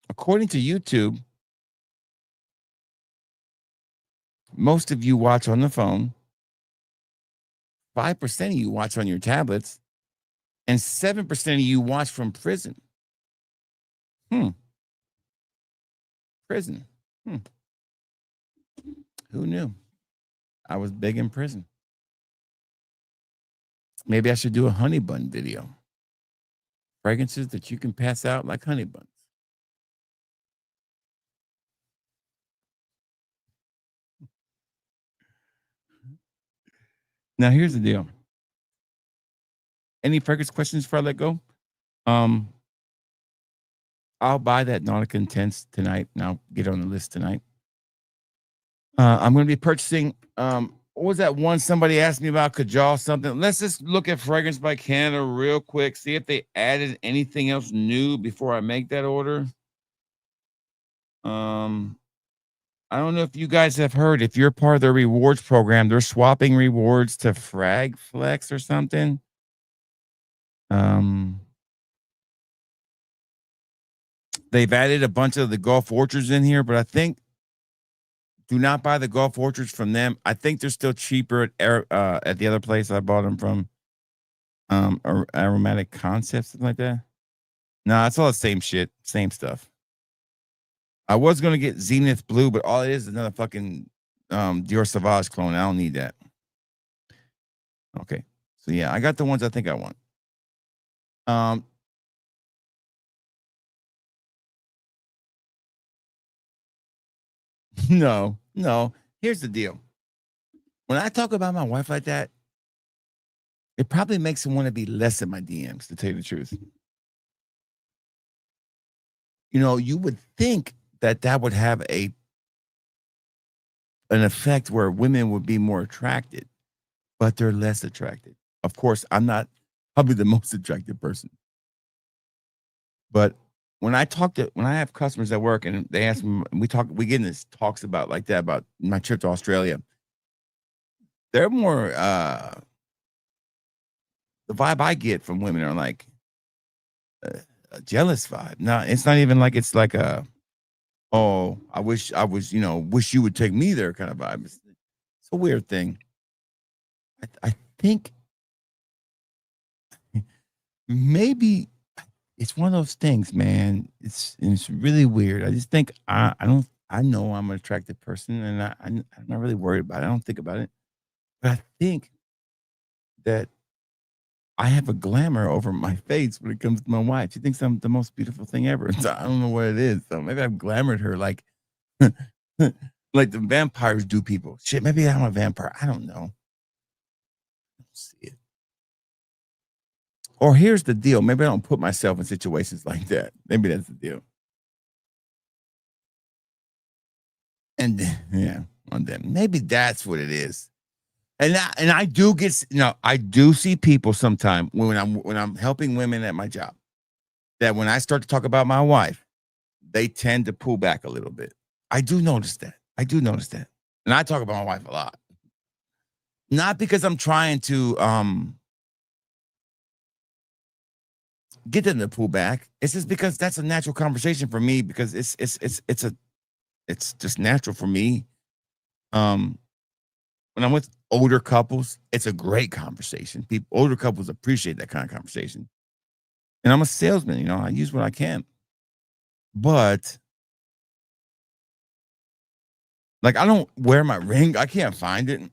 According to YouTube, most of you watch on the phone. 5% of you watch on your tablets, and 7% of you watch from prison. Prison. Who knew? I was big in prison. Maybe I should do a honey bun video. Fragrances that you can pass out like honey buns. Now, here's the deal. Any fragrance questions before I let go? I'll buy that Nautica Intense tonight, and I'll get on the list tonight. I'm going to be purchasing, what was that one somebody asked me about, Kajal something? Let's just look at Fragrance by Canada real quick, see if they added anything else new before I make that order. I don't know if you guys have heard, if you're part of their rewards program, they're swapping rewards to Frag Flex or something. They've added a bunch of the Gulf Orchards in here, but I think do not buy the Gulf Orchards from them. I think they're still cheaper at the other place I bought them from. Aromatic Concepts, something like that. No, it's all the same shit, same stuff. I was gonna get Zenith Blue, but all it is another fucking Dior Sauvage clone. I don't need that. Okay, so yeah, I got the ones I think I want. No. Here's the deal. When I talk about my wife like that, it probably makes him want to be less in my DMs, to tell you the truth. You know, you would think that would have an effect where women would be more attracted, but they're less attracted. Of course, I'm not probably the most attractive person. But when I have customers at work and they ask me, we get in this talks about like that, about my trip to Australia. They're more, the vibe I get from women are like a jealous vibe. No, it's not even like it's like oh, I wish I was, wish you would take me there kind of vibe. It's a weird thing. I think maybe it's one of those things, man. It's really weird. I just think I know I'm an attractive person, and I'm not really worried about it. I don't think about it, but I think that I have a glamour over my face when it comes to my wife. She thinks I'm the most beautiful thing ever. So I don't know what it is. So maybe I've glamored her like like the vampires do people. Shit, maybe I'm a vampire. I don't know. See it. Or here's the deal. Maybe I don't put myself in situations like that. Maybe that's the deal. And yeah, on them. Maybe that's what it is. And I do get, I do see people sometime when I'm helping women at my job, that when I start to talk about my wife, they tend to pull back a little bit. I do notice that. And I talk about my wife a lot. Not because I'm trying to get them to pull back. It's just because that's a natural conversation for me, because it's just natural for me. When I'm with older couples, it's a great conversation. Older couples appreciate that kind of conversation. And I'm a salesman, I use what I can. But like, I don't wear my ring. I can't find it.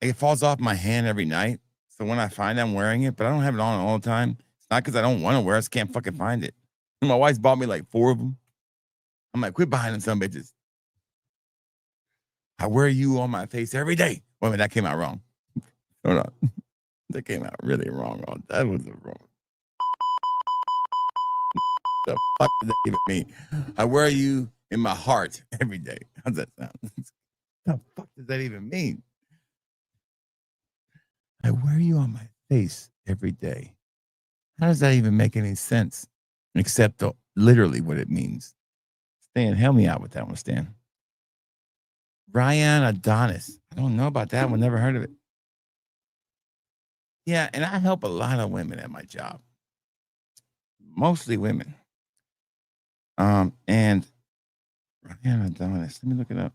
It falls off my hand every night. So when I find it, I'm wearing it, but I don't have it on all the time. It's not because I don't want to wear it. I just can't fucking find it. And my wife's bought me like 4 of them. I'm like, quit buying them, some bitches. I wear you on my face every day. Wait a minute, that came out wrong. Hold on. That came out really wrong. That was wrong. The fuck does that even mean? I wear you in my heart every day. How's that sound? The fuck does that even mean? I wear you on my face every day. How does that even make any sense? Except literally what it means. Stan, help me out with that one, Stan. Ryan Adonis. I don't know about that one. Never heard of it. Yeah, and I help a lot of women at my job. Mostly women. And Ryan Adonis. Let me look it up.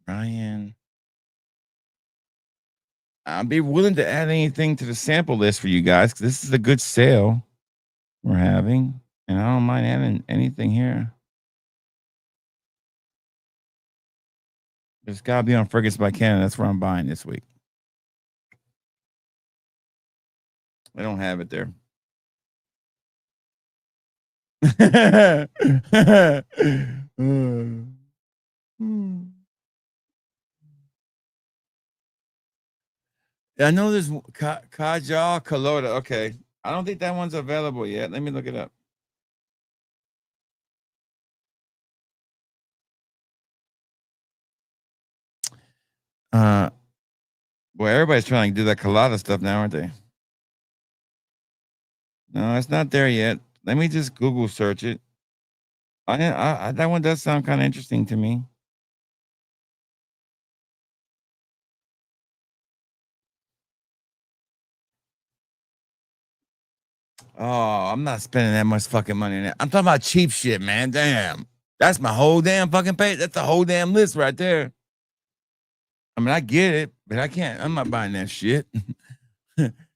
Ryan. I'll be willing to add anything to the sample list for you guys because this is a good sale we're having. And I don't mind adding anything here. It's got to be on Fragrance by Canada. That's where I'm buying this week. I don't have it there. I know there's Kajal Kalota. Okay. I don't think that one's available yet. Let me look it up. Boy, everybody's trying to do that colada stuff now, aren't they? No, it's not there yet. Let me just Google search it. That one does sound kind of interesting to me. Oh, I'm not spending that much fucking money on that. I'm talking about cheap shit, man. Damn. That's my whole damn fucking page. That's the whole damn list right there. I mean, I get it, but I can't. I'm not buying that shit.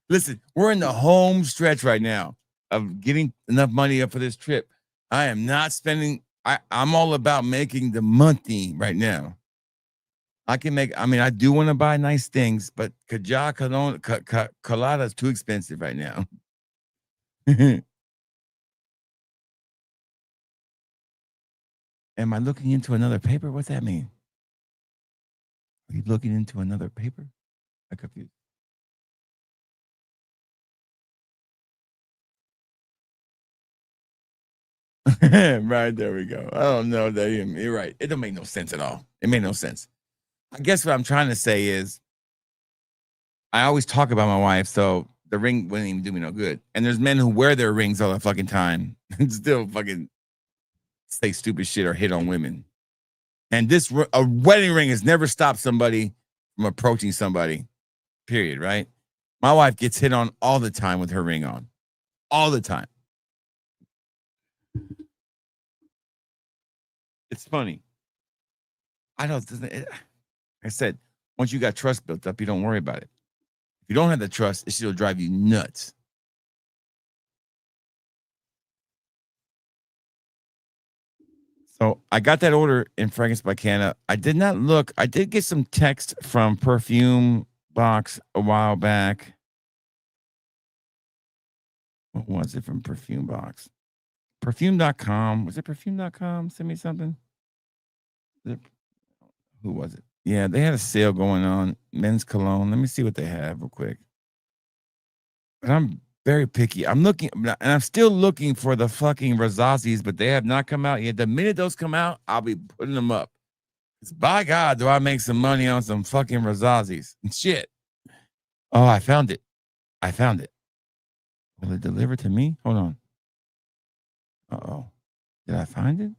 Listen, we're in the home stretch right now of getting enough money up for this trip. I am not spending. I'm all about making the money right now. I do want to buy nice things, but Colada is too expensive right now. Am I looking into another paper? What's that mean? Are you looking into another paper? I'm confused. Right, there we go. I don't know that you're right. It don't make no sense at all. It made no sense. I guess what I'm trying to say is I always talk about my wife, so the ring wouldn't even do me no good. And there's men who wear their rings all the fucking time and still fucking say stupid shit or hit on women. And a wedding ring has never stopped somebody from approaching somebody, period, right? My wife gets hit on all the time with her ring on. All the time. It's funny. I said, once you got trust built up, you don't worry about it. If you don't have the trust, it should drive you nuts. So I got that order in Frangrance by Canada. I did not look. I did get some text from Perfume Box a while back. What was it from Perfume Box? Perfume.com. Was it perfume.com? Send me something. Who was it? Yeah, they had a sale going on. Men's cologne. Let me see what they have real quick. But I'm very picky. I'm looking, and I'm still looking for the fucking Razazis, but they have not come out yet. The minute those come out, I'll be putting them up. By God, do I make some money on some fucking Razazis? Shit. Oh, I found it. I found it. Will it deliver to me? Hold on. Uh-oh. Did I find it?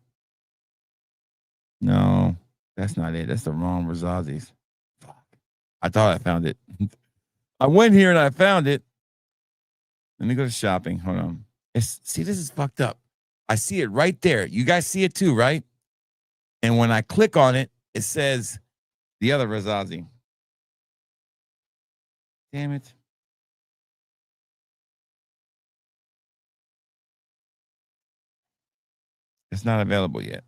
No, that's not it. That's the wrong Razazis. Fuck. I thought I found it. I went here and I found it. Let me go to shopping. Hold on. See, this is fucked up. I see it right there. You guys see it too, right? And when I click on it, it says the other Razazi. Damn it. It's not available yet.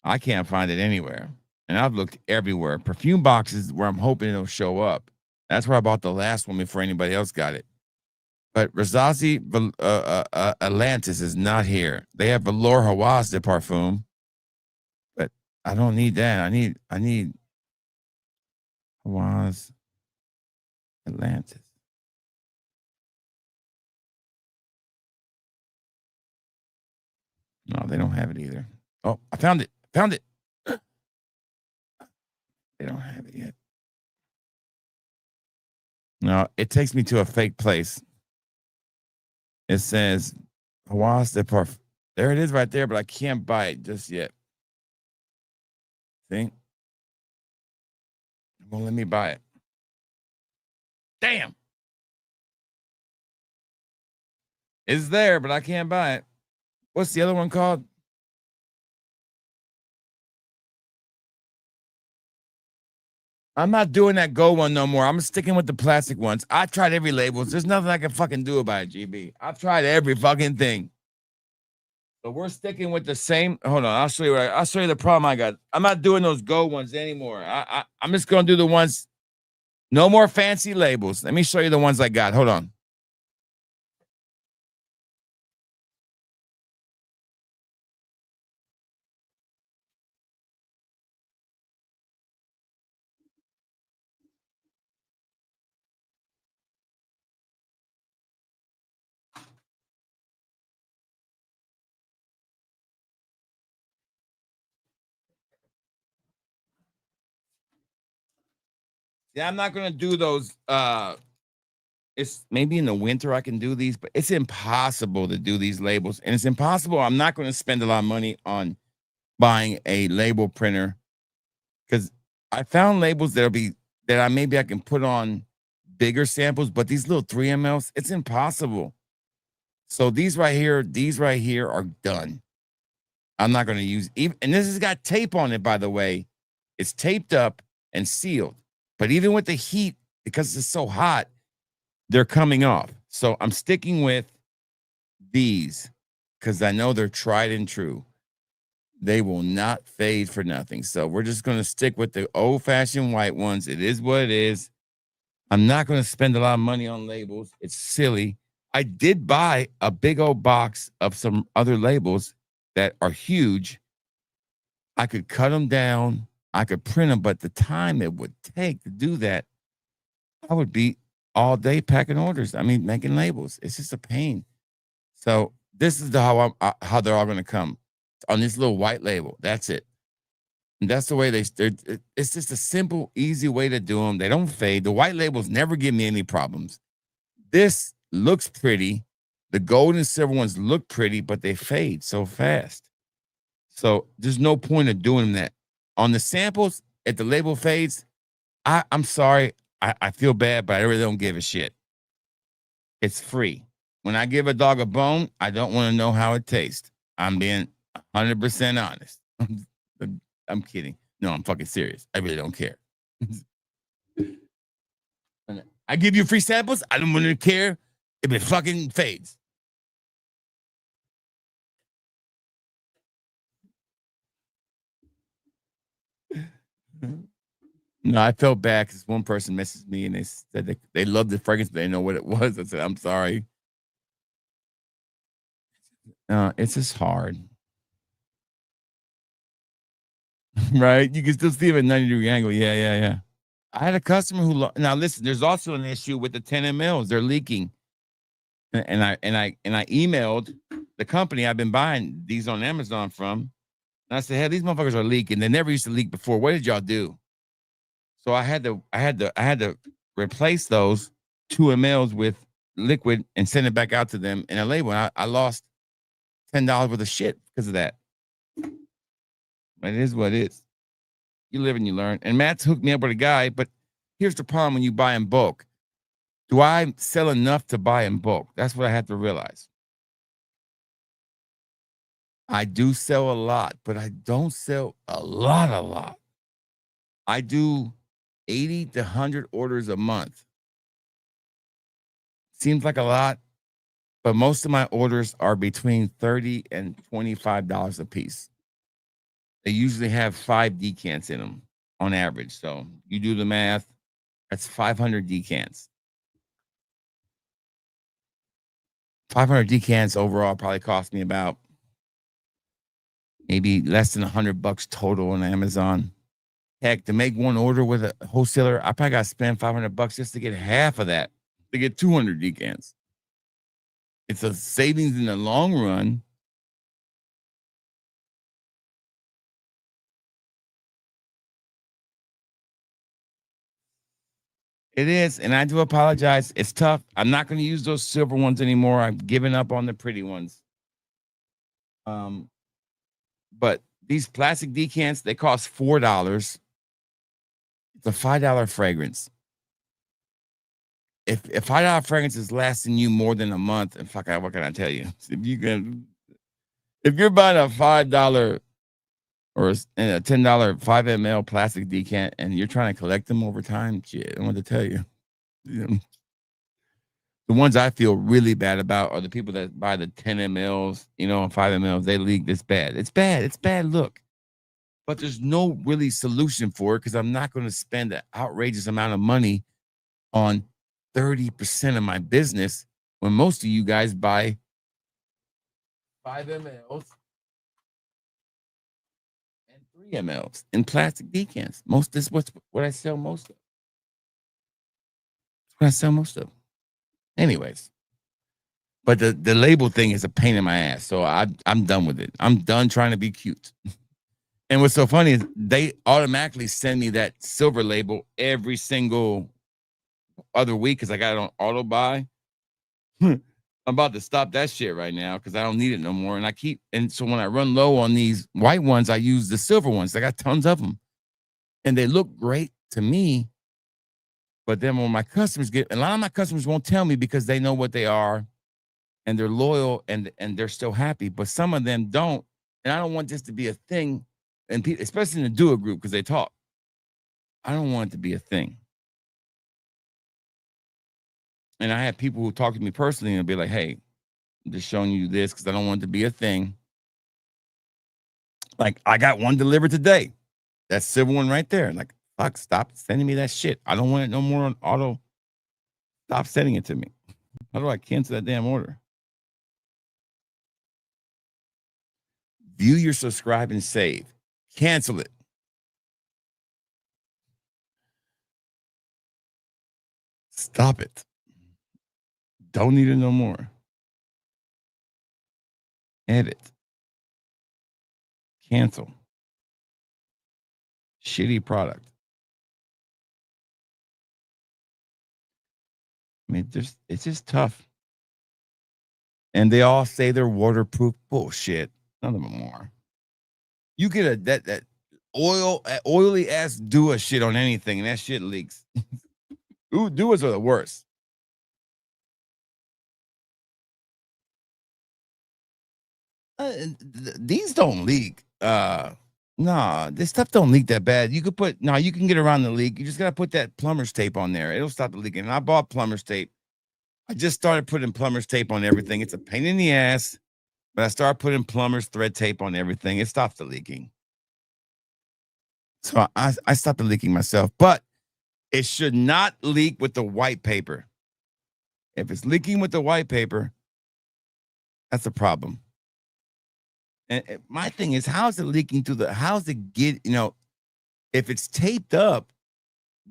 I can't find it anywhere. And I've looked everywhere. Perfume boxes where I'm hoping it'll show up. That's where I bought the last one before anybody else got it. But Razazi Atlantis is not here. They have Velour Hawas de Parfum. But I don't need that. I need Hawas Atlantis. No, they don't have it either. Oh, I found it. Found it. They don't have it yet. No, it takes me to a fake place. It says Hawas de Parf. There it is right there, but I can't buy it just yet. See? It won't let me buy it. Damn. It's there, but I can't buy it. What's the other one called? I'm not doing that gold one no more. I'm sticking with the plastic ones. I tried every labels. There's nothing I can fucking do about it, GB. I've tried every fucking thing. But we're sticking with the same. Hold on, I'll show you. I'll show you the problem I got. I'm not doing those gold ones anymore. I'm just gonna do the ones. No more fancy labels. Let me show you the ones I got. Hold on. Yeah, I'm not gonna do those. It's maybe in the winter I can do these, but it's impossible to do these labels, and it's impossible. I'm not going to spend a lot of money on buying a label printer because I found labels that'll be that I maybe I can put on bigger samples, but these little 3 mLs, it's impossible. So these right here are done. I'm not going to use even, and this has got tape on it, by the way. It's taped up and sealed, but even with the heat, because it's so hot, they're coming off. So I'm sticking with these because I know they're tried and true. They will not fade for nothing. So we're just going to stick with the old-fashioned white ones. It is what it is. I'm not going to spend a lot of money on labels. It's silly. I did buy a big old box of some other labels that are huge. I could cut them down. I could print them, but the time it would take to do that, I would be all day packing orders. I mean, making labels. It's just a pain. So this is how they're all going to come on this little white label. That's it. And that's the way it's just a simple, easy way to do them. They don't fade. The white labels never give me any problems. This looks pretty. The gold and silver ones look pretty, but they fade so fast. So there's no point of doing that. On the samples, if the label fades, I'm sorry. I feel bad, but I really don't give a shit. It's free. When I give a dog a bone, I don't want to know how it tastes. I'm being 100% honest. I'm kidding. No, I'm fucking serious. I really don't care. I give you free samples. I don't want to care if it fucking fades. No, I felt bad because one person messaged me and they said they loved the fragrance, but they didn't know what it was. I said, I'm sorry. It's just hard. Right? You can still see it at 90-degree angle. Yeah. I had a customer who now listen, there's also an issue with the 10 mLs. They're leaking. And I emailed the company I've been buying these on Amazon from. And I said, hey, these motherfuckers are leaking. They never used to leak before. What did y'all do? So I had to replace those 2 mLs with liquid and send it back out to them in a label. And I lost $10 worth of shit because of that. But it is what it is. You live and you learn. And Matt's hooked me up with a guy, but here's the problem when you buy in bulk. Do I sell enough to buy in bulk? That's what I have to realize. I do sell a lot, but I don't sell a lot. I do 80 to 100 orders a month. Seems like a lot, but most of my orders are between $30 and $25 a piece. They usually have 5 decants in them on average. So you do the math, that's 500 decants. 500 decants overall probably cost me about maybe less than $100 total on Amazon. Heck, to make one order with a wholesaler, I probably got to spend $500 just to get half of that, to get 200 decants. It's a savings in the long run. It is, and I do apologize. It's tough. I'm not going to use those silver ones anymore. I've given up on the pretty ones. But these plastic decants, they cost $4. It's a $5 fragrance. If $5 fragrance is lasting you more than a month, and fuck, what can I tell you? If you're buying a $5 or a $10 5 ml plastic decant and you're trying to collect them over time, shit, I don't want to tell you. The ones I feel really bad about are the people that buy the 10 mLs, and 5 mLs. They leak. It's bad. It's bad. It's bad look. But there's no really solution for it because I'm not going to spend an outrageous amount of money on 30% of my business when most of you guys buy 5 mLs and 3 mLs in plastic decants. This is what I sell most of. That's what I sell most of. Anyways, but the label thing is a pain in my ass. So I'm done with it. I'm done trying to be cute. And what's so funny is they automatically send me that silver label every single other week because I got it on auto buy. I'm about to stop that shit right now because I don't need it no more. And so when I run low on these white ones, I use the silver ones. I got tons of them. And they look great to me. But then when my customers a lot of my customers won't tell me because they know what they are and they're loyal and they're still happy. But some of them don't. And I don't want this to be a thing. And especially in the do-it group because they talk. I don't want it to be a thing. And I have people who talk to me personally and be like, hey, I'm just showing you this because I don't want it to be a thing. Like, I got one delivered today. That silver one right there. Like, fuck, stop sending me that shit. I don't want it no more on auto. Stop sending it to me. How do I cancel that damn order? View your subscribe and save. Cancel it. Stop it. Don't need it no more. Edit. Cancel. Shitty product. I mean, it's just tough. And they all say they're waterproof. Bullshit. None of them are. You get that oily ass Dua shit on anything, and that shit leaks. Ooh, Duas are the worst. These don't leak. Nah, this stuff don't leak that bad. You can get around the leak. You just gotta put that plumber's tape on there. It'll stop the leaking. And I bought plumber's tape. I just started putting plumber's tape on everything. It's a pain in the ass, but I started putting plumber's thread tape on everything. It stops the leaking. So I stopped the leaking myself, but it should not leak with the white paper. If it's leaking with the white paper, that's a problem. And my thing is, how's it leaking how's it if it's taped up,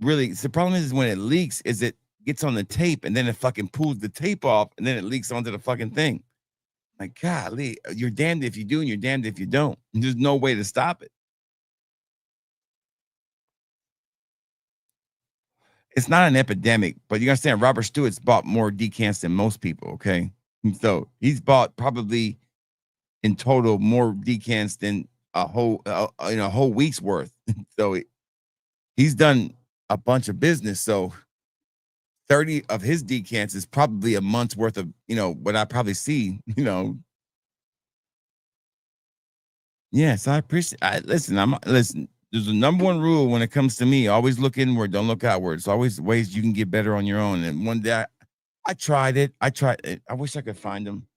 really, the problem is when it leaks, is it gets on the tape and then it fucking pulls the tape off and then it leaks onto the fucking thing. Like, golly, you're damned if you do and you're damned if you don't. There's no way to stop it. It's not an epidemic, but you understand Robert Stewart's bought more decants than most people, okay? So he's bought probably in total more decants than a whole week's worth. So he's done a bunch of business. So 30 of his decants is probably a month's worth of, what I probably see, Yes, I appreciate listen, there's a number one rule when it comes to me. Always look inward, don't look outward. It's always ways you can get better on your own. And one day I tried it. I wish I could find them.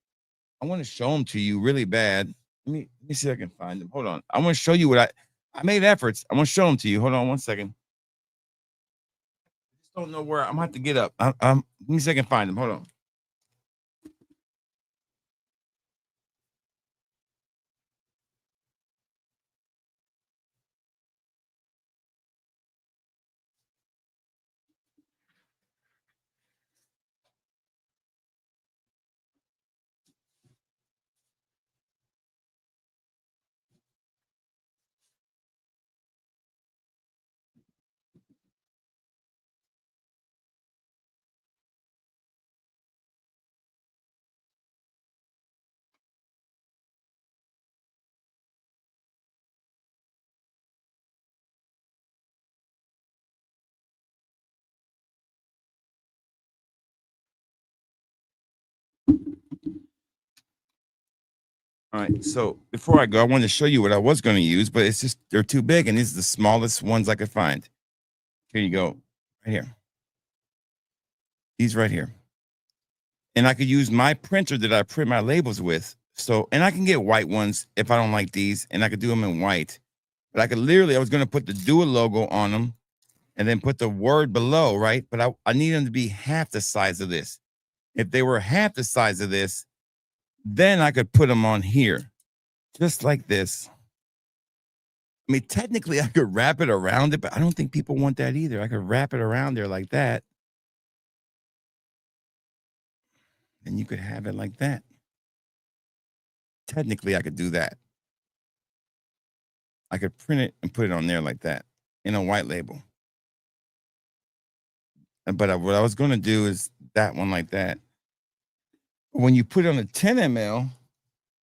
I want to show them to you really bad. Let me see if I can find them. Hold on. I want to show you what I made efforts. I want to show them to you. Hold on one second. I just don't know where I'm gonna have to get up. Let me see if I can find them. Hold on. All right. So before I go, I wanted to show you what I was going to use, but it's just they're too big, and these are the smallest ones I could find. Here you go, right here. These right here, and I could use my printer that I print my labels with. So, and I can get white ones if I don't like these, and I could do them in white. But I could literally, I was going to put the Duo logo on them, and then put the word below, right? But I need them to be half the size of this. If they were half the size of this, then I could put them on here, just like this. I mean, technically, I could wrap it around it, but I don't think people want that either. I could wrap it around there like that. And you could have it like that. Technically, I could do that. I could print it and put it on there like that in a white label. But what I was going to do is that one like that. When you put it on a 10 ml,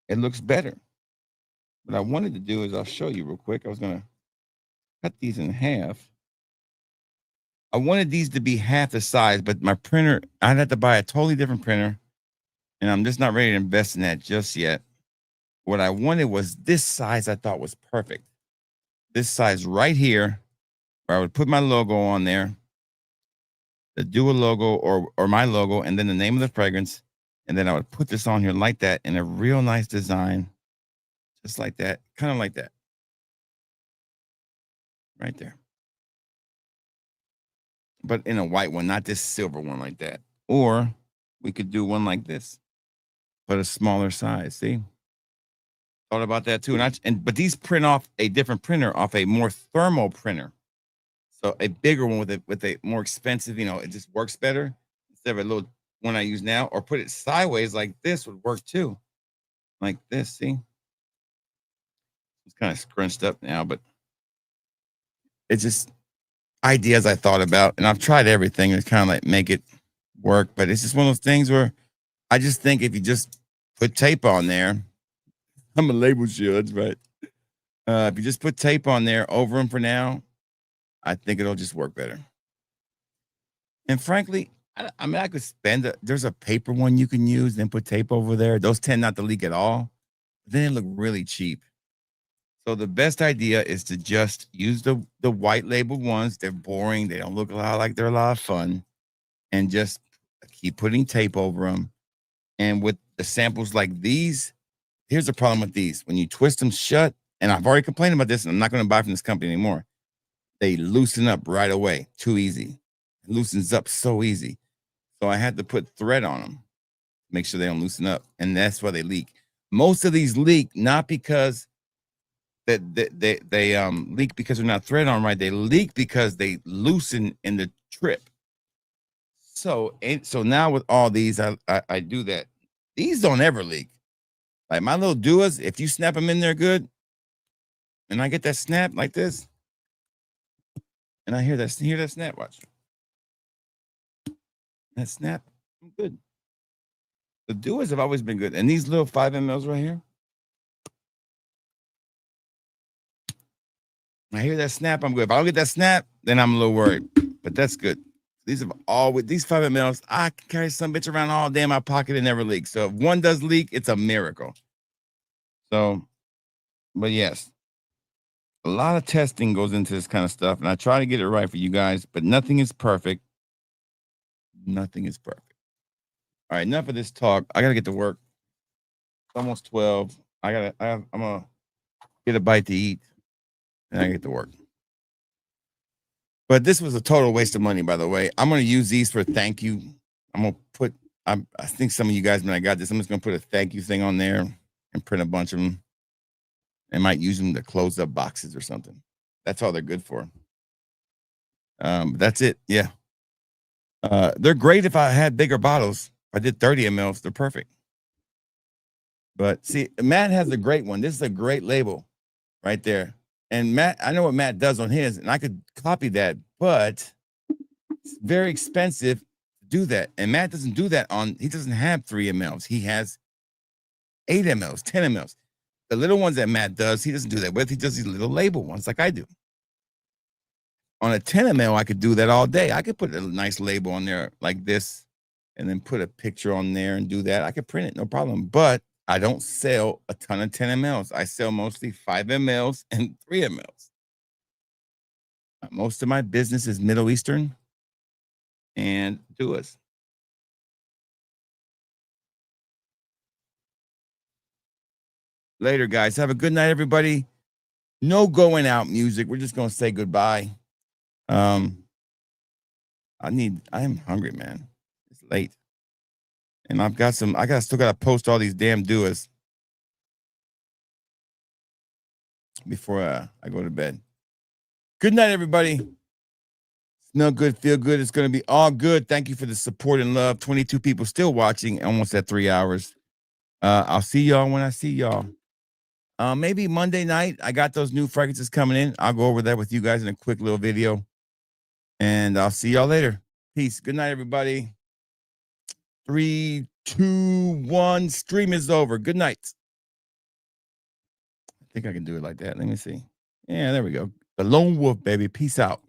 it looks better. What I wanted to do is I'll show you real quick. I was going to cut these in half. I wanted these to be half the size, but my printer, I'd have to buy a totally different printer. And I'm just not ready to invest in that just yet. What I wanted was this size I thought was perfect. This size right here, where I would put my logo on there, the Duo logo or my logo, and then the name of the fragrance. And then I would put this on here like that in a real nice design, just like that, kind of like that. Right there. But in a white one, not this silver one like that. Or we could do one like this, but a smaller size. See? Thought about that too. But these print off a different printer, off a more thermal printer. So a bigger one with a more expensive, it just works better instead of a little one I use now, or put it sideways like this would work too. Like this, see? It's kind of scrunched up now, but it's just ideas I thought about, and I've tried everything to kind of like make it work, but it's just one of those things where I just think if you just put tape on there, I'm a label judge, but if you just put tape on there over them for now, I think it'll just work better. And frankly, I mean, I could there's a paper one you can use, then put tape over there. Those tend not to leak at all. Then they look really cheap. So the best idea is to just use the white label ones. They're boring. They don't look a lot like they're a lot of fun. And just keep putting tape over them. And with the samples like these, here's the problem with these. When you twist them shut, and I've already complained about this, and I'm not going to buy from this company anymore. They loosen up right away. Too easy. It loosens up so easy. So I had to put thread on them. Make sure they don't loosen up. And that's why they leak. Most of these leak not because they leak because they're not thread on right. They leak because they loosen in the trip. So now with all these, I do that. These don't ever leak. Like my little Duos, if you snap them in there good, and I get that snap like this, and I hear that snap, watch. That snap, I'm good. The Duos have always been good. And these little 5 mLs right here, I hear that snap, I'm good. If I don't get that snap, then I'm a little worried. But that's good. These 5 mLs, I can carry some bitch around all day in my pocket and never leak. So if one does leak, it's a miracle. So, but yes, a lot of testing goes into this kind of stuff, and I try to get it right for you guys, but nothing is perfect. Nothing is perfect. All right, enough of this talk. I gotta get to work. It's almost 12. I'm gonna get a bite to eat, and I get to work. But this was a total waste of money, by the way. I'm gonna use these for thank you. I'm gonna put. I think some of you guys, when I got this, I'm just gonna put a thank you thing on there and print a bunch of them. I might use them to close up boxes or something. That's all they're good for. That's it. Yeah. They're great if I had bigger bottles. If I did 30 mLs, they're perfect. But see, Matt has a great one. This is a great label right there. And Matt, I know what Matt does on his, and I could copy that, but it's very expensive to do that. And Matt doesn't do that he doesn't have 3 mLs. He has 8 mLs, 10 mLs. The little ones that Matt does, he doesn't do that with. He does these little label ones like I do. On a 10 ml, I could do that all day. I could put a nice label on there like this and then put a picture on there and do that. I could print it, no problem. But I don't sell a ton of 10 mLs. I sell mostly 5 mLs and 3 mLs. Most of my business is Middle Eastern and duas. Later, guys. Have a good night, everybody. No going out music. We're just gonna say goodbye. I am hungry, man. It's late. And still gotta post all these damn duas before I go to bed. Good night, everybody. Smell good, feel good. It's gonna be all good. Thank you for the support and love. 22 people still watching, almost at 3 hours. I'll see y'all when I see y'all. Maybe Monday night. I got those new fragrances coming in. I'll go over that with you guys in a quick little video. And I'll see y'all later. Peace. Good night, everybody. 3, 2, 1. Stream is over. Good night. I think I can do it like that. Let me see. Yeah, there we go. The Lone Wolf, baby. Peace out.